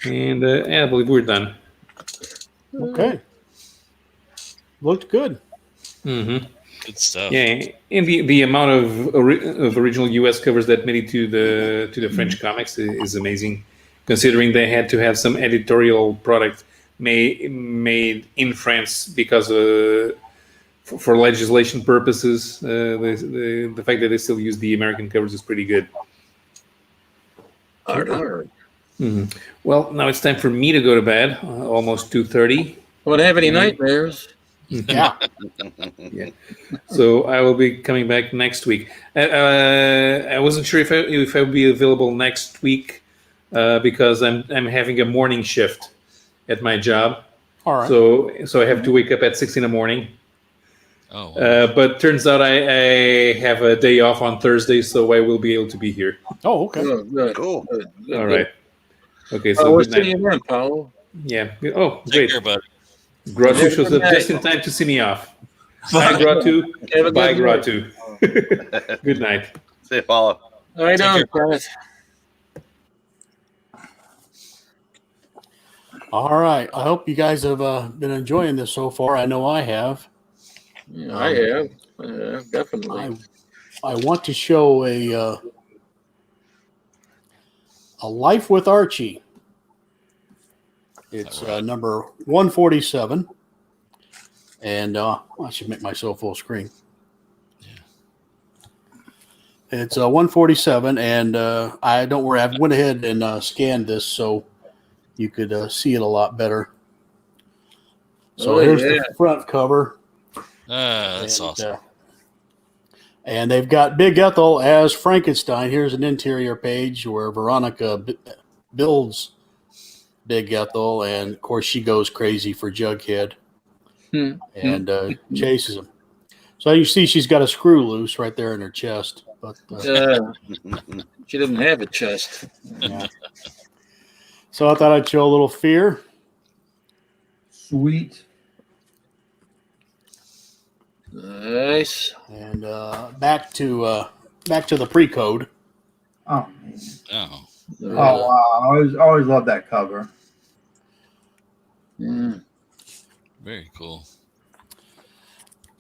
Speaker 4: And I believe we're done.
Speaker 1: Okay. Looked good.
Speaker 4: Mm-hmm.
Speaker 6: Good stuff.
Speaker 4: Yeah, and the amount of original U.S. covers that made it to the French comics is amazing, considering they had to have some editorial product made in France because for legislation purposes. The fact that they still use the American covers is pretty good. Mm-hmm. Well, now it's time for me to go to bed. Almost 2:30.
Speaker 2: Don't have any nightmares.
Speaker 1: Yeah.
Speaker 4: Yeah. So I will be coming back next week. I wasn't sure if I would be available next week because I'm having a morning shift at my job.
Speaker 1: All right.
Speaker 4: So I have to wake up at 6 in the morning.
Speaker 6: Oh,
Speaker 4: But turns out I have a day off on Thursday, so I will be able to be here.
Speaker 1: Oh, okay.
Speaker 2: Good.
Speaker 7: Cool.
Speaker 2: Good.
Speaker 4: All right. Okay. So
Speaker 2: We'll
Speaker 4: good
Speaker 2: see
Speaker 4: night.
Speaker 2: you then, Paulo.
Speaker 4: Yeah. Oh,
Speaker 6: take
Speaker 4: great.
Speaker 6: care, buddy.
Speaker 4: Gratu shows
Speaker 2: Good
Speaker 4: up
Speaker 2: night.
Speaker 4: just in time to see me off. Bye, Gratu.
Speaker 2: Have a
Speaker 4: Bye,
Speaker 2: good night.
Speaker 4: Gratu. Good night.
Speaker 7: See you, Paulo.
Speaker 2: How you doing, Kenneth?
Speaker 1: All right. I hope you guys have been enjoying this so far. I know I have.
Speaker 2: Yeah, I have. Definitely.
Speaker 1: I want to show a Life with Archie. It's number 147, and I should make myself full screen. It's 147, and don't worry, I went ahead and scanned this so you could see it a lot better. So here's the front cover.
Speaker 6: That's awesome.
Speaker 1: And they've got Big Ethel as Frankenstein. Here's an interior page where Veronica builds Big Ethel, and of course she goes crazy for Jughead and chases him. So you see she's got a screw loose right there in her chest. But
Speaker 2: she doesn't have a chest.
Speaker 1: yeah. So I thought I'd show a little fear.
Speaker 5: Sweet.
Speaker 2: Nice.
Speaker 1: And back to the pre-code.
Speaker 5: Oh man.
Speaker 6: Oh,
Speaker 5: Oh wow! I always loved that cover.
Speaker 6: very cool.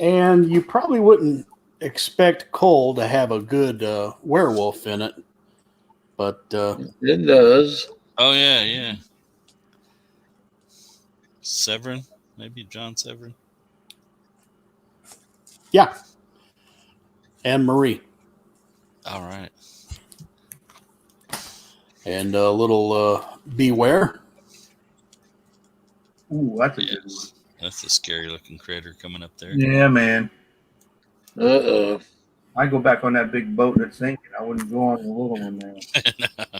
Speaker 1: And you probably wouldn't expect Cole to have a good werewolf in it, but
Speaker 2: it does.
Speaker 6: Oh yeah. Severin, maybe John Severin.
Speaker 1: yeah. And Marie.
Speaker 6: All right.
Speaker 1: And a little Beware.
Speaker 5: Ooh, that's a good one.
Speaker 6: Yes, that's a scary looking critter coming up there.
Speaker 5: Yeah, man.
Speaker 2: Uh-oh.
Speaker 5: I go back on that big boat that's sinking. I wouldn't go on the little one there.
Speaker 2: Time to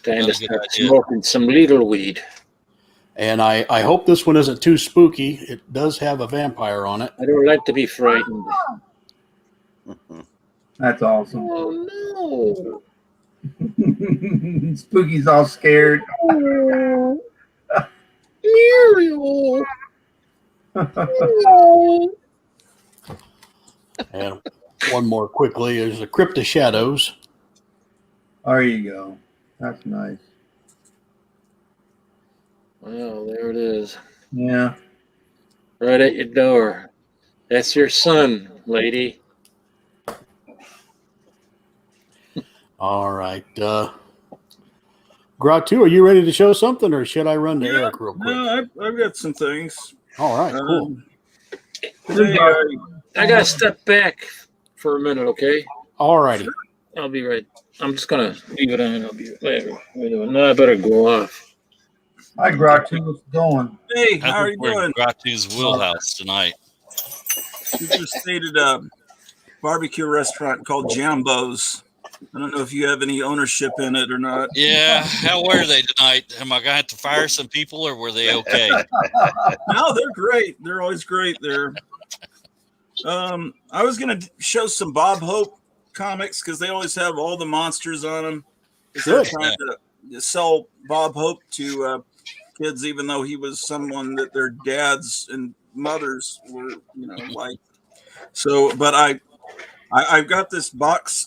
Speaker 6: That's a good
Speaker 2: start
Speaker 6: idea.
Speaker 2: smoking some little weed.
Speaker 1: And I hope this one isn't too spooky. It does have a vampire on it.
Speaker 2: I don't like to be frightened.
Speaker 5: That's awesome.
Speaker 2: Oh,
Speaker 5: Spooky's all scared.
Speaker 2: no. Muriel.
Speaker 1: And one more quickly is a Crypt of Shadows.
Speaker 5: There you go. That's nice.
Speaker 2: Well, there it is.
Speaker 5: Yeah.
Speaker 2: Right at your door. That's your son, lady.
Speaker 1: All right. Gratu, are you ready to show something, or should I run to Eric real quick?
Speaker 8: No, I've got some things.
Speaker 1: All right, cool.
Speaker 8: Today,
Speaker 2: I gotta step back for a minute, okay?
Speaker 1: All righty.
Speaker 2: I'll be right. I'm just gonna leave it on. I'll be right. No, I better go off.
Speaker 5: Hi, Gratu. What's going?
Speaker 8: hey, how are you
Speaker 6: We're in
Speaker 8: doing?
Speaker 6: Gratu's wheelhouse tonight.
Speaker 8: We just stayed at a barbecue restaurant called Jambo's. I don't know if you have any ownership in it or not.
Speaker 6: Yeah, how were they tonight? Am I going to have to fire some people, or were they okay?
Speaker 8: No, they're great. They're always great there. I was going to show some Bob Hope comics because they always have all the monsters on them. They're trying to sell Bob Hope to kids, even though he was someone that their dads and mothers were, like. So, but I've got this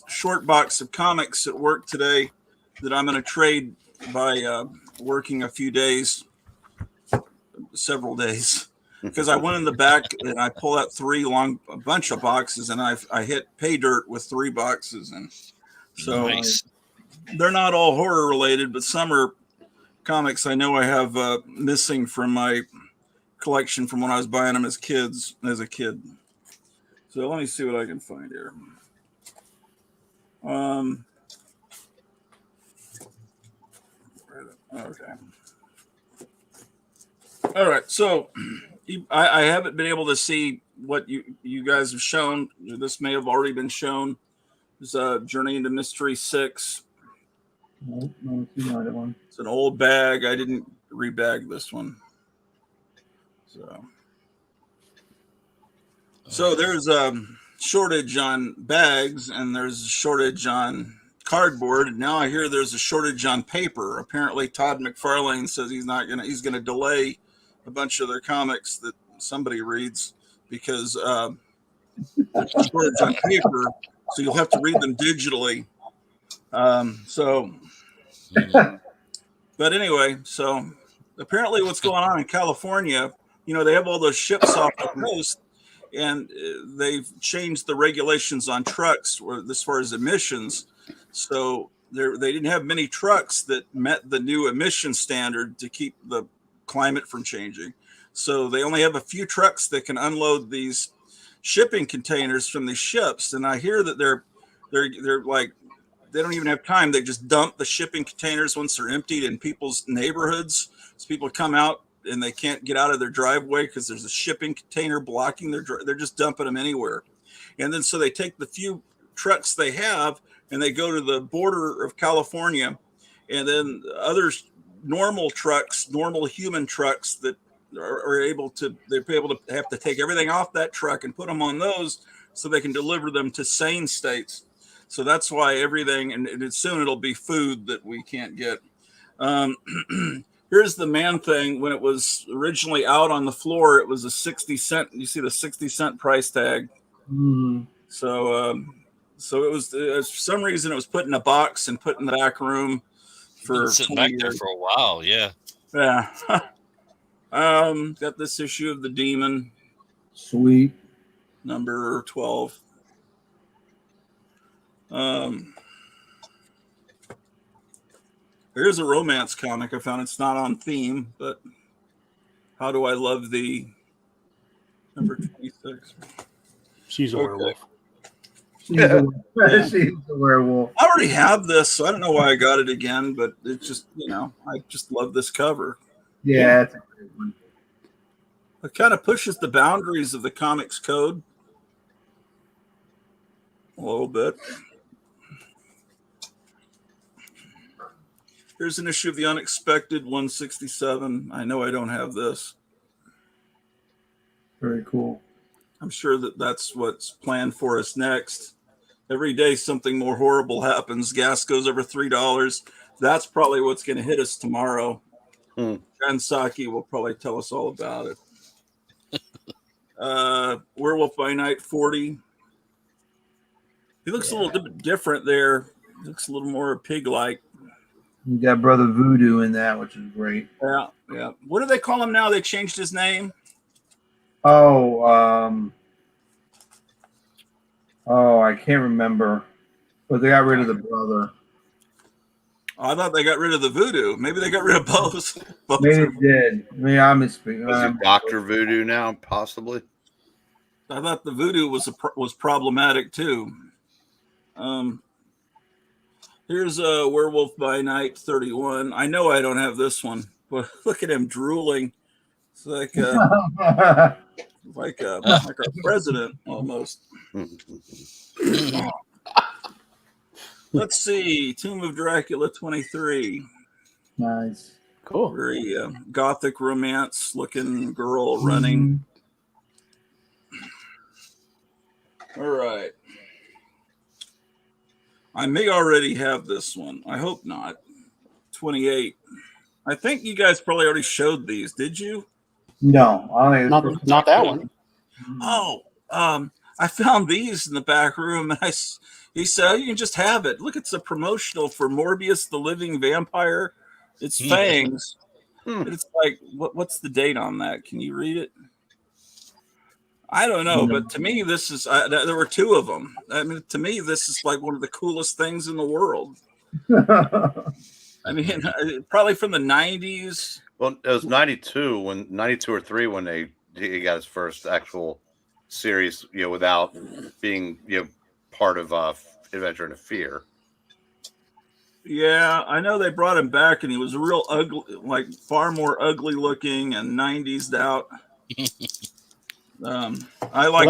Speaker 8: short box of comics at work today that I'm going to trade by working a few days, several days, because I went in the back and I pulled out a bunch of boxes, and I hit pay dirt with 3 boxes, and so
Speaker 6: Nice.
Speaker 8: they're not all horror related, but some are comics I know I have missing from my collection from when I was buying them as a kid. So let me see what I can find here. Okay. All right. So I haven't been able to see what you guys have shown. This may have already been shown. It's Journey into Mystery 6.
Speaker 5: No, it's not that one.
Speaker 8: It's an old bag. I didn't rebag this one. So there's a shortage on bags, and there's a shortage on cardboard. And now I hear there's a shortage on paper. Apparently, Todd McFarlane says he's gonna delay a bunch of their comics that somebody reads because there's a shortage on paper. So you'll have to read them digitally. But anyway, so apparently what's going on in California, they have all those ships off the coast, and they've changed the regulations on trucks as far as emissions. So they didn't have many trucks that met the new emission standard to keep the climate from changing. So they only have a few trucks that can unload these shipping containers from these ships. And I hear that they're like, they don't even have time. They just dump the shipping containers once they're emptied in people's neighborhoods. So people come out and they can't get out of their driveway because there's a shipping container blocking they're just dumping them anywhere. And then so they take the few trucks they have and they go to the border of California, and then other normal trucks, normal human trucks that are able to, they're able to have to take everything off that truck and put them on those so they can deliver them to sane states. So that's why everything, and soon it'll be food that we can't get. Here's the man thing. When it was originally out on the floor, it was a 60 cent. You see the 60 cent price tag. So it was, for some reason it was put in a box and put in the back room for
Speaker 6: sitting back there for a while. Yeah.
Speaker 8: Got this issue of the Demon.
Speaker 5: Sweet.
Speaker 8: Number 12. Here's a romance comic I found. It's not on theme, but How Do I Love Thee? Number 26.
Speaker 1: She's a werewolf.
Speaker 5: She's a werewolf.
Speaker 8: I already have this, so I don't know why I got it again, but it's just, I just love this cover.
Speaker 5: Yeah, it's a great one.
Speaker 8: It kind of pushes the boundaries of the comics code a little bit. Here's an issue of The Unexpected, 167. I know I don't have this.
Speaker 5: Very cool.
Speaker 8: I'm sure that's what's planned for us next. Every day something more horrible happens. Gas goes over $3. That's probably what's going to hit us tomorrow. John Saki will probably tell us all about it. Werewolf by Night 40. He looks a little bit different there. He looks a little more pig-like.
Speaker 5: You got Brother Voodoo in that, which is great.
Speaker 8: Yeah. What do they call him now? They changed his name.
Speaker 5: I can't remember, but they got rid of the brother.
Speaker 8: Oh, I thought they got rid of the Voodoo. Maybe they got rid of both.
Speaker 5: Maybe they did. I'm misspeaking.
Speaker 7: Was it Dr. Voodoo now, possibly?
Speaker 8: I thought the Voodoo was problematic too. Here's a Werewolf by Night 31. I know I don't have this one, but look at him drooling. It's like like our president almost. Let's see, Tomb of Dracula 23.
Speaker 5: Nice,
Speaker 1: cool.
Speaker 8: Very gothic romance looking girl running. All right. I may already have this one. I hope not. 28. I think you guys probably already showed these. Did you?
Speaker 5: No,
Speaker 1: not that one.
Speaker 8: Oh, I found these in the back room, and he said, "You can just have it. Look, it's a promotional for Morbius the Living Vampire. It's fangs. It's like, what's the date on that? Can you read it? I don't know, but to me, this is, there were two of them. I mean, to me, this is like one of the coolest things in the world. I mean, probably from the 90s.
Speaker 7: Well, it was 92 or 3 when he got his first actual series, without being, part of Adventure into Fear.
Speaker 8: Yeah, I know they brought him back, and he was real ugly, like far more ugly looking and 90s out. I like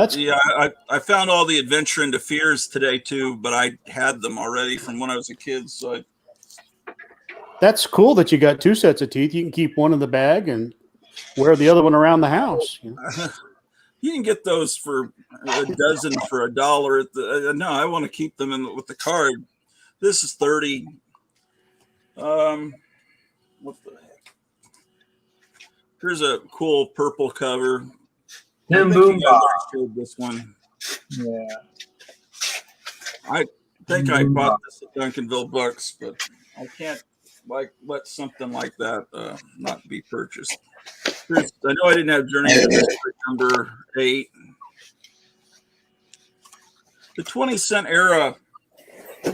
Speaker 8: I found all the Adventure into Fears today too, but I had them already from when I was a kid. So
Speaker 1: that's cool that you got two sets of teeth. You can keep one in the bag and wear the other one around the house.
Speaker 8: You can get those for a dozen for $1. No, I want to keep them with the card. This is 30. What the heck? Here's a cool purple cover.
Speaker 5: Tim Boom
Speaker 8: showed this one.
Speaker 5: Yeah.
Speaker 8: I think I bought this at Duncanville Books, but I can't let something like that not be purchased. I know I didn't have Journey to Mystery number 8. The 20-cent era.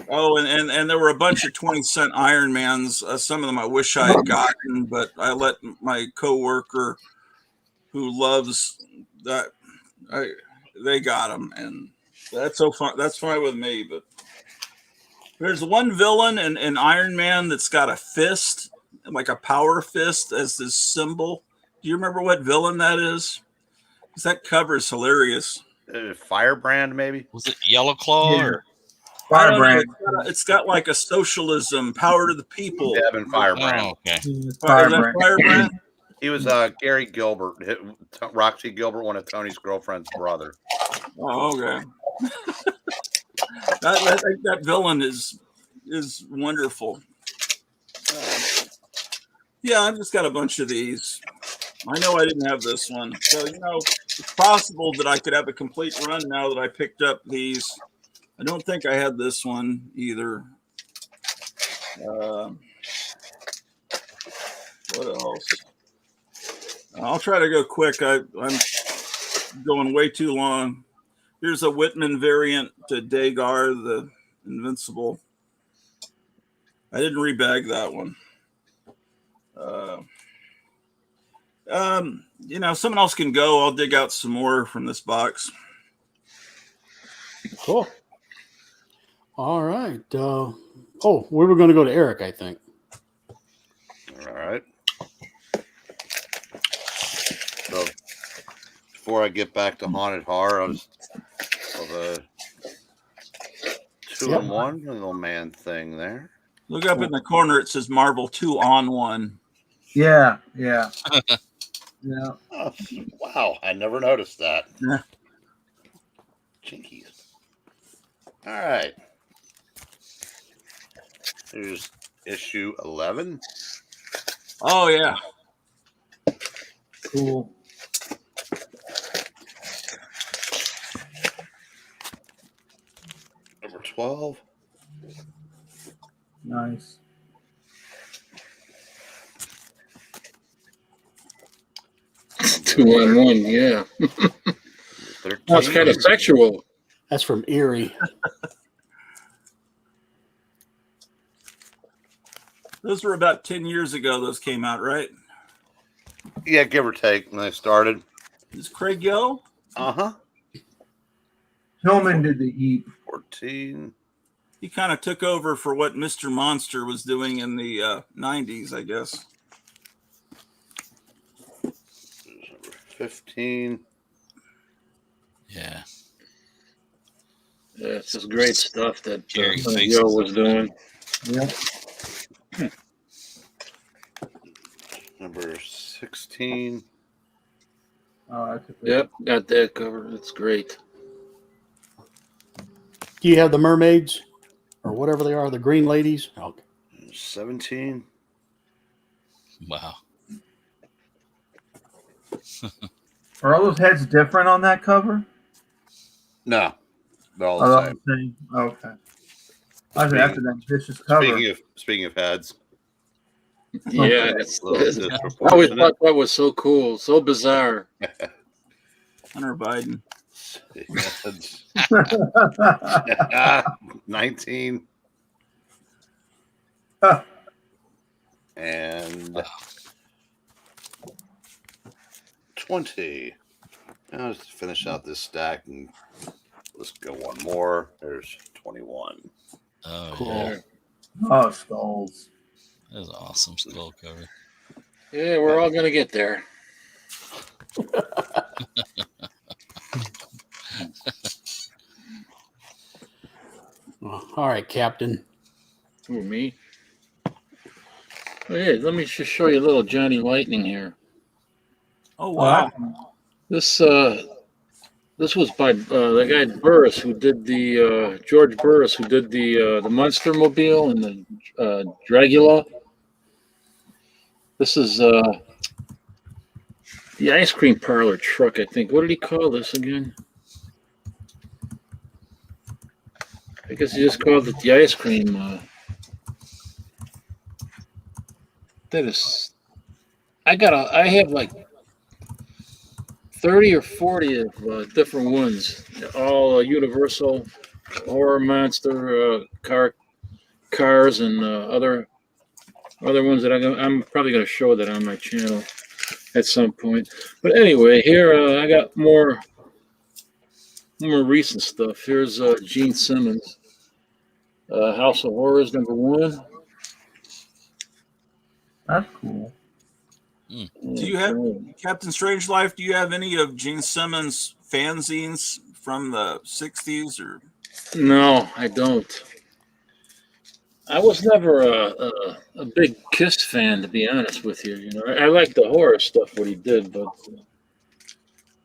Speaker 8: Oh, and there were a bunch of 20-cent Iron Mans. Some of them I wish I had gotten, but I let my coworker who loves that, they got them, and that's so fun. That's fine with me. But there's one villain in Iron Man that's got a fist, like a power fist, as this symbol. Do you remember what villain that is? Because that cover is hilarious.
Speaker 7: Firebrand, maybe?
Speaker 6: Was it Yellow Claw?
Speaker 5: Yeah.
Speaker 6: Or?
Speaker 8: I don't know.
Speaker 5: Firebrand.
Speaker 8: It's got like a socialism, power to the people.
Speaker 7: Devin Firebrand.
Speaker 6: Oh, okay.
Speaker 8: Is that
Speaker 5: Firebrand.
Speaker 8: Firebrand?
Speaker 7: He was Gary Gilbert, Roxy Gilbert, one of Tony's girlfriend's brother.
Speaker 8: Oh, okay. that villain is wonderful. Yeah, I've just got a bunch of these. I know I didn't have this one, so it's possible that I could have a complete run now that I picked up these. I don't think I had this one either. What else? I'll try to go quick. I'm going way too long. Here's a Whitman variant to Dagar, the Invincible. I didn't rebag that one. Someone else can go. I'll dig out some more from this box.
Speaker 1: Cool. All right. We were going to go to Eric, I think.
Speaker 7: All right. So before I get back to haunted horror, I'll just the 2-in-1 little man thing there.
Speaker 8: Look up in the corner. It says Marvel 2-on-1.
Speaker 5: Yeah. Yeah.
Speaker 7: Oh, wow, I never noticed that.
Speaker 8: Yeah.
Speaker 7: Jinkies. All right. Here's issue 11.
Speaker 8: Oh, yeah.
Speaker 5: Cool.
Speaker 7: Number 12.
Speaker 5: Nice.
Speaker 2: It's 2-on-1, yeah.
Speaker 7: 13.
Speaker 2: That's kind of sexual.
Speaker 1: That's from Erie.
Speaker 8: Those were about 10 years ago. Those came out, right?
Speaker 7: Yeah, give or take when they started.
Speaker 8: Is Craig Yo?
Speaker 7: Uh-huh.
Speaker 5: Hillman did the Heat.
Speaker 7: 14.
Speaker 8: He kind of took over for what Mr. Monster was doing in the 90s, I guess.
Speaker 7: Number 15.
Speaker 6: Yeah.
Speaker 2: Yeah, it's just great stuff that
Speaker 6: Scary
Speaker 2: Joe
Speaker 6: faces.
Speaker 2: was doing.
Speaker 5: Yep.
Speaker 7: Number 16.
Speaker 5: Oh, that's a good
Speaker 2: Yep, got that covered. It's great.
Speaker 1: Do you have the mermaids or whatever they are, the green ladies? Okay.
Speaker 7: 17.
Speaker 6: Wow.
Speaker 5: Are all those heads different on that cover?
Speaker 7: No. They're all
Speaker 5: Are they all
Speaker 7: the
Speaker 5: the
Speaker 7: same.
Speaker 5: same? Okay. I was after that vicious cover.
Speaker 7: Speaking of heads,
Speaker 2: Yeah,
Speaker 7: a little
Speaker 2: I always
Speaker 7: disproportionate.
Speaker 2: thought that was so cool, so bizarre.
Speaker 8: Hunter Biden.
Speaker 7: Heads. 19. And 20. Now let's finish out this stack and let's go one more. There's 21.
Speaker 6: Oh,
Speaker 1: Cool.
Speaker 6: yeah.
Speaker 5: Oh, skulls.
Speaker 6: That was an awesome skull cover.
Speaker 2: Yeah, we're all gonna get there.
Speaker 1: All right, Captain.
Speaker 2: Who, me? Oh, yeah, let me just show you a little Johnny Lightning here.
Speaker 8: Oh, wow.
Speaker 2: This was by the guy Burris who did the George Burris who did the Monster Mobile and the Dracula. This is the ice cream parlor truck, I think. What did he call this again? I guess he just called it the ice cream. That is, I have like 30 or 40 of different ones, all Universal horror monster cars and other ones that I'm probably going to show that on my channel at some point. But anyway, here I got more recent stuff. Here's Gene Simmons, House of Horrors #1.
Speaker 5: That's cool.
Speaker 8: Do you have, Captain Strangeliffe, do you have any of Gene Simmons fanzines from the 60s or
Speaker 2: No, I don't. I was never a big Kiss fan, to be honest with you. You know, I like the horror stuff what he did, but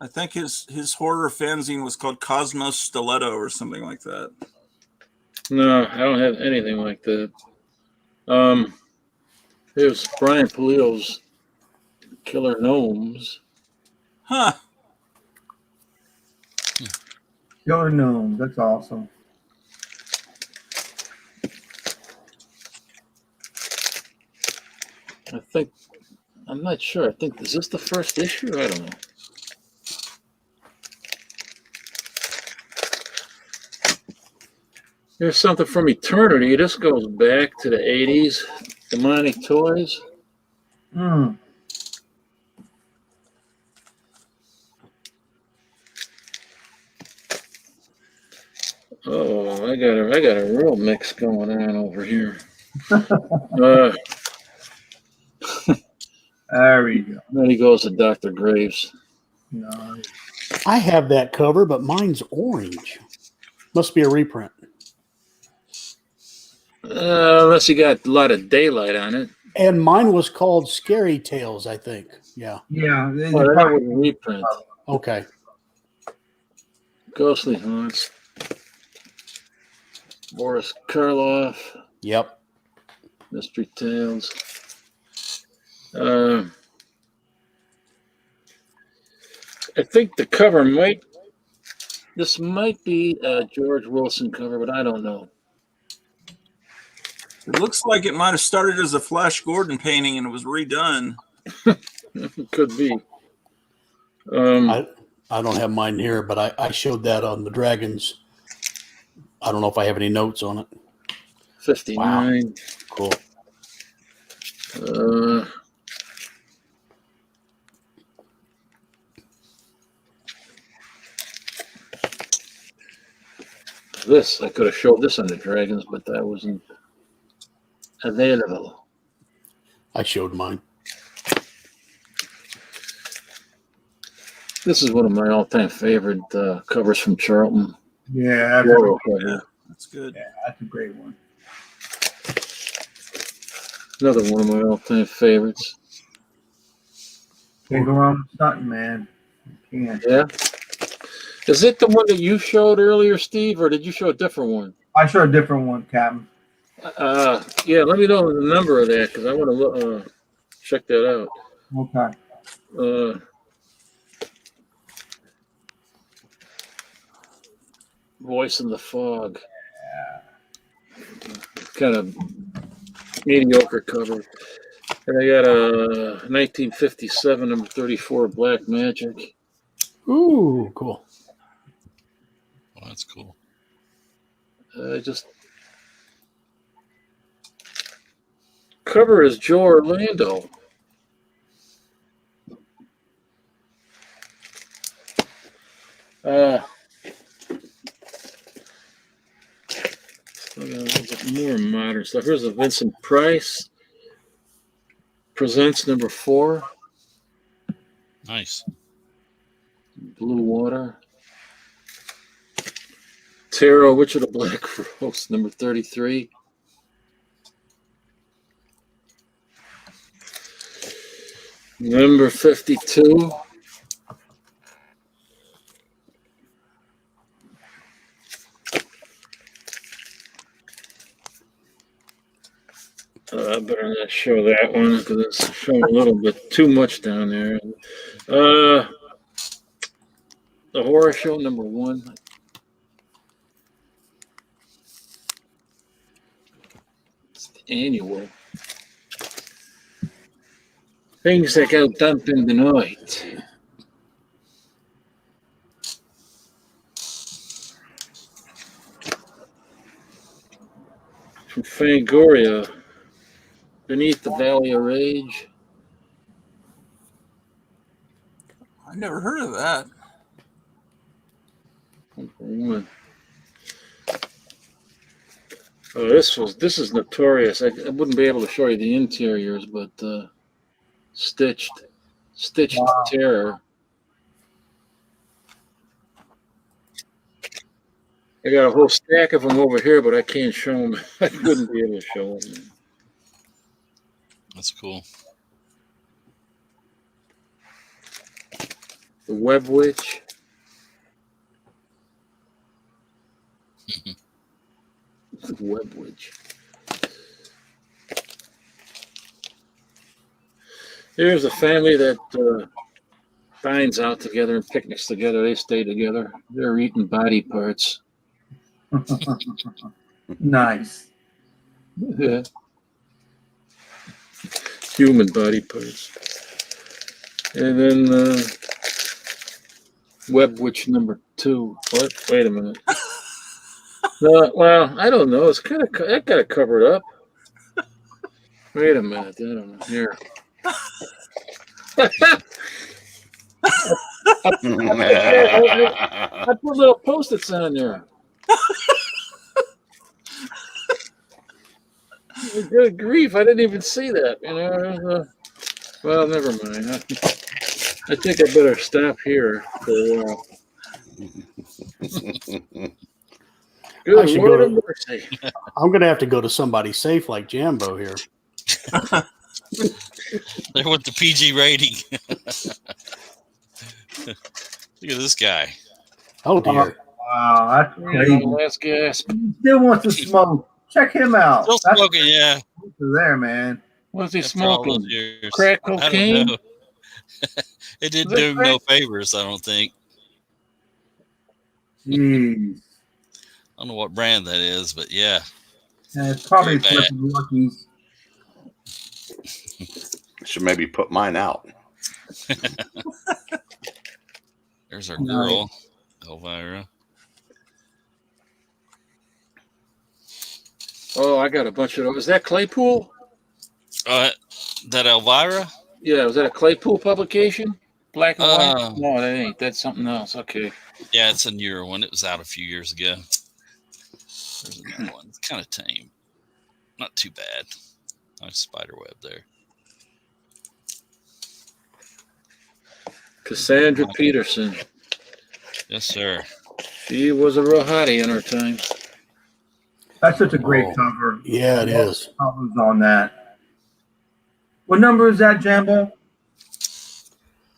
Speaker 8: I think his horror fanzine was called Cosmos Stiletto or something like that.
Speaker 2: no, I don't have anything like that. Here's Brian Pulido's Killer Gnomes.
Speaker 8: Huh.
Speaker 5: Killer Gnome. That's awesome.
Speaker 2: I think I'm not sure. I think is this the first issue? I don't know. Here's something from Eternity. This goes back to the 80s. Demonic Toys.
Speaker 5: Hmm.
Speaker 2: Oh, I got a real mix going on over here. uh,
Speaker 5: There we go.
Speaker 2: then he goes to Dr. Graves.
Speaker 5: No.
Speaker 1: I have that cover, but mine's orange. Must be a reprint.
Speaker 2: Unless you got a lot of daylight on it.
Speaker 1: And mine was called Scary Tales, I think. Yeah.
Speaker 5: Yeah.
Speaker 2: Oh, that was a reprint.
Speaker 1: Okay.
Speaker 2: Ghostly Haunts. Boris Karloff.
Speaker 1: Yep.
Speaker 2: Mystery Tales. I think the cover this might be a George Wilson cover, but I don't know.
Speaker 8: It looks like it might have started as a Flash Gordon painting and it was redone.
Speaker 2: Could be.
Speaker 1: I don't have mine here, but I showed that on the Dragons. I don't know if I have any notes on it.
Speaker 2: 59.
Speaker 1: Cool.
Speaker 2: This, I could have showed this on the Dragons, but that wasn't available.
Speaker 1: I showed mine.
Speaker 2: This is one of my all-time favorite covers from Charlton.
Speaker 5: Yeah.
Speaker 2: Floral cover.
Speaker 8: That's good.
Speaker 5: Yeah, that's a great one.
Speaker 2: Another one of my all-time favorites.
Speaker 5: Can't go wrong with stunting, man. You can't.
Speaker 2: Yeah. Is it the one that you showed earlier, Steve, or did you show a different one?
Speaker 5: I showed a different one, Captain.
Speaker 2: Yeah, let me know the number of that because I want to check that out.
Speaker 5: Okay.
Speaker 2: Voice in the Fog. Kind of mediocre cover. And I got a 1957 number 34 Black Magic.
Speaker 1: Ooh, cool.
Speaker 6: Oh, that's cool.
Speaker 2: Cover is Joe Orlando. Still got a little bit more modern stuff. Here's a Vincent Price Presents number 4.
Speaker 6: Nice.
Speaker 2: Blue Water. Tarot, Witch of the Black Rose, number 33. Number 52. I better not show that one because it's showing a little bit too much down there. The Horror Show, number 1. It's the annual. Things that go dump in the night. From Fangoria, Beneath the Valley of Rage.
Speaker 8: I never heard of that.
Speaker 2: Oh, this is notorious. I wouldn't be able to show you the interiors, but Stitched Terror. I got a whole stack of them over here, but I can't show them. I wouldn't be able to show them.
Speaker 6: That's cool.
Speaker 2: The Web Witch. The Web Witch. Here's a family that dines out together and picnics together. They stay together. They're eating body parts.
Speaker 5: Nice.
Speaker 2: Yeah. Human body parts. And then Web Witch number 2. What? Wait a minute. Well, I don't know. It's kind of that got it covered up. Wait a minute. I don't know. Here. I put little post-its on there. Good grief! I didn't even see that. You know. Well, never mind. I think I better stop here for a while. Good Lord of mercy.
Speaker 1: I'm going to have to go to somebody safe like Jambo here.
Speaker 6: They're with the PG rating. Look at this guy.
Speaker 1: Oh, dear.
Speaker 5: Wow, that's crazy.
Speaker 2: Last gasp.
Speaker 5: He still wants to smoke. Check him out.
Speaker 6: Still
Speaker 5: That's
Speaker 6: smoking, yeah.
Speaker 5: there, man.
Speaker 2: What's he
Speaker 6: After all
Speaker 2: smoking?
Speaker 6: those years.
Speaker 2: Crack
Speaker 6: I don't
Speaker 2: cocaine?
Speaker 6: know. It did
Speaker 5: Is it
Speaker 6: do him no
Speaker 5: crack?
Speaker 6: favors, I don't think.
Speaker 5: Jeez.
Speaker 6: I don't know what brand that is, but yeah.
Speaker 5: Yeah, it's probably
Speaker 6: Very bad.
Speaker 5: flipping Lucky's.
Speaker 7: Should maybe put mine out.
Speaker 6: There's our girl, Elvira.
Speaker 2: Oh, I got a bunch of those. Is that Claypool?
Speaker 6: That Elvira?
Speaker 2: Yeah, was that a Claypool publication? Black and white?
Speaker 6: Uh,
Speaker 2: No, that ain't. That's something else. Okay.
Speaker 6: Yeah, it's a newer one. It was out a few years ago. There's another one. It's kind of tame. Not too bad. Nice spider web there.
Speaker 2: Cassandra Peterson.
Speaker 6: Yes, sir.
Speaker 2: She was a real hottie in her time.
Speaker 5: That's such a great cover.
Speaker 1: Yeah, it is.
Speaker 5: Covers on that. What number is that, Jambo?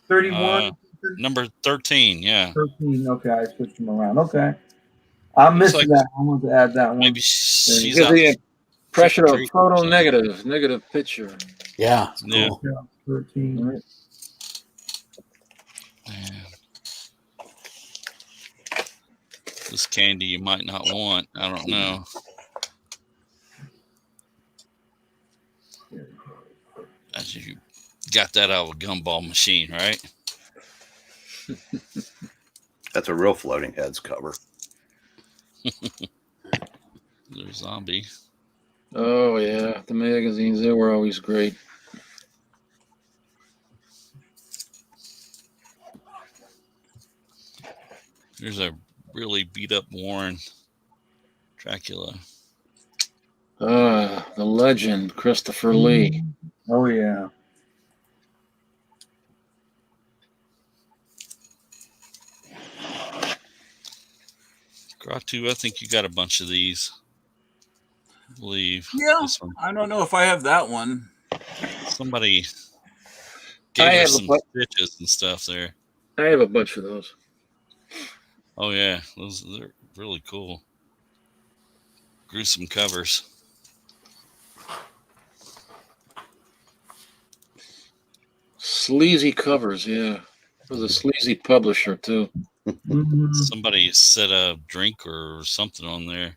Speaker 5: 31?
Speaker 6: Number 13, yeah.
Speaker 5: 13. Okay, I switched them around. Okay. I missed
Speaker 6: like
Speaker 5: that. I want to add that one.
Speaker 6: Maybe she's
Speaker 2: Gives
Speaker 6: out.
Speaker 2: the impression of
Speaker 6: Three.
Speaker 2: photo negative picture.
Speaker 1: Yeah. It's
Speaker 6: Yeah.
Speaker 1: cool.
Speaker 5: Yeah, 13.
Speaker 2: All right.
Speaker 6: This candy you might not want. I don't know. As you got that out of a gumball machine, right?
Speaker 7: That's a real floating heads cover.
Speaker 6: There's zombie.
Speaker 2: Oh yeah, the magazines, they were always great.
Speaker 6: There's a really beat up Warren Dracula.
Speaker 2: The legend, Christopher Lee.
Speaker 5: Oh, yeah.
Speaker 6: Gratu, I think you got a bunch of these. I believe.
Speaker 8: Yeah.
Speaker 6: This one.
Speaker 8: I don't know if I have that one.
Speaker 6: Somebody
Speaker 2: I
Speaker 6: gave
Speaker 2: have
Speaker 6: us
Speaker 2: a
Speaker 6: some
Speaker 2: bu-
Speaker 6: stitches and stuff there.
Speaker 2: I have a bunch of those.
Speaker 6: Oh yeah, they're really cool. Gruesome covers.
Speaker 2: Sleazy covers, yeah. It was a sleazy publisher too.
Speaker 5: Mhm.
Speaker 6: Somebody set a drink or something on there.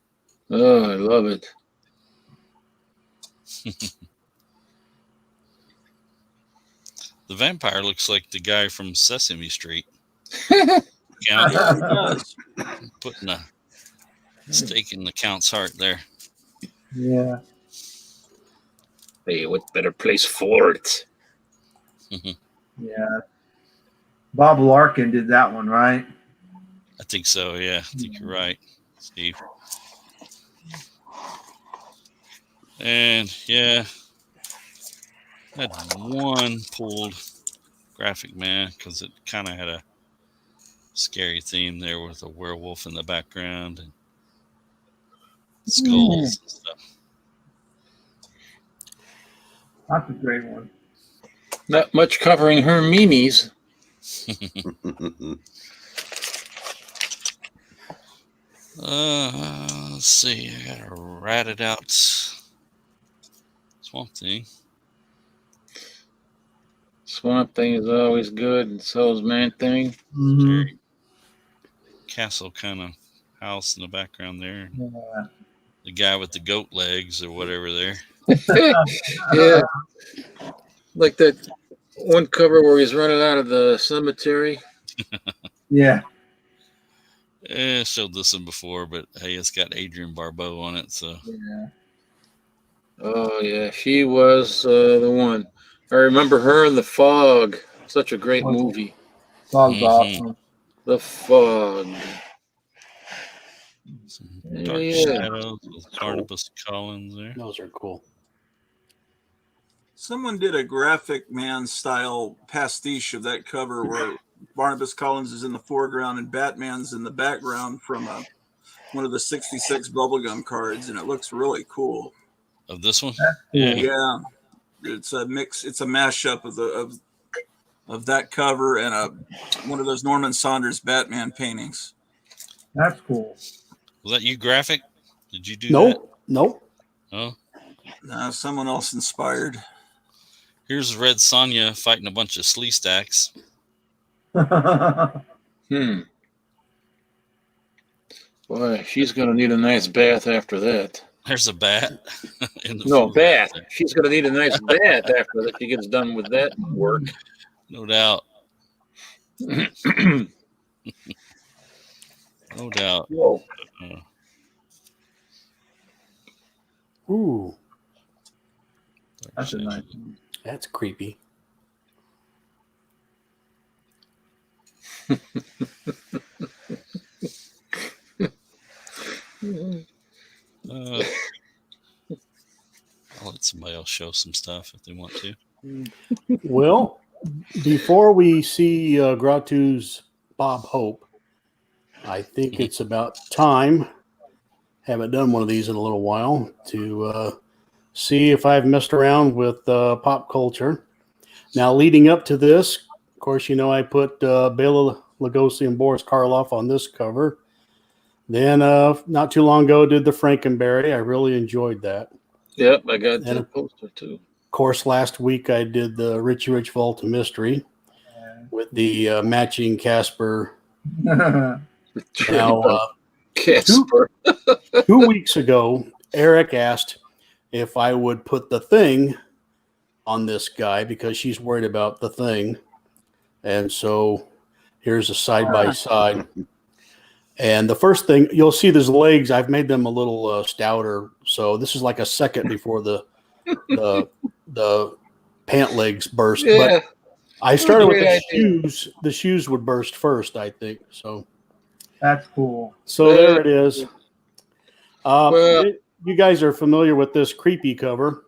Speaker 2: Oh, I love it.
Speaker 6: The vampire looks like the guy from Sesame Street.
Speaker 8: Yeah,
Speaker 6: Count
Speaker 8: it does.
Speaker 6: putting a stake in the count's heart there.
Speaker 5: Yeah.
Speaker 2: Hey, what better place for it?
Speaker 5: Yeah. Bob Larkin did that one, right?
Speaker 6: I think so. Yeah, I think you're right, Steve. And yeah, I had one pulled graphic man because it kind of had a scary theme there with a werewolf in the background. And skulls and stuff.
Speaker 5: That's a great one.
Speaker 2: Not much covering her memes.
Speaker 6: Let's see. I gotta rat it out. Swamp Thing.
Speaker 2: Swamp Thing is always good, and so is Man Thing.
Speaker 5: Mhm.
Speaker 6: Castle kind of house in the background there.
Speaker 5: Yeah.
Speaker 6: The guy with the goat legs or whatever there.
Speaker 2: Yeah, like that one cover where he's running out of the cemetery.
Speaker 5: Yeah.
Speaker 6: I showed this one before, but hey, it's got Adrienne Barbeau on it, so
Speaker 5: Yeah.
Speaker 2: Oh yeah, she was the one. I remember her in The Fog. Such a great movie.
Speaker 5: Sounds
Speaker 6: Mhm.
Speaker 5: awesome.
Speaker 2: The Fog.
Speaker 6: some
Speaker 2: Yeah,
Speaker 6: Dark
Speaker 2: yeah.
Speaker 6: Shadows with Barnabas Collins there.
Speaker 1: Those are cool.
Speaker 8: Someone did a Graphic Man style pastiche of that cover where Barnabas Collins is in the foreground and Batman's in the background from one of the 66 bubblegum cards, and it looks really cool.
Speaker 6: Of this one?
Speaker 1: Yeah.
Speaker 8: Yeah. It's a mix, it's a mashup of that cover and one of those Norman Saunders Batman paintings.
Speaker 5: That's cool.
Speaker 6: Was that you, Graphic? Did you do
Speaker 1: Nope. Nope.
Speaker 6: that? Oh.
Speaker 8: Someone else inspired.
Speaker 6: Here's Red Sonja fighting a bunch of slee stacks.
Speaker 2: Hmm. Boy, she's gonna need a nice bath after that.
Speaker 6: There's a bat. in the
Speaker 2: No,
Speaker 6: foreground
Speaker 2: bath.
Speaker 6: there.
Speaker 2: She's gonna need a nice bath after that. She gets done with that work.
Speaker 6: No doubt. No doubt.
Speaker 2: Whoa.
Speaker 1: Ooh,
Speaker 5: That's a nice one.
Speaker 1: that's creepy.
Speaker 6: I'll let somebody else show some stuff if they want to.
Speaker 1: Well, before we see Gratu's Bob Hope, I think it's about time. Haven't done one of these in a little while to see if I've messed around with pop culture. Now, leading up to this, of course, you know I put Bela Lugosi and Boris Karloff on this cover. Then, not too long ago, did the Frankenberry. I really enjoyed that.
Speaker 2: Yep, I got
Speaker 1: And
Speaker 2: that poster too.
Speaker 1: Of course, last week I did the Richie Rich Vault of Mystery with the matching Casper. Now,
Speaker 2: Casper.
Speaker 1: 2 weeks ago, Eric asked if I would put the Thing on this guy because she's worried about the Thing. And so here's a side by side. And the first thing you'll see, there's legs. I've made them a little stouter. So this is like a second before the pant legs burst.
Speaker 2: Yeah.
Speaker 1: But I started with
Speaker 2: Great
Speaker 1: the
Speaker 2: idea.
Speaker 1: shoes. The shoes would burst first, I think. So
Speaker 5: That's cool.
Speaker 1: there it is.
Speaker 2: Well-
Speaker 1: You guys are familiar with this creepy cover.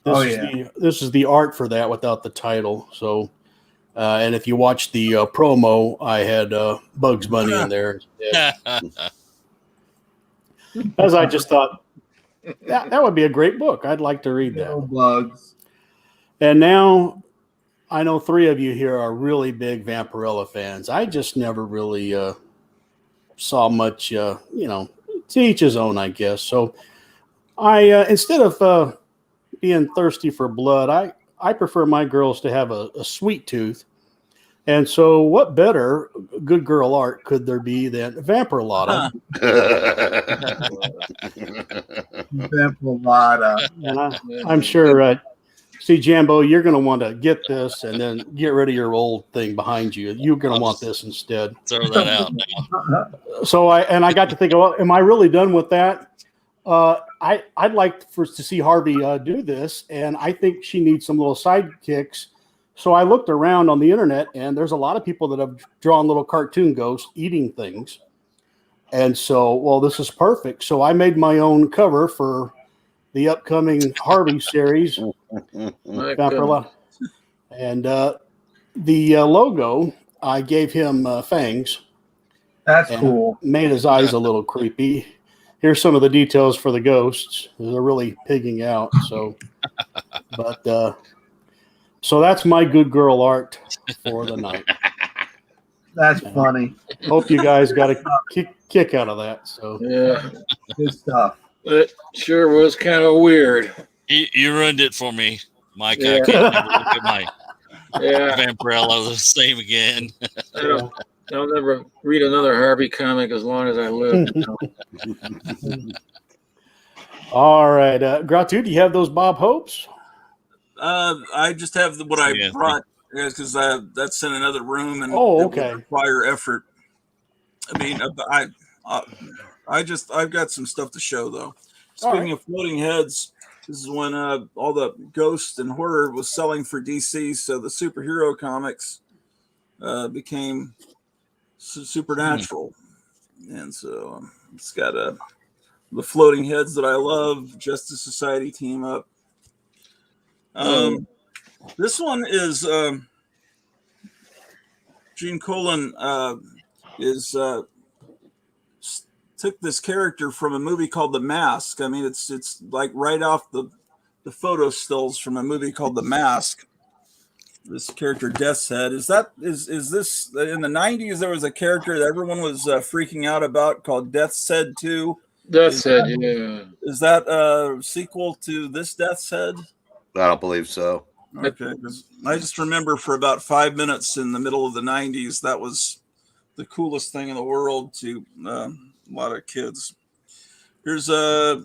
Speaker 1: This is the art for that without the title. So, and if you watch the promo, I had Bugs Bunny in there. As I just thought, that would be a great book. I'd like to read that.
Speaker 5: Little bugs.
Speaker 1: And now, I know 3 of you here are really big Vampirella fans. I just never really saw much, to each his own, I guess. So I, instead of being thirsty for blood, I prefer my girls to have a sweet tooth. And so what better good girl art could there be than Vampirella?
Speaker 5: Vampirella.
Speaker 1: And I'm sure, see, Jambo, you're going to want to get this and then get rid of your old thing behind you. You're going to want this instead.
Speaker 6: Throw that out now.
Speaker 1: So I got to think, well, am I really done with that? I'd like to see Harvey do this, and I think she needs some little sidekicks. So I looked around on the internet, and there's a lot of people that have drawn little cartoon ghosts eating things. And so, well, this is perfect. So I made my own cover for the upcoming Harvey series.
Speaker 2: My
Speaker 1: And the logo, I gave him fangs.
Speaker 5: That's
Speaker 1: and
Speaker 5: cool.
Speaker 1: Made his eyes a little creepy. here's some of the details for the ghosts. They're really pigging out. So, but so that's my good girl art for the night.
Speaker 5: That's funny.
Speaker 1: Hope you guys got a kick out of that. So
Speaker 2: Yeah,
Speaker 5: Good stuff.
Speaker 2: it sure was kind of weird.
Speaker 6: You ruined it for me, Mike.
Speaker 2: Yeah.
Speaker 6: I can't never look at my
Speaker 2: Yeah,
Speaker 6: Vampirella the same again.
Speaker 2: I'll never read another Harvey comic as long as I live.
Speaker 1: all right, Gratu, do you have those Bob Hopes?
Speaker 8: I just have what I
Speaker 6: Yeah,
Speaker 8: brought because that's in another room and
Speaker 1: Oh,
Speaker 8: it
Speaker 1: okay.
Speaker 8: would require effort. I mean, I've got some stuff to show though. Speaking of floating heads, this is when all the ghost and horror was selling for DC, so the superhero comics became supernatural, and so it's got the floating heads that I love. Justice Society team up. This one is Gene Colan took this character from a movie called The Mask. I mean, it's like right off the photo stills from a movie called The Mask. This character, Death's Head, is this in the 90s? There was a character that everyone was freaking out about called Death's Head 2.
Speaker 2: Death's Head, yeah.
Speaker 8: Is that a sequel to this Death's Head?
Speaker 7: I don't believe so.
Speaker 8: Okay, because I just remember for about 5 minutes in the middle of the 90s, that was the coolest thing in the world to a lot of kids. Here's I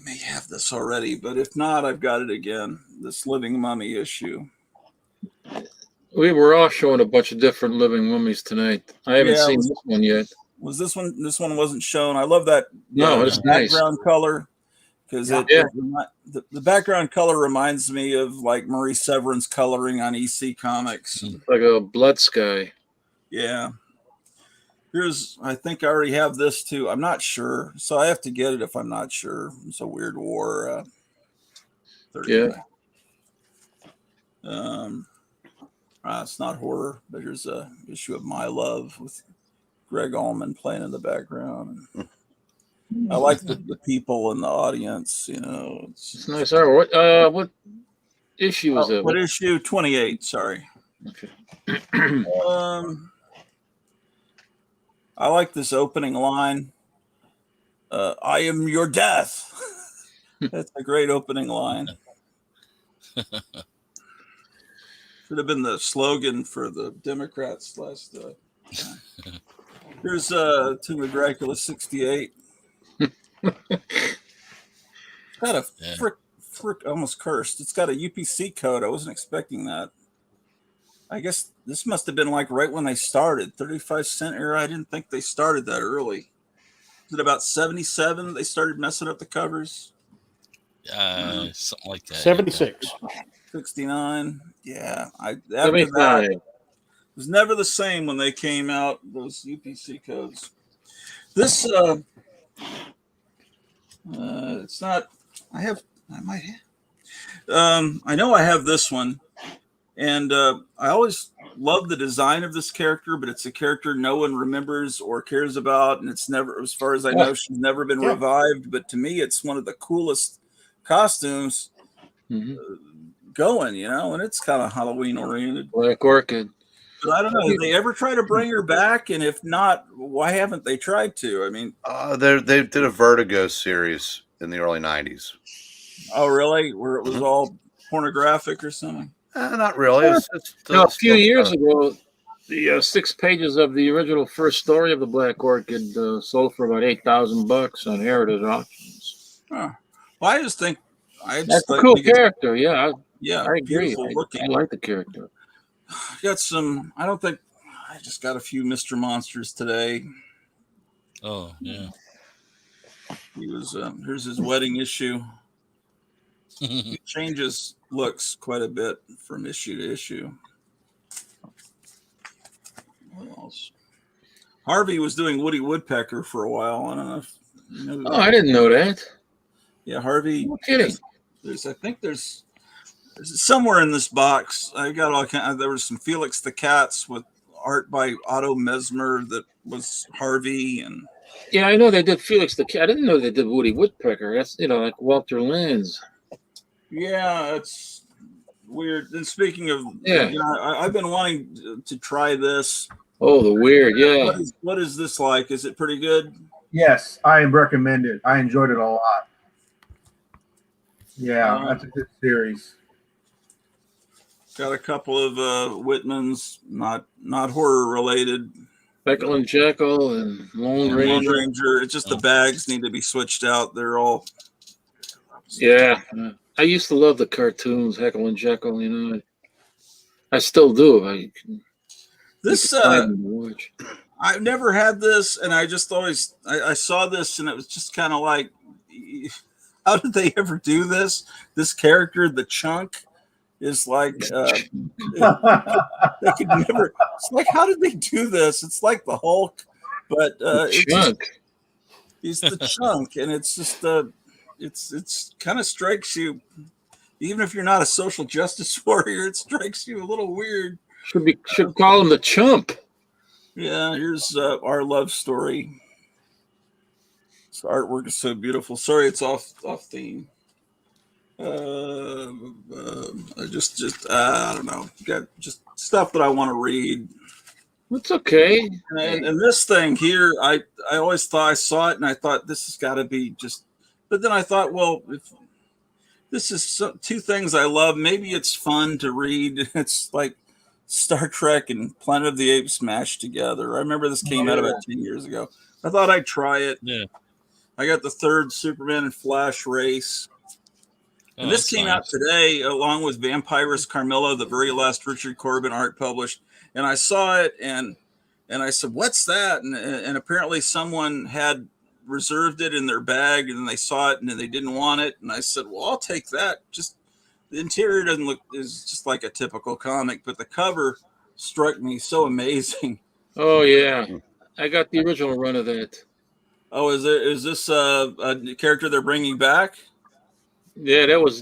Speaker 8: may have this already, but if not, I've got it again. This Living Mummy issue.
Speaker 2: We were all showing a bunch of different living mummies tonight. I haven't seen this one yet.
Speaker 8: Was this one? This one wasn't shown. I love that.
Speaker 2: No, it's nice.
Speaker 8: Background color, because the background color reminds me of like Marie Severin's coloring on EC Comics.
Speaker 2: Like a blood sky.
Speaker 8: Yeah. I think I already have this too. I'm not sure, so I have to get it if I'm not sure. It's a Weird War. It's not horror, but here's a issue of My Love with Greg Allman playing in the background. I like the people in the audience. You know,
Speaker 2: it's nice art. What issue is it?
Speaker 8: What issue? 28. Sorry.
Speaker 2: Okay.
Speaker 8: I like this opening line. I am your death. That's a great opening line. Should have been the slogan for the Democrats last time. Here's Tomb of Dracula 68. It's got a frick almost cursed. It's got a UPC code. I wasn't expecting that. I guess this must have been like right when they started. 35-cent era. I didn't think they started that early. Is it about 77 they started messing up the covers?
Speaker 6: Something like that.
Speaker 1: 76.
Speaker 8: 69. Yeah. After
Speaker 2: 75.
Speaker 8: that, it was never the same when they came out, those UPC codes. This it's not. I know I have this one, and I always love the design of this character, but it's a character no one remembers or cares about, and it's never, as far as I know, she's never been revived. But to me, it's one of the coolest costumes going, you know, and it's kind of Halloween oriented.
Speaker 2: Black Orchid.
Speaker 8: But I don't know. Did they ever try to bring her back? And if not, why haven't they tried to? I mean,
Speaker 7: they did a Vertigo series in the early 90s.
Speaker 8: Oh, really? Where it was all pornographic or something?
Speaker 7: Not really.
Speaker 2: A few years ago, the 6 pages of the original first story of the Black Orchid sold for about $8,000 on Heritage Auctions.
Speaker 8: Well, I just think
Speaker 2: that's a cool character. Yeah, I agree. I like the character.
Speaker 8: Got some. I just got a few Mr. Monsters today.
Speaker 6: Oh yeah.
Speaker 8: He was. Here's his wedding issue. He changes looks quite a bit from issue to issue. What else? Harvey was doing Woody Woodpecker for a while. I don't know if you know.
Speaker 2: Oh, I didn't know that.
Speaker 8: Yeah, Harvey.
Speaker 2: No kidding.
Speaker 8: I think there's somewhere in this box. I got all kind. There was some Felix the Cats with art by Otto Mesmer that was Harvey, and
Speaker 2: Yeah, I know they did Felix the Cat. I didn't know they did Woody Woodpecker. That's like Walter Lanz.
Speaker 8: Yeah, it's weird. And speaking of,
Speaker 2: Yeah.
Speaker 8: I've been wanting to try this.
Speaker 2: Oh, the weird. Yeah.
Speaker 8: What is this like? Is it pretty good?
Speaker 5: Yes, I recommend it. I enjoyed it a lot. Yeah, that's a good series.
Speaker 8: Got a couple of Whitmans, not horror related.
Speaker 2: Jekyll and Jekyll and Lone Ranger.
Speaker 8: It's just the bags need to be switched out. They're all.
Speaker 2: Yeah. I used to love the cartoons, Jekyll and Jekyll. I still do.
Speaker 8: I've never had this, and I just always I saw this, and it was just kind of like, how did they ever do this? This character, the Chunk, is like they could never. It's like, how did they do this? It's like the Hulk, but he's the Chunk, and it's just it's kind of strikes you, even if you're not a social justice warrior, it strikes you a little weird.
Speaker 2: Should call him the Chump.
Speaker 8: Yeah, here's our love story. This artwork is so beautiful. Sorry, it's off theme. I don't know. Got just stuff that I want to read.
Speaker 2: It's okay.
Speaker 8: And this thing here, I always thought I saw it and I thought this has got to be just. But then I thought, well, if this is two things I love, maybe it's fun to read. It's like Star Trek and Planet of the Apes mashed together. I remember this came out about 10 years ago. I thought I'd try it.
Speaker 6: Yeah.
Speaker 8: I got the third Superman and Flash race. And this came out today along with Vampirus Carmilla, the very last Richard Corbin art published. And I saw it and I said, what's that? And apparently someone had reserved it in their bag and they saw it and they didn't want it. And I said, well, I'll take that. Just the interior is just like a typical comic, but the cover struck me so amazing.
Speaker 2: Oh yeah, I got the original run of that.
Speaker 8: Oh, is this a character they're bringing back?
Speaker 2: Yeah, that was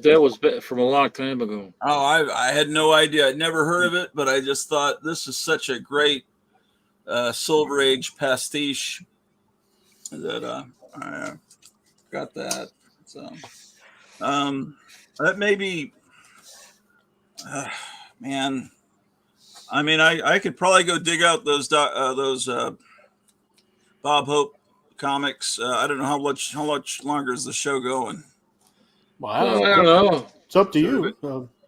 Speaker 2: from a long time ago.
Speaker 8: Oh, I had no idea. I'd never heard of it, but I just thought this is such a great Silver Age pastiche that I got that. So that may be, man. I mean, I could probably go dig out those Bob Hope comics. I don't know how much longer is the show going.
Speaker 1: Well,
Speaker 2: I don't know.
Speaker 1: It's up to you.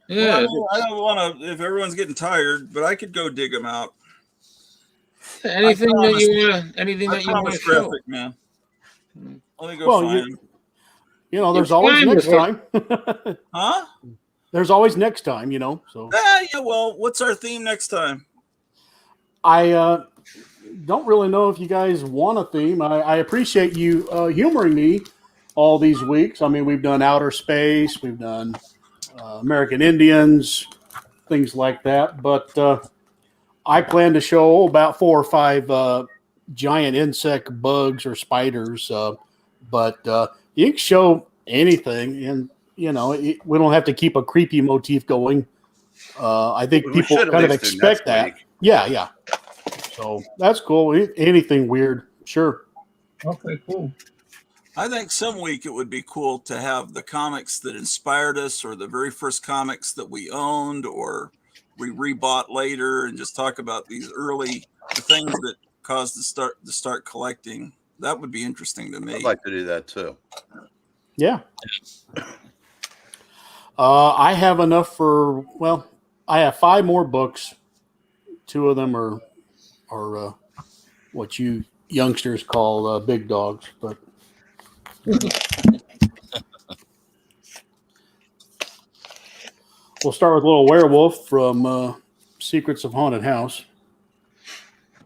Speaker 2: Yeah,
Speaker 8: well, I don't want to. If everyone's getting tired, but I could go dig them out.
Speaker 2: Anything that you want to show,
Speaker 8: graphic, man. Let me go find them.
Speaker 1: There's always next time.
Speaker 8: Huh?
Speaker 1: There's always next time, So
Speaker 8: Yeah. Well, what's our theme next time?
Speaker 1: I don't really know if you guys want a theme. I appreciate you humoring me all these weeks. I mean, we've done outer space, we've done American Indians, things like that. But I plan to show about 4 or 5 giant insect bugs or spiders. But you can show anything, and we don't have to keep a creepy motif going. I think people kind of expect that. Yeah. So that's cool. Anything weird, sure.
Speaker 5: Okay, cool.
Speaker 8: I think some week it would be cool to have the comics that inspired us, or the very first comics that we owned, or we rebought later, and just talk about these the things that caused to start collecting. That would be interesting to me.
Speaker 7: I'd like to do that too.
Speaker 1: Yeah. I have enough I have 5 more books. 2 of them are what you youngsters call big dogs, but we'll start with Little Werewolf from Secrets of Haunted House.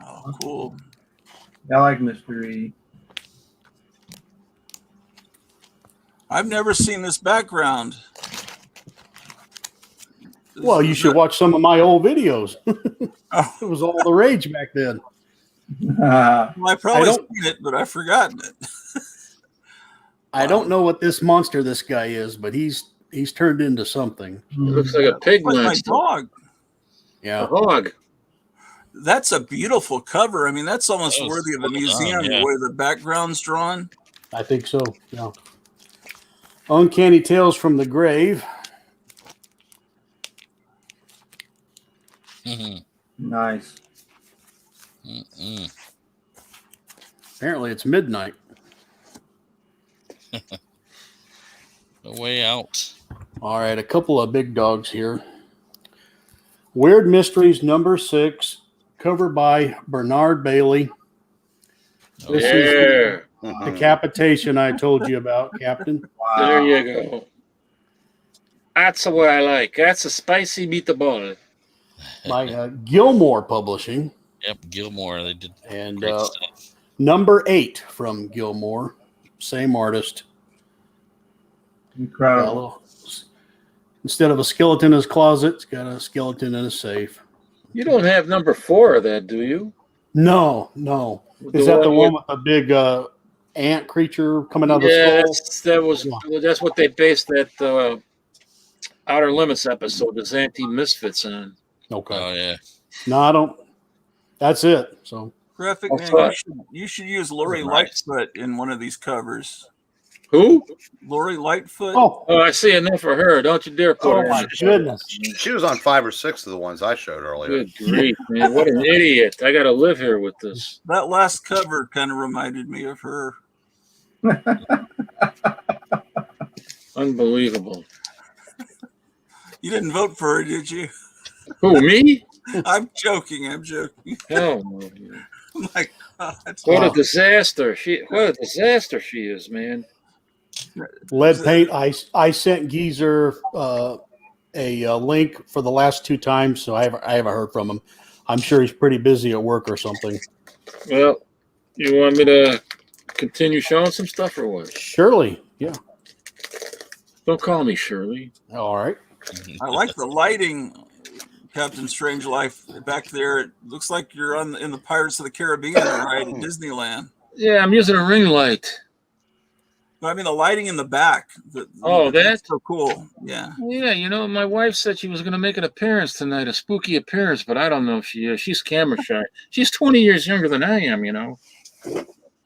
Speaker 8: Oh, cool.
Speaker 5: I like mystery.
Speaker 8: I've never seen this background.
Speaker 1: Well, you should watch some of my old videos. It was all the rage back then.
Speaker 8: Well, I probably seen it, but I've forgotten it.
Speaker 1: I don't know what this guy is, but he's turned into something.
Speaker 2: It looks like a pig
Speaker 8: Like my
Speaker 2: monster.
Speaker 8: dog.
Speaker 1: Yeah.
Speaker 2: A hog.
Speaker 8: That's a beautiful cover. I mean, that's almost
Speaker 6: That was
Speaker 8: worthy of a
Speaker 6: well done,
Speaker 8: museum,
Speaker 6: yeah.
Speaker 8: the way the background's drawn.
Speaker 1: I think so. Yeah. Uncanny Tales from the Grave.
Speaker 6: Mhm.
Speaker 5: Nice.
Speaker 6: Mm-mm.
Speaker 1: Apparently, it's midnight.
Speaker 6: No way out.
Speaker 1: All right, a couple of big dogs here. Weird Mysteries number 6, cover by Bernard Bailey. This is
Speaker 2: There.
Speaker 1: the decapitation I told you about, Captain.
Speaker 2: There
Speaker 5: Wow.
Speaker 2: you go. That's what I like. That's a spicy meatball.
Speaker 1: By Gilmore Publishing.
Speaker 6: Yep, Gilmore. They did
Speaker 1: And
Speaker 6: great stuff.
Speaker 1: number 8 from Gilmore. Same artist.
Speaker 5: Incredible.
Speaker 1: Instead of a skeleton in his closet, it's got a skeleton in a safe.
Speaker 2: You don't have number 4 of that, do you?
Speaker 1: No. Is that the one with the big ant creature coming out of the skull?
Speaker 2: That's what they based that Outer Limits episode, the Anti-Misfits on.
Speaker 1: Okay.
Speaker 6: Oh yeah.
Speaker 1: No, I don't. That's it. So
Speaker 8: Graphic
Speaker 2: That's
Speaker 8: man,
Speaker 2: right.
Speaker 8: you should use Lori
Speaker 6: Nice.
Speaker 8: Lightfoot in one of these covers.
Speaker 2: Who?
Speaker 8: Lori Lightfoot.
Speaker 1: oh
Speaker 2: Oh, I see enough of her. Don't you dare put her
Speaker 1: my
Speaker 2: in.
Speaker 1: goodness.
Speaker 7: She was on 5 or 6 of the ones I showed earlier.
Speaker 2: Good grief, man. What an idiot. I got to live here with this.
Speaker 8: That last cover kind of reminded me of her.
Speaker 2: Unbelievable.
Speaker 8: You didn't vote for her, did you?
Speaker 2: Who, me?
Speaker 8: I'm joking.
Speaker 2: Hell no.
Speaker 8: My God.
Speaker 2: What a disaster. What a disaster she is, man.
Speaker 1: Lead paint. I sent Geezer a link for the last 2 times, so I haven't heard from him. I'm sure he's pretty busy at work or something.
Speaker 2: Well, you want me to continue showing some stuff or what?
Speaker 1: Surely, yeah.
Speaker 2: Don't call me Shirley.
Speaker 1: All right.
Speaker 8: I like the lighting, Captain Strange Life. Back there, it looks like you're in the Pirates of the Caribbean ride at Disneyland.
Speaker 2: Yeah, I'm using a ring light.
Speaker 8: But I mean, the lighting in the back.
Speaker 2: That's
Speaker 8: That's so cool. Yeah.
Speaker 2: Yeah, my wife said she was going to make an appearance tonight, a spooky appearance, but I don't know if she is. She's camera shy. She's 20 years younger than I am,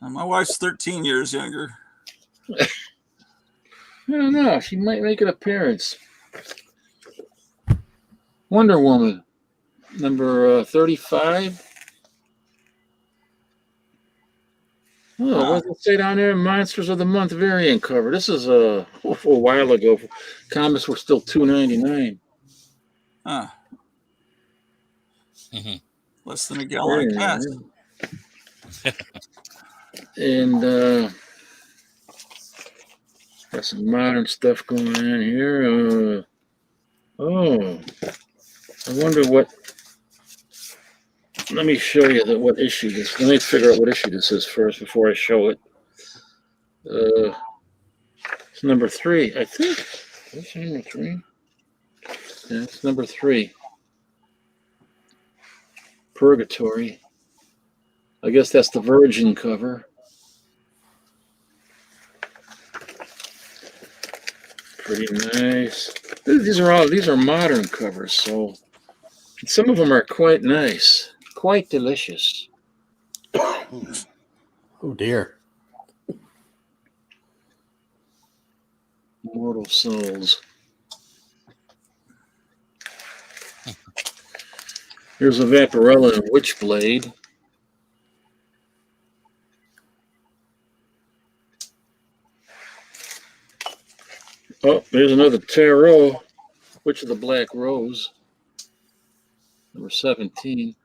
Speaker 8: My wife's 13 years younger.
Speaker 2: I don't know. She might make an appearance. Wonder Woman, number 35. Oh, what does it say down there? Monsters of the Month variant cover. This is a while ago. Comics were still $2.99.
Speaker 8: Huh.
Speaker 6: Mhm.
Speaker 8: Less than a gallon of gas.
Speaker 2: And got some modern stuff going on here. I wonder what. Let me show you what issue this. Let me figure out what issue this is first before I show it. It's number 3, I think. Is this number 3? Yeah, it's number 3. Purgatory. I guess that's the Virgin cover. Pretty nice. These are modern covers, so some of them are quite nice, quite delicious.
Speaker 1: Oh dear.
Speaker 2: Mortal Souls. Here's a Vaporella and Witchblade. Oh, there's another Tarot, Witch of the Black Rose, number 17,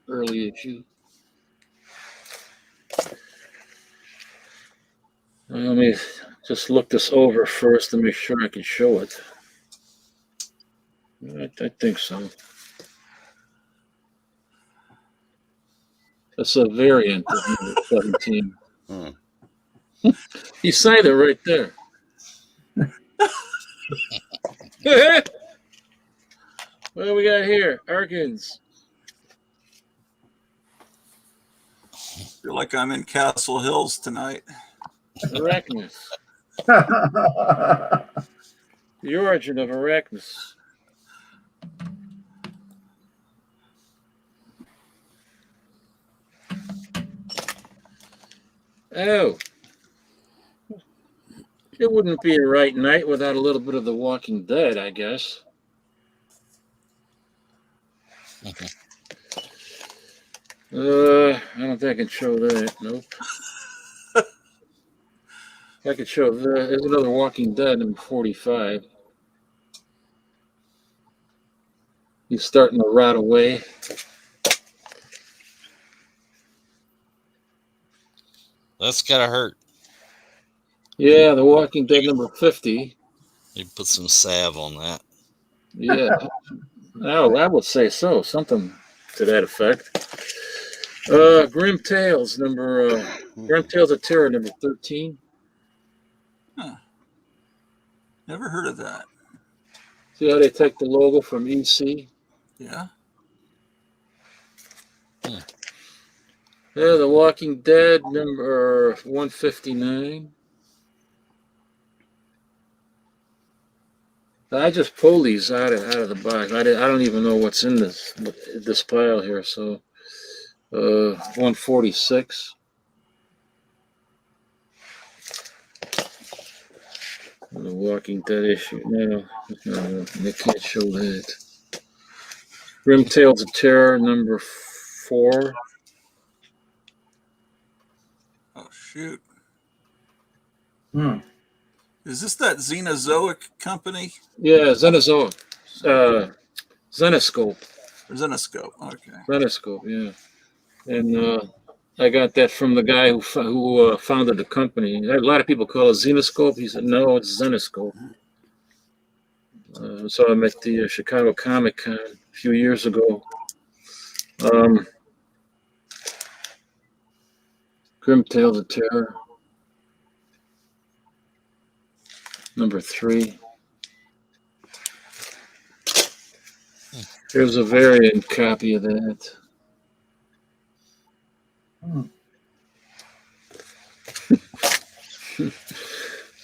Speaker 2: early issue. Let me just look this over first to make sure I can show it. I think so. That's a variant of number 17. He signed it right there. What do we got here? Arkans.
Speaker 8: Feel like I'm in Castle Hills tonight.
Speaker 2: Arachnus. The origin of Arachnus. Oh, it wouldn't be a right night without a little bit of The Walking Dead, I guess. I don't think I can show that. Nope. I could show that. There's another Walking Dead, number 45. He's starting to rot away.
Speaker 6: That's gotta hurt.
Speaker 2: Yeah, The Walking Dead, number 50.
Speaker 6: You put some salve on that.
Speaker 2: Yeah. Oh, I would say so. Something to that effect. Grim Tales, Grim Tales of Terror, number 13.
Speaker 8: Huh. Never heard of that.
Speaker 2: See how they take the logo from EC?
Speaker 8: Yeah.
Speaker 2: Yeah, The Walking Dead, number 159. I just pulled these out of the box. I don't even know what's in this pile here. So, 146. The Walking Dead issue. No, they can't show that. Grim Tales of Terror, number 4.
Speaker 8: Oh shoot.
Speaker 5: Hmm.
Speaker 8: Is this that Xenozoic company?
Speaker 2: Yeah, Xenozoic. Zenoscope.
Speaker 8: Or Zenoscope? Okay.
Speaker 2: Zenoscope, yeah. And I got that from the guy who founded the company. A lot of people call it Xenoscope. He said, no, it's Zenoscope. Saw him at the Chicago Comic Con a few years ago. Grim Tales of Terror, number 3. Here's a variant copy of that.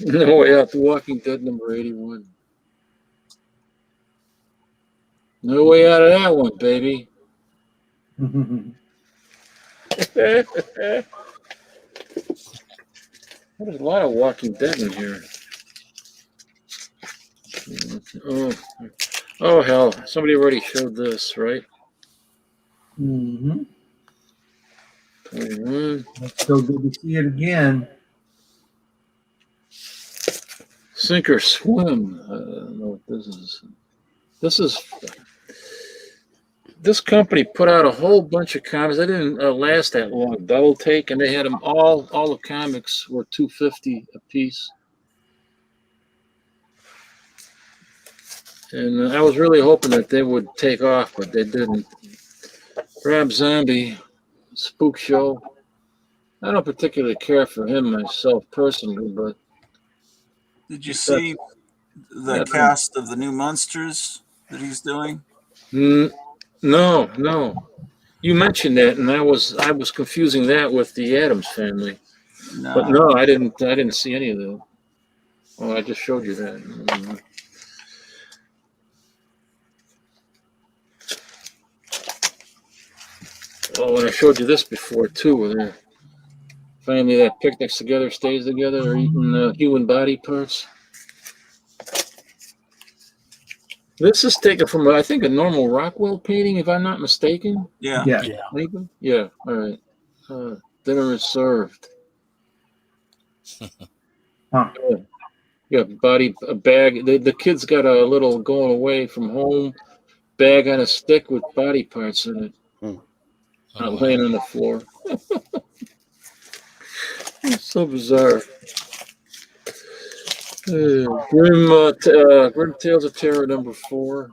Speaker 2: No Way Out, The Walking Dead, number 81. No way out of that one, baby. There's a lot of Walking Dead in here. Oh hell! Somebody already showed this, right?
Speaker 5: Mm-hmm.
Speaker 2: 21.
Speaker 5: It's so good to see it again.
Speaker 2: Sink or Swim. I don't know what this is. This company put out a whole bunch of comics. They didn't last that long. Double Take, and they had them all the comics were $2.50 a piece. And I was really hoping that they would take off, but they didn't. Rob Zombie, Spook Show. I don't particularly care for him myself personally, but
Speaker 8: Did you see the cast of the new Monsters that he's doing?
Speaker 2: No. You mentioned that, and I was confusing that with the Addams Family.
Speaker 8: No.
Speaker 2: But no, I didn't see any of that. Oh, I just showed you that. Oh, and I showed you this before too, where the family that picnics together stays together, or eating human body parts. This is taken from, I think, a normal Rockwell painting, if I'm not mistaken.
Speaker 8: Yeah.
Speaker 2: Maybe? Yeah. All right. Dinner is served.
Speaker 5: Huh.
Speaker 2: Yeah, a bag. The kid's got a little going away from home bag on a stick with body parts in it. Laying on the floor. It's so bizarre. Grim Tales of Terror, number 4.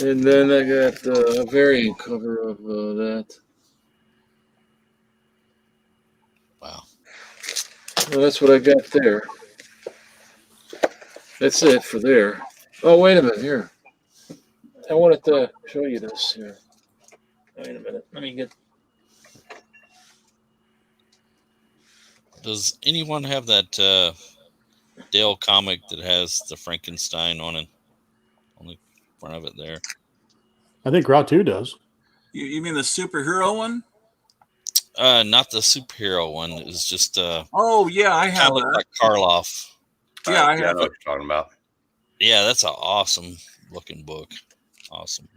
Speaker 2: And then I got a variant cover of that.
Speaker 6: Wow.
Speaker 2: Well, that's what I got there. That's it for there. Oh, wait a minute. Here. I wanted to show you this here. Wait a minute. Let me get...
Speaker 6: Does anyone have that Dale comic that has the Frankenstein on the front of it there?
Speaker 1: I think Route 2 does.
Speaker 8: You mean the superhero one?
Speaker 6: Not the superhero one. It was just
Speaker 8: Oh yeah, I
Speaker 6: kind
Speaker 8: have
Speaker 6: of looked
Speaker 8: that.
Speaker 6: like Karloff.
Speaker 8: Yeah, I
Speaker 7: I know
Speaker 8: have
Speaker 7: what
Speaker 8: it.
Speaker 7: you're talking about.
Speaker 6: Yeah, that's an awesome looking book. Awesome.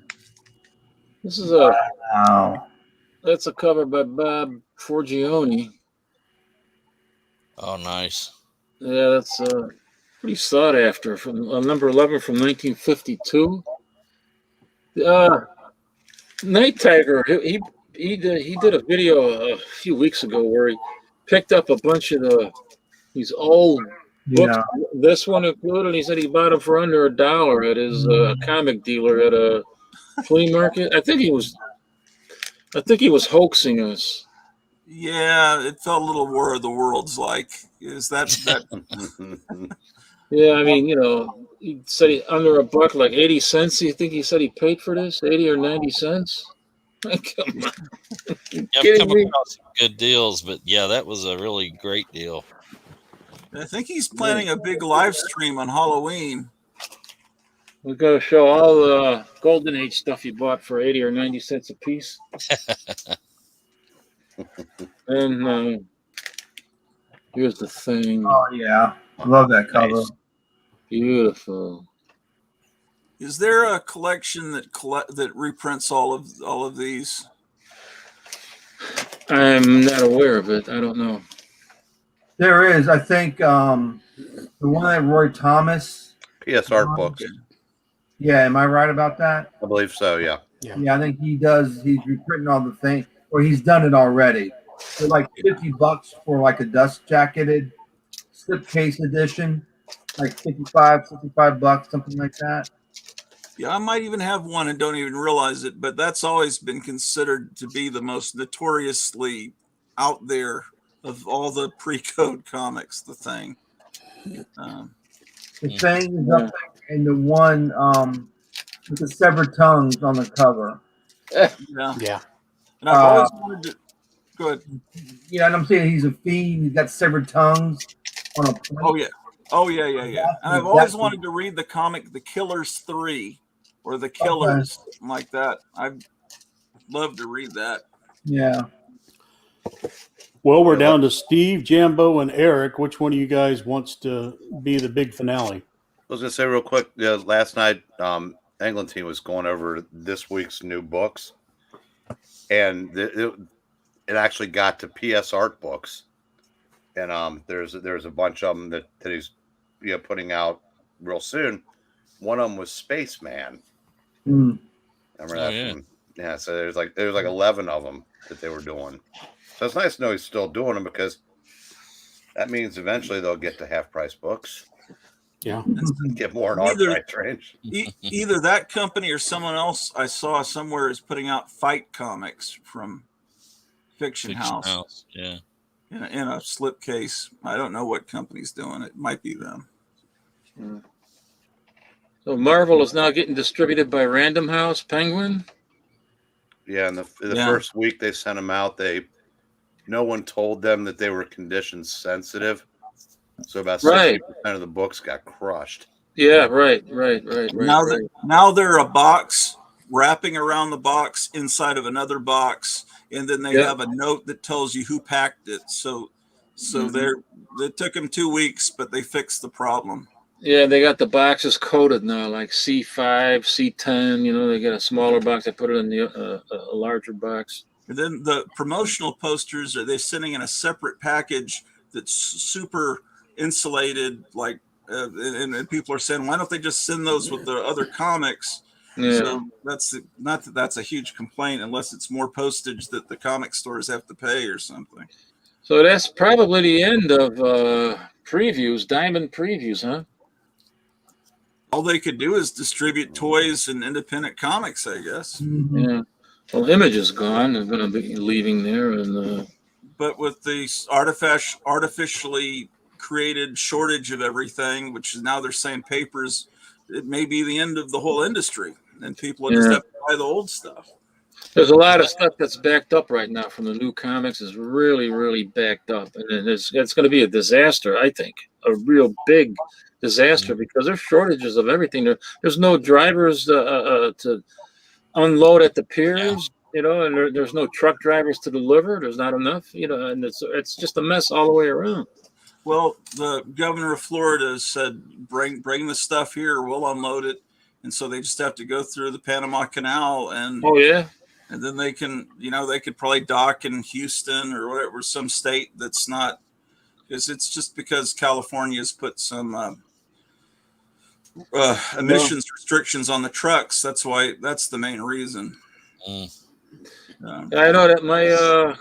Speaker 2: This is
Speaker 5: Wow.
Speaker 2: that's a cover by Bob Forgione.
Speaker 6: Oh, nice.
Speaker 2: Yeah, that's pretty sought after. From number 11 from 1952. Night Tiger. He did a video a few weeks ago where he picked up a bunch of these old books.
Speaker 5: Yeah.
Speaker 2: This one included. And he said he bought them for under $1 at his comic dealer at a flea market. I think he was hoaxing us.
Speaker 8: Yeah, it felt a little War of the Worlds like. Is that
Speaker 2: Yeah, I mean, he said under $1, like 80 cents. You think he said he paid for this? 80 or 90 cents? Come on.
Speaker 6: Yeah, I've
Speaker 2: Kidding
Speaker 6: come
Speaker 2: me?
Speaker 6: across some good deals, but yeah, that was a really great deal.
Speaker 8: I think he's planning a big live stream on Halloween.
Speaker 2: We're going to show all the Golden Age stuff he bought for 80 or 90 cents a piece. And here's the thing.
Speaker 5: Oh yeah, I love that cover.
Speaker 6: Nice.
Speaker 2: Beautiful.
Speaker 8: Is there a collection that reprints all of these?
Speaker 2: I'm not aware of it. I don't know.
Speaker 5: There is, I think, the one that Roy Thomas.
Speaker 7: PS art books.
Speaker 5: Yeah, am I right about that?
Speaker 7: I believe so. Yeah.
Speaker 5: Yeah, I think he does. He's reprinting all the things, or he's done it already. They're like $50 for like a dust jacketed slipcase edition, like $65 something like that.
Speaker 8: Yeah, I might even have one and don't even realize it, but that's always been considered to be the most notoriously out there of all the pre-code comics. The Thing.
Speaker 5: The Thing is up there, and the one with the severed tongues on the cover.
Speaker 8: Yeah. And I've always wanted to. Go ahead.
Speaker 5: Yeah, and I'm saying he's a fiend. He's got severed tongues on a plate.
Speaker 8: Oh yeah. And I've always wanted to read the comic The Killers 3 or The Killers, something like that. I'd love to read that.
Speaker 5: Yeah.
Speaker 1: Well, we're down to Steve, Jambo, and Eric. Which one of you guys wants to be the big finale?
Speaker 7: I was going to say real quick, last night, England team was going over this week's new books, and it actually got to PS art books, and there's a bunch of them that he's putting out real soon. One of them was Spaceman.
Speaker 5: Mm.
Speaker 7: Remember that? Yeah. So there's like 11 of them that they were doing. So it's nice to know he's still doing them, because that means eventually they'll get to half price books.
Speaker 1: Yeah.
Speaker 7: Get more in our price range.
Speaker 8: Either that company or someone else I saw somewhere is putting out fight comics from Fiction House.
Speaker 6: Yeah.
Speaker 8: In a slipcase. I don't know what company's doing it. Might be them.
Speaker 2: So Marvel is now getting distributed by Random House Penguin.
Speaker 7: Yeah, in the first week they sent them out, no one told them that they were condition sensitive, so about 60% of the books got crushed.
Speaker 2: Yeah, right.
Speaker 8: Now they're a box wrapping around the box inside of another box, and then they have a note that tells you who packed it. So it took them 2 weeks, but they fixed the problem.
Speaker 2: Yeah, they got the boxes coded now, like C5, C10. They get a smaller box. They put it in a larger box.
Speaker 8: And then the promotional posters, they're sending in a separate package that's super insulated, like, and people are saying, why don't they just send those with the other comics?
Speaker 2: Yeah.
Speaker 8: So that's a huge complaint, unless it's more postage that the comic stores have to pay or something.
Speaker 2: So that's probably the end of previews, Diamond previews, huh?
Speaker 8: All they could do is distribute toys and independent comics, I guess.
Speaker 5: Mm-hmm.
Speaker 2: Yeah. Well, Image is gone. They're going to be leaving there, and
Speaker 8: but with the artificially created shortage of everything, which is now they're saying papers, it may be the end of the whole industry, and people just have to buy the old stuff.
Speaker 2: There's a lot of stuff that's backed up right now from the new comics. Is really, really backed up, and it's going to be a disaster. I think a real big disaster, because there's shortages of everything. There's no drivers to unload at the piers. you know, and there's no truck drivers to deliver. There's not enough, you know, and it's just a mess all the way around.
Speaker 8: Well, the governor of Florida said, bring the stuff here, we'll unload it. And so they just have to go through the Panama Canal, and
Speaker 2: Oh yeah,
Speaker 8: and then they can, you know, they could probably dock in Houston or whatever, some state that's not, because it's just because California's put some emissions restrictions on the trucks. That's why, that's the main reason.
Speaker 6: Mm.
Speaker 2: I know that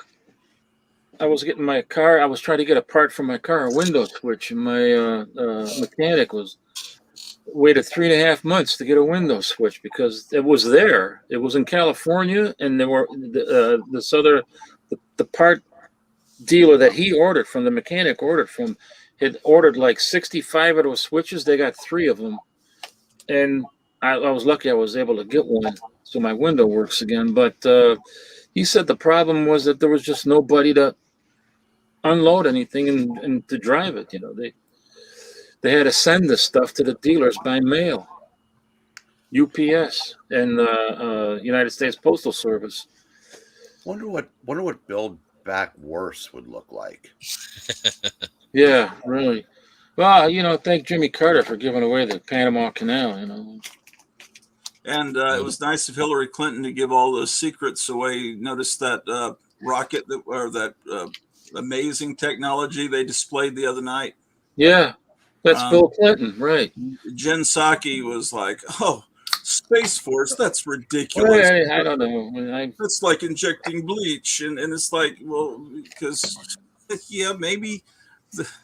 Speaker 2: I was getting my car. I was trying to get a part for my car, a window switch, and my mechanic waited 3.5 months to get a window switch because it was there. It was in California, and there were the part dealer that he ordered from, the mechanic ordered from, had ordered like 65 of those switches. They got 3 of them, and I was lucky I was able to get one, so my window works again. But he said the problem was that there was just nobody to unload anything and to drive it. You know, they had to send this stuff to the dealers by mail, UPS and United States Postal Service.
Speaker 7: Wonder what Build Back Worse would look like.
Speaker 2: Yeah, really. Well, you know, thank Jimmy Carter for giving away the Panama Canal. You know,
Speaker 8: And it was nice of Hillary Clinton to give all those secrets away. Notice that rocket that amazing technology they displayed the other night.
Speaker 2: yeah, that's Bill Clinton, right?
Speaker 8: Jen Psaki was like, "Oh, Space Force, that's ridiculous.
Speaker 2: Well, I don't know.
Speaker 8: That's like injecting bleach," and it's like, well, because yeah, maybe.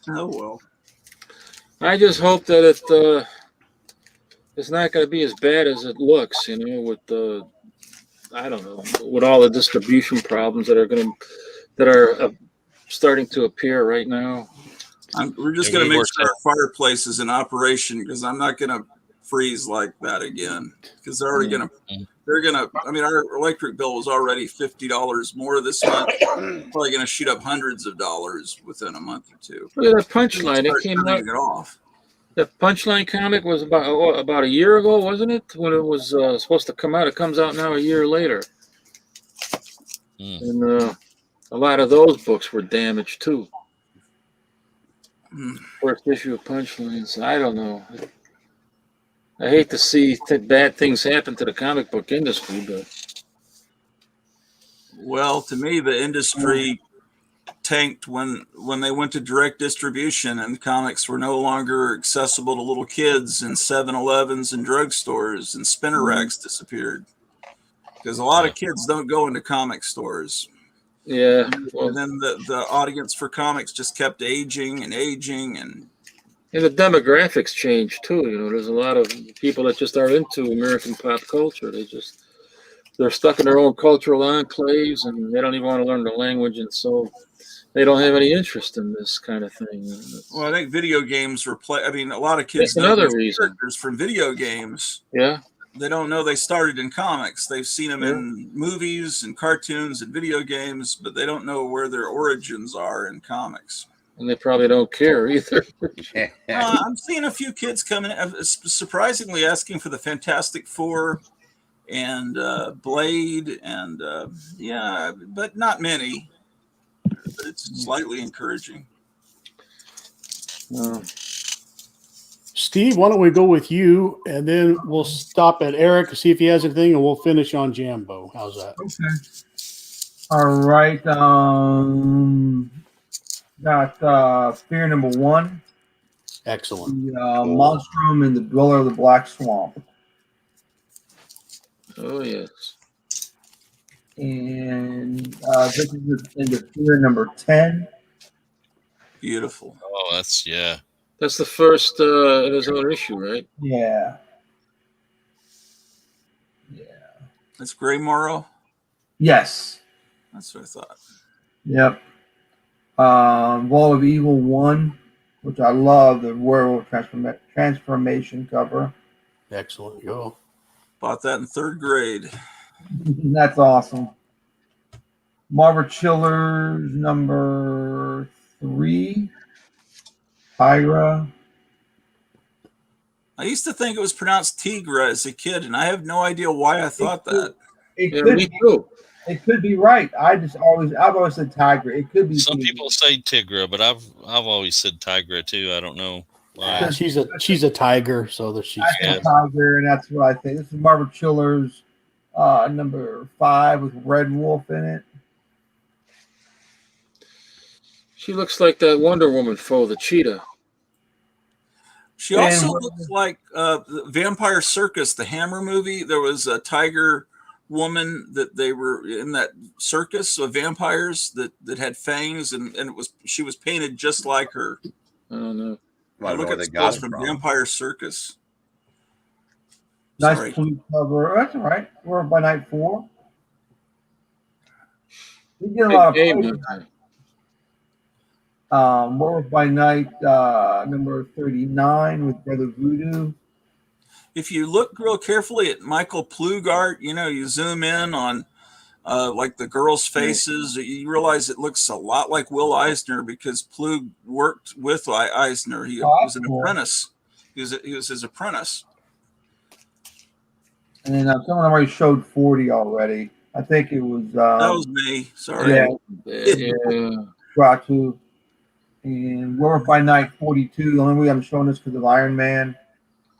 Speaker 8: Oh well.
Speaker 2: I just hope that it's not going to be as bad as it looks. You know, with I don't know, with all the distribution problems that are starting to appear right now.
Speaker 8: We're just going to make sure our fireplace is in operation, because I'm not going to freeze like that again, because they're already going to, I mean, our electric bill was already $50 more this month. Probably going to shoot up hundreds of dollars within a month or two.
Speaker 2: Look at that Punchline. It came out.
Speaker 8: It off.
Speaker 2: That Punchline comic was about a year ago, wasn't it? When it was supposed to come out. It comes out now a year later. And a lot of those books were damaged too. First issue of Punchlines. I don't know. I hate to see bad things happen to the comic book industry, but
Speaker 8: well, to me, the industry tanked when they went to direct distribution, and comics were no longer accessible to little kids, and 7-Elevens and drugstores, and spinner racks disappeared because a lot of kids don't go into comic stores.
Speaker 2: Yeah,
Speaker 8: and then the audience for comics just kept aging, and
Speaker 2: the demographics changed too. You know, there's a lot of people that just are into American pop culture. They're stuck in their own cultural enclaves, and they don't even want to learn the language, and so they don't have any interest in this kind of thing.
Speaker 8: Well, I think video games were I mean, a lot of kids
Speaker 2: know another reason.
Speaker 8: Characters from video games.
Speaker 2: Yeah.
Speaker 8: They don't know they started in comics. They've seen them in movies and cartoons and video games, but they don't know where their origins are in comics.
Speaker 2: And they probably don't care either.
Speaker 8: I'm seeing a few kids coming, surprisingly asking for the Fantastic Four and Blade, and yeah, but not many. But it's slightly encouraging.
Speaker 1: Steve, why don't we go with you, and then we'll stop at Eric to see if he has anything, and we'll finish on Jambo. How's that?
Speaker 5: Okay. All right. Got fear number 1.
Speaker 1: Excellent.
Speaker 5: The Monstrum and the Dweller of the Black Swamp.
Speaker 2: Oh yes.
Speaker 5: And this is into fear number 10.
Speaker 8: Beautiful.
Speaker 6: Oh,
Speaker 2: that's the first in his own issue, right?
Speaker 5: Yeah.
Speaker 8: That's Gray Morrow?
Speaker 5: Yes.
Speaker 8: That's what I thought.
Speaker 5: Yep. Wall of Evil 1, which I love, the werewolf transformation cover.
Speaker 1: Excellent. Go.
Speaker 8: Bought that in 3rd grade.
Speaker 5: That's awesome. Marvel Chillers number 3. Tyra.
Speaker 8: I used to think it was pronounced Tigra as a kid, and I have no idea why I thought that.
Speaker 5: It could
Speaker 2: me too.
Speaker 5: It could be right. I've always said Tigra. It could be.
Speaker 6: Some people say Tigra, but I've always said Tigra too. I don't know why.
Speaker 1: She's a tiger, so that she's
Speaker 5: That's a Tiger, and that's what I think. This is Marvel Chiller's number 5 with Red Wolf in it.
Speaker 2: She looks like that Wonder Woman foe, the cheetah.
Speaker 8: She also looks like Vampire Circus, the Hammer movie. There was a tiger woman that they were in that circus of vampires that had fangs, and she was painted just like her.
Speaker 2: I don't know.
Speaker 8: Look at the stills from Vampire Circus.
Speaker 5: Nice blue cover. That's all right. We're by night 4. We get a lot of play. Werewolf by Night, number 39 with Brother Voodoo.
Speaker 8: If you look real carefully at Michael Plugart, you zoom in on like the girls' faces, you realize it looks a lot like Will Eisner because Plug worked with Eisner. He was an apprentice. He was his apprentice. And
Speaker 5: then someone already showed 40 already. I think it was.
Speaker 8: That was me. Sorry.
Speaker 2: Yeah.
Speaker 5: Ratu. And Werewolf by Night 42. The only way I'm showing this because of Iron Man.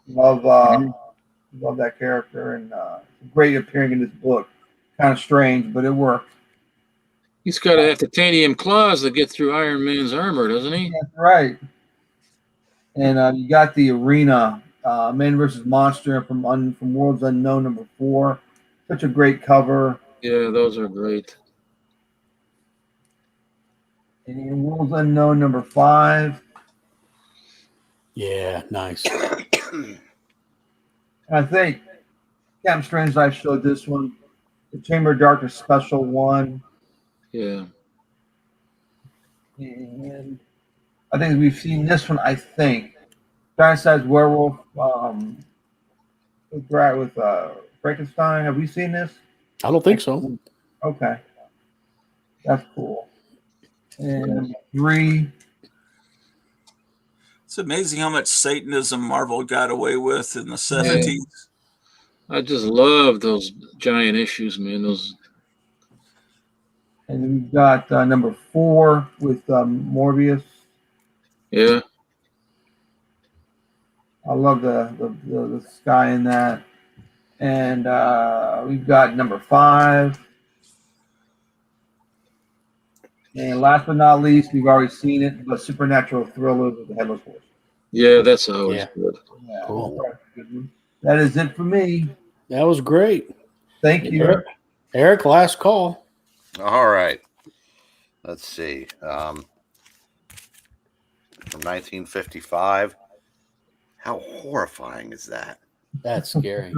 Speaker 5: Love that character, and great appearing in this book. Kind of strange, but it worked.
Speaker 2: He's got to have titanium claws to get through Iron Man's armor, doesn't he?
Speaker 5: That's right. And you got the Arena, Man vs. Monster from Worlds Unknown number 4. Such a great cover.
Speaker 2: Yeah, those are great.
Speaker 5: And Worlds Unknown number 5.
Speaker 1: Yeah, nice.
Speaker 5: I think Captain Strange Life showed this one. The Chamber of Darkness Special 1.
Speaker 2: Yeah.
Speaker 5: And I think we've seen this one, I think. Giant-sized werewolf with Frankenstein. Have we seen this?
Speaker 1: I don't think so.
Speaker 5: Okay. That's cool. And 3.
Speaker 8: It's amazing how much Satanism Marvel got away with in the 70s.
Speaker 2: I just love those giant issues, man. Those.
Speaker 5: And we've got number 4 with Morbius.
Speaker 2: Yeah.
Speaker 5: I love the sky in that. And we've got number 5. And last but not least, we've already seen it, but Supernatural Thriller with the Headless Horse.
Speaker 2: Yeah, that's always good.
Speaker 5: Yeah,
Speaker 1: cool.
Speaker 5: That is it for me.
Speaker 1: That was great.
Speaker 5: Thank you.
Speaker 1: Eric, last call.
Speaker 7: All right. Let's see. From 1955. How horrifying is that?
Speaker 1: That's scary.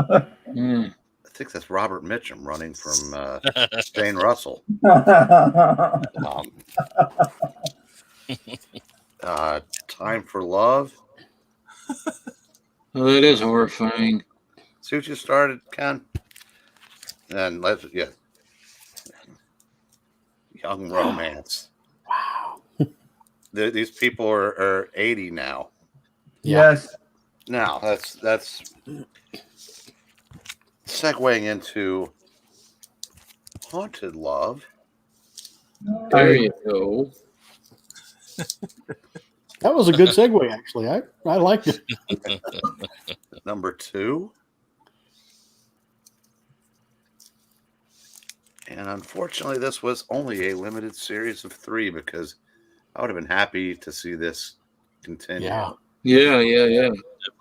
Speaker 7: I think that's Robert Mitchum running from Jane Russell. Time for Love.
Speaker 2: Oh, that is horrifying.
Speaker 7: See what you started, Ken? And Young Romance.
Speaker 1: Wow.
Speaker 7: These people are 80 now.
Speaker 5: Yes.
Speaker 7: Now that's segueing into Haunted Love.
Speaker 2: There you go.
Speaker 1: That was a good segue, actually. I liked it.
Speaker 7: Number 2. And unfortunately, this was only a limited series of 3 because I would have been happy to see this continue.
Speaker 1: Yeah.
Speaker 2: Yeah.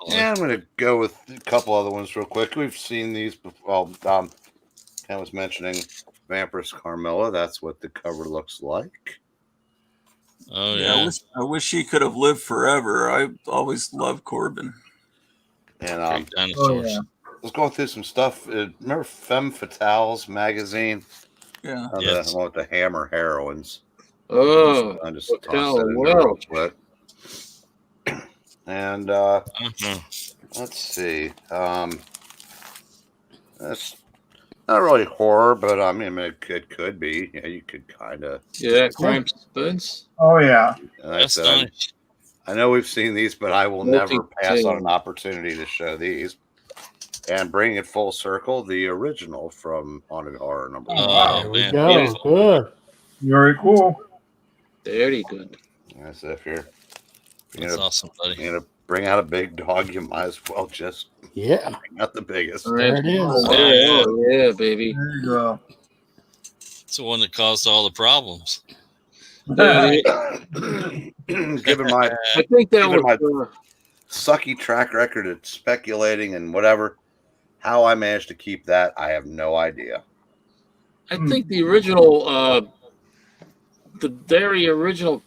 Speaker 7: Yeah, I'm going to go with a couple other ones real quick. We've seen these before. Ken was mentioning Vampiress Carmilla. That's what the cover looks like.
Speaker 6: Oh, yeah.
Speaker 8: I wish she could have lived forever. I always loved Corbin.
Speaker 7: And
Speaker 6: dinosaurs.
Speaker 7: let's go through some stuff. Remember Femme Fatales magazine?
Speaker 8: Yeah.
Speaker 7: The one with the hammer heroines.
Speaker 2: Oh,
Speaker 7: I just
Speaker 2: Hotel
Speaker 7: tossed it in
Speaker 2: World.
Speaker 7: real quick. And let's see. That's not really horror, but I mean, it could be. Yeah, you could kind of.
Speaker 2: Yeah, crime suspense.
Speaker 5: Oh, yeah.
Speaker 6: That's nice.
Speaker 7: I know we've seen these, but I will never pass on an opportunity to show these. And bringing it full circle, the original from Haunted Horror number one.
Speaker 6: Oh,
Speaker 1: There we
Speaker 6: man.
Speaker 1: go.
Speaker 6: Beautiful.
Speaker 1: Good.
Speaker 5: Very cool.
Speaker 2: Very good.
Speaker 7: That's if you're
Speaker 6: That's awesome, buddy.
Speaker 7: you know, bring out a big dog, you might as well just
Speaker 1: Yeah.
Speaker 7: bring out the biggest.
Speaker 1: There it is.
Speaker 2: Oh, yeah, baby.
Speaker 5: There you go.
Speaker 6: It's the one that caused all the problems.
Speaker 7: Given my
Speaker 2: I think that
Speaker 7: Even
Speaker 2: was.
Speaker 7: sucky track record of speculating and whatever, how I managed to keep that, I have no idea.
Speaker 2: I think the original, the very original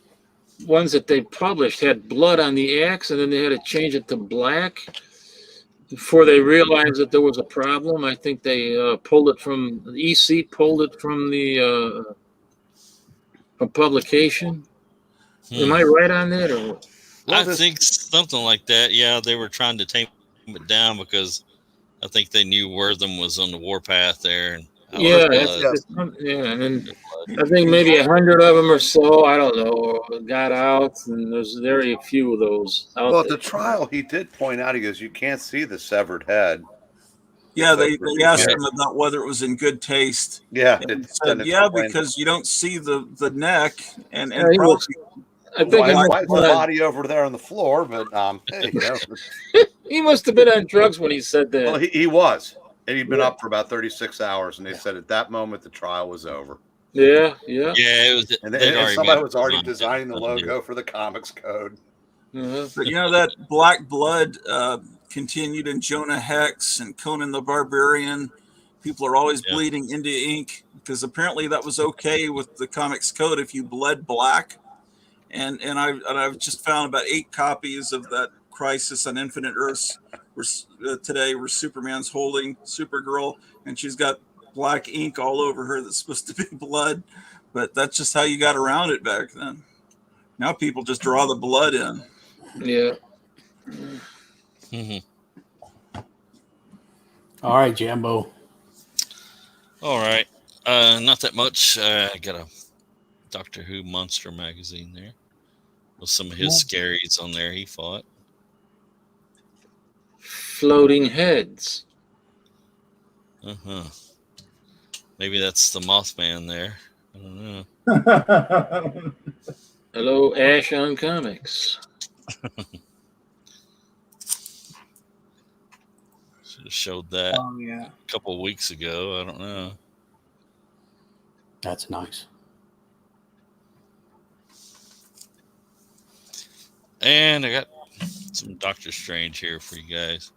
Speaker 2: ones that they published had blood on the axe, and then they had to change it to black before they realized that there was a problem. I think they pulled it from the EC, pulled it from the from publication. Am I right on that? Or
Speaker 6: I think something like that. Yeah, they were trying to tame it down because I think they knew Wortham was on the warpath there. And
Speaker 2: yeah, and then I think maybe 100 of them or so, I don't know, got out, and there's very few of those out
Speaker 7: Well, at
Speaker 2: there.
Speaker 7: the trial, he did point out, he goes, you can't see the severed head.
Speaker 8: Yeah, they asked him about whether it was in good taste.
Speaker 7: Yeah.
Speaker 8: And he said, yeah, because you don't see the neck, and
Speaker 2: Yeah, he
Speaker 8: probably
Speaker 2: was- I think
Speaker 7: Why is the body over there on the floor? But hey, you know,
Speaker 2: he must have been on drugs when he said that.
Speaker 7: well, he was, and he'd been up for about 36 hours, and they said at that moment the trial was over.
Speaker 2: Yeah.
Speaker 6: Yeah, it was.
Speaker 7: And,
Speaker 6: they'd already
Speaker 7: somebody
Speaker 6: made
Speaker 7: was already
Speaker 6: it.
Speaker 7: designing the logo for the comics code.
Speaker 2: Uh-huh.
Speaker 8: But you know that Black Blood continued in Jonah Hex and Conan the Barbarian. People are always bleeding into ink because apparently that was okay with the comics code if you bled black. And I've just found about 8 copies of that Crisis on Infinite Earths today where Superman's holding Supergirl and she's got black ink all over her that's supposed to be blood. But that's just how you got around it back then. Now people just draw the blood in.
Speaker 2: Yeah.
Speaker 1: All right, Jambo.
Speaker 6: All right. Not that much. I got a Doctor Who Monster magazine there with some of his scaries on there he fought.
Speaker 2: Floating heads.
Speaker 6: Maybe that's the Mothman there. I don't know.
Speaker 2: Hello, Ash on Comics.
Speaker 6: Should have showed that
Speaker 5: yeah.
Speaker 6: a couple of weeks ago. I don't know.
Speaker 1: That's nice.
Speaker 6: And I got some Doctor Strange here for you guys.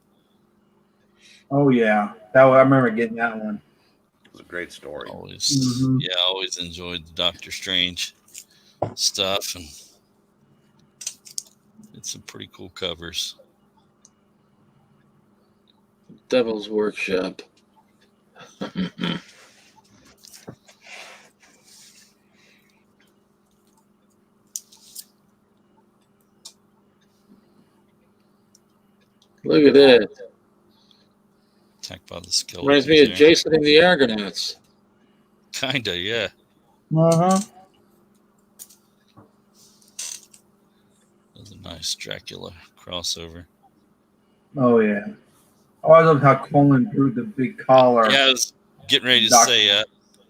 Speaker 5: Oh yeah, I remember getting that one.
Speaker 7: It was a great story.
Speaker 6: Always, I always enjoyed the Doctor Strange stuff, and it's some pretty cool covers.
Speaker 2: Devil's Workshop. Look at that.
Speaker 6: Attacked by the Skeletons.
Speaker 2: Reminds me of Jason and the Argonauts.
Speaker 6: Kinda, yeah. That's a nice Dracula crossover.
Speaker 5: Oh yeah. Oh, I love how Coleman drew the big collar.
Speaker 6: Yeah, I was getting ready to say,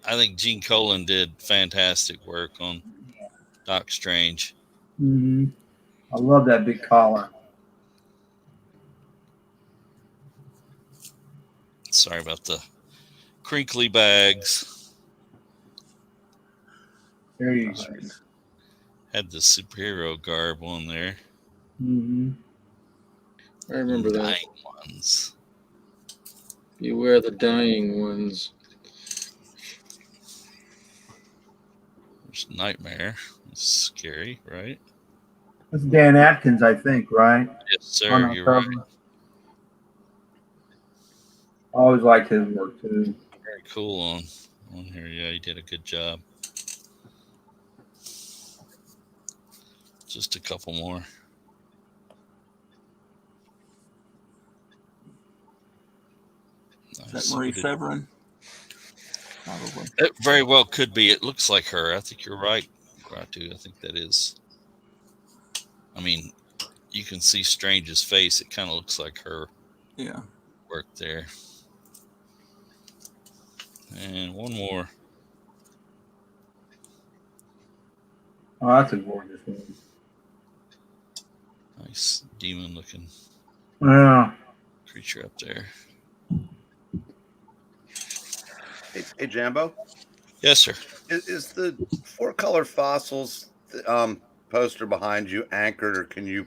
Speaker 6: I think Gene Colan did fantastic work on Doc Strange.
Speaker 5: I love that big collar.
Speaker 6: Sorry about the crinkly bags.
Speaker 5: There you go.
Speaker 6: Had the superhero garb on there.
Speaker 2: I remember that.
Speaker 6: Dying ones.
Speaker 2: Beware the dying ones.
Speaker 6: There's Nightmare. It's scary, right?
Speaker 5: That's Dan Atkins, I think, right?
Speaker 6: Yes, sir.
Speaker 5: On our
Speaker 6: You're right.
Speaker 5: cover. I always liked his work too.
Speaker 6: Very cool on here. Yeah, he did a good job. Just a couple more.
Speaker 8: Is that Marie Severin? Probably.
Speaker 6: It very well could be. It looks like her. I think you're right, Ratu. I think that is. I mean, you can see Strange's face. It kind of looks like her.
Speaker 8: Yeah.
Speaker 6: work there. And one more.
Speaker 5: Oh, that's a gorgeous one.
Speaker 6: Nice demon looking
Speaker 5: Yeah.
Speaker 6: creature up there.
Speaker 7: Hey, Jambo,
Speaker 6: Yes, sir.
Speaker 7: is the Four Color Fossils poster behind you anchored, or can you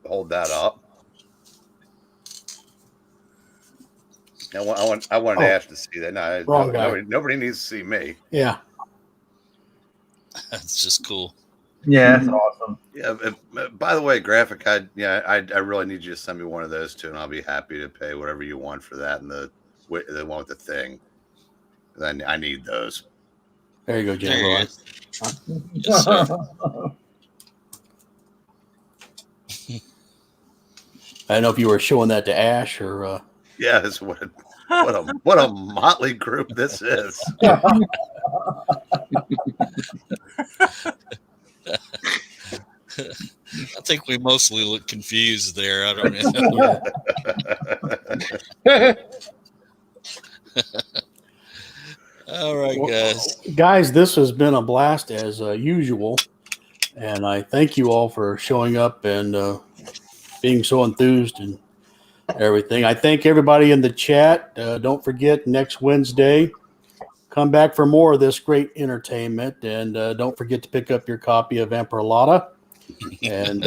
Speaker 7: hold that up? I wanted Ash to see that. No,
Speaker 1: Wrong guy.
Speaker 7: nobody needs to see me.
Speaker 1: Yeah.
Speaker 6: That's just cool.
Speaker 5: Yeah, that's awesome.
Speaker 7: Yeah. By the way, graphic, I really need you to send me one of those too, and I'll be happy to pay whatever you want for that and the one with the thing. I need those.
Speaker 1: There you go,
Speaker 6: There
Speaker 1: Jambo.
Speaker 6: it is. Yes, sir.
Speaker 1: I don't know if you were showing that to Ash or.
Speaker 7: Yes, what a motley group this is.
Speaker 6: I think we mostly look confused there. I don't know. All right, guys.
Speaker 1: Guys, this has been a blast as usual. And I thank you all for showing up and being so enthused and everything. I thank everybody in the chat. Don't forget, next Wednesday, come back for more of this great entertainment. And don't forget to pick up your copy of Emperor and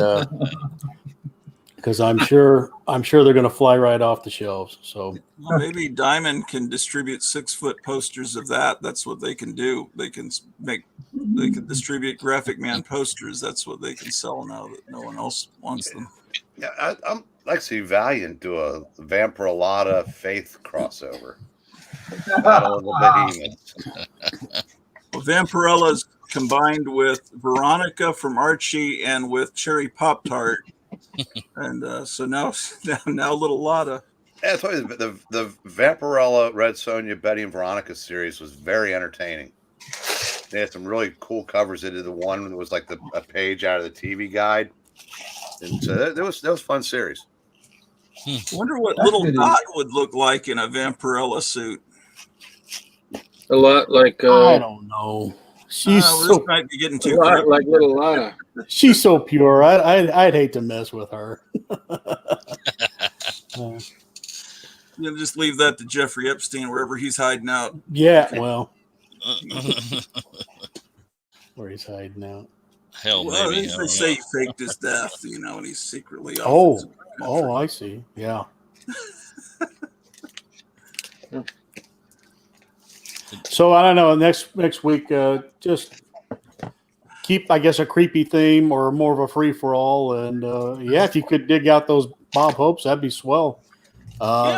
Speaker 1: because I'm sure they're going to fly right off the shelves. So
Speaker 8: maybe Diamond can distribute 6-foot posters of that. That's what they can do. They can distribute Graphic Man posters. That's what they can sell now that no one else wants them.
Speaker 7: Yeah, I'm like to see Valiant do a Vampirolata Faith crossover. Battle of the Behemoths.
Speaker 8: Well, Vampirella combined with Veronica from Archie and with Cherry Pop Tart. And so now little Lotta.
Speaker 7: Yeah, I told you the Vampirella, Red Sonja, Betty, and Veronica series was very entertaining. They had some really cool covers. They did the one that was like a page out of the TV guide, and so that was a fun series.
Speaker 8: I wonder what little Dot would look like in a Vampirella suit.
Speaker 2: A lot like
Speaker 1: I don't know. She's
Speaker 8: this might be getting too
Speaker 2: a lot like little Lotta.
Speaker 1: She's so pure. I'd hate to mess with her.
Speaker 8: You'll just leave that to Jeffrey Epstein wherever he's hiding out.
Speaker 1: Yeah, well, where he's hiding out.
Speaker 6: Hell,
Speaker 8: Well,
Speaker 6: maybe.
Speaker 8: they say he faked his death, and he's secretly
Speaker 1: Oh, I see. Yeah. So I don't know. Next week, just keep, I guess, a creepy theme or more of a free for all. And if you could dig out those Bob Hopes, that'd be swell.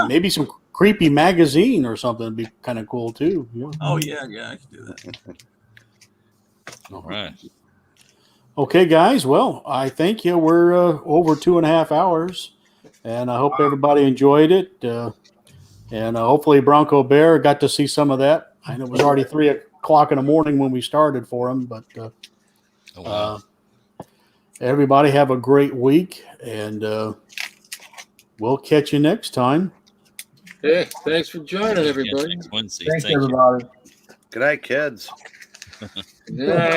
Speaker 1: Maybe some creepy magazine or something would be kind of cool too. Yeah.
Speaker 8: Oh yeah, I can do that.
Speaker 6: All right.
Speaker 1: Okay, guys. Well, I thank you. We're over 2.5 hours, and I hope everybody enjoyed it. And hopefully Bronco Bear got to see some of that. I know it was already 3 o'clock in the morning when we started for him, but everybody have a great week, and we'll catch you next time.
Speaker 2: Hey, thanks for joining, everybody.
Speaker 6: Next Wednesday.
Speaker 5: Thanks,
Speaker 6: Thank you.
Speaker 5: everybody.
Speaker 7: Good night, kids.
Speaker 2: Good night.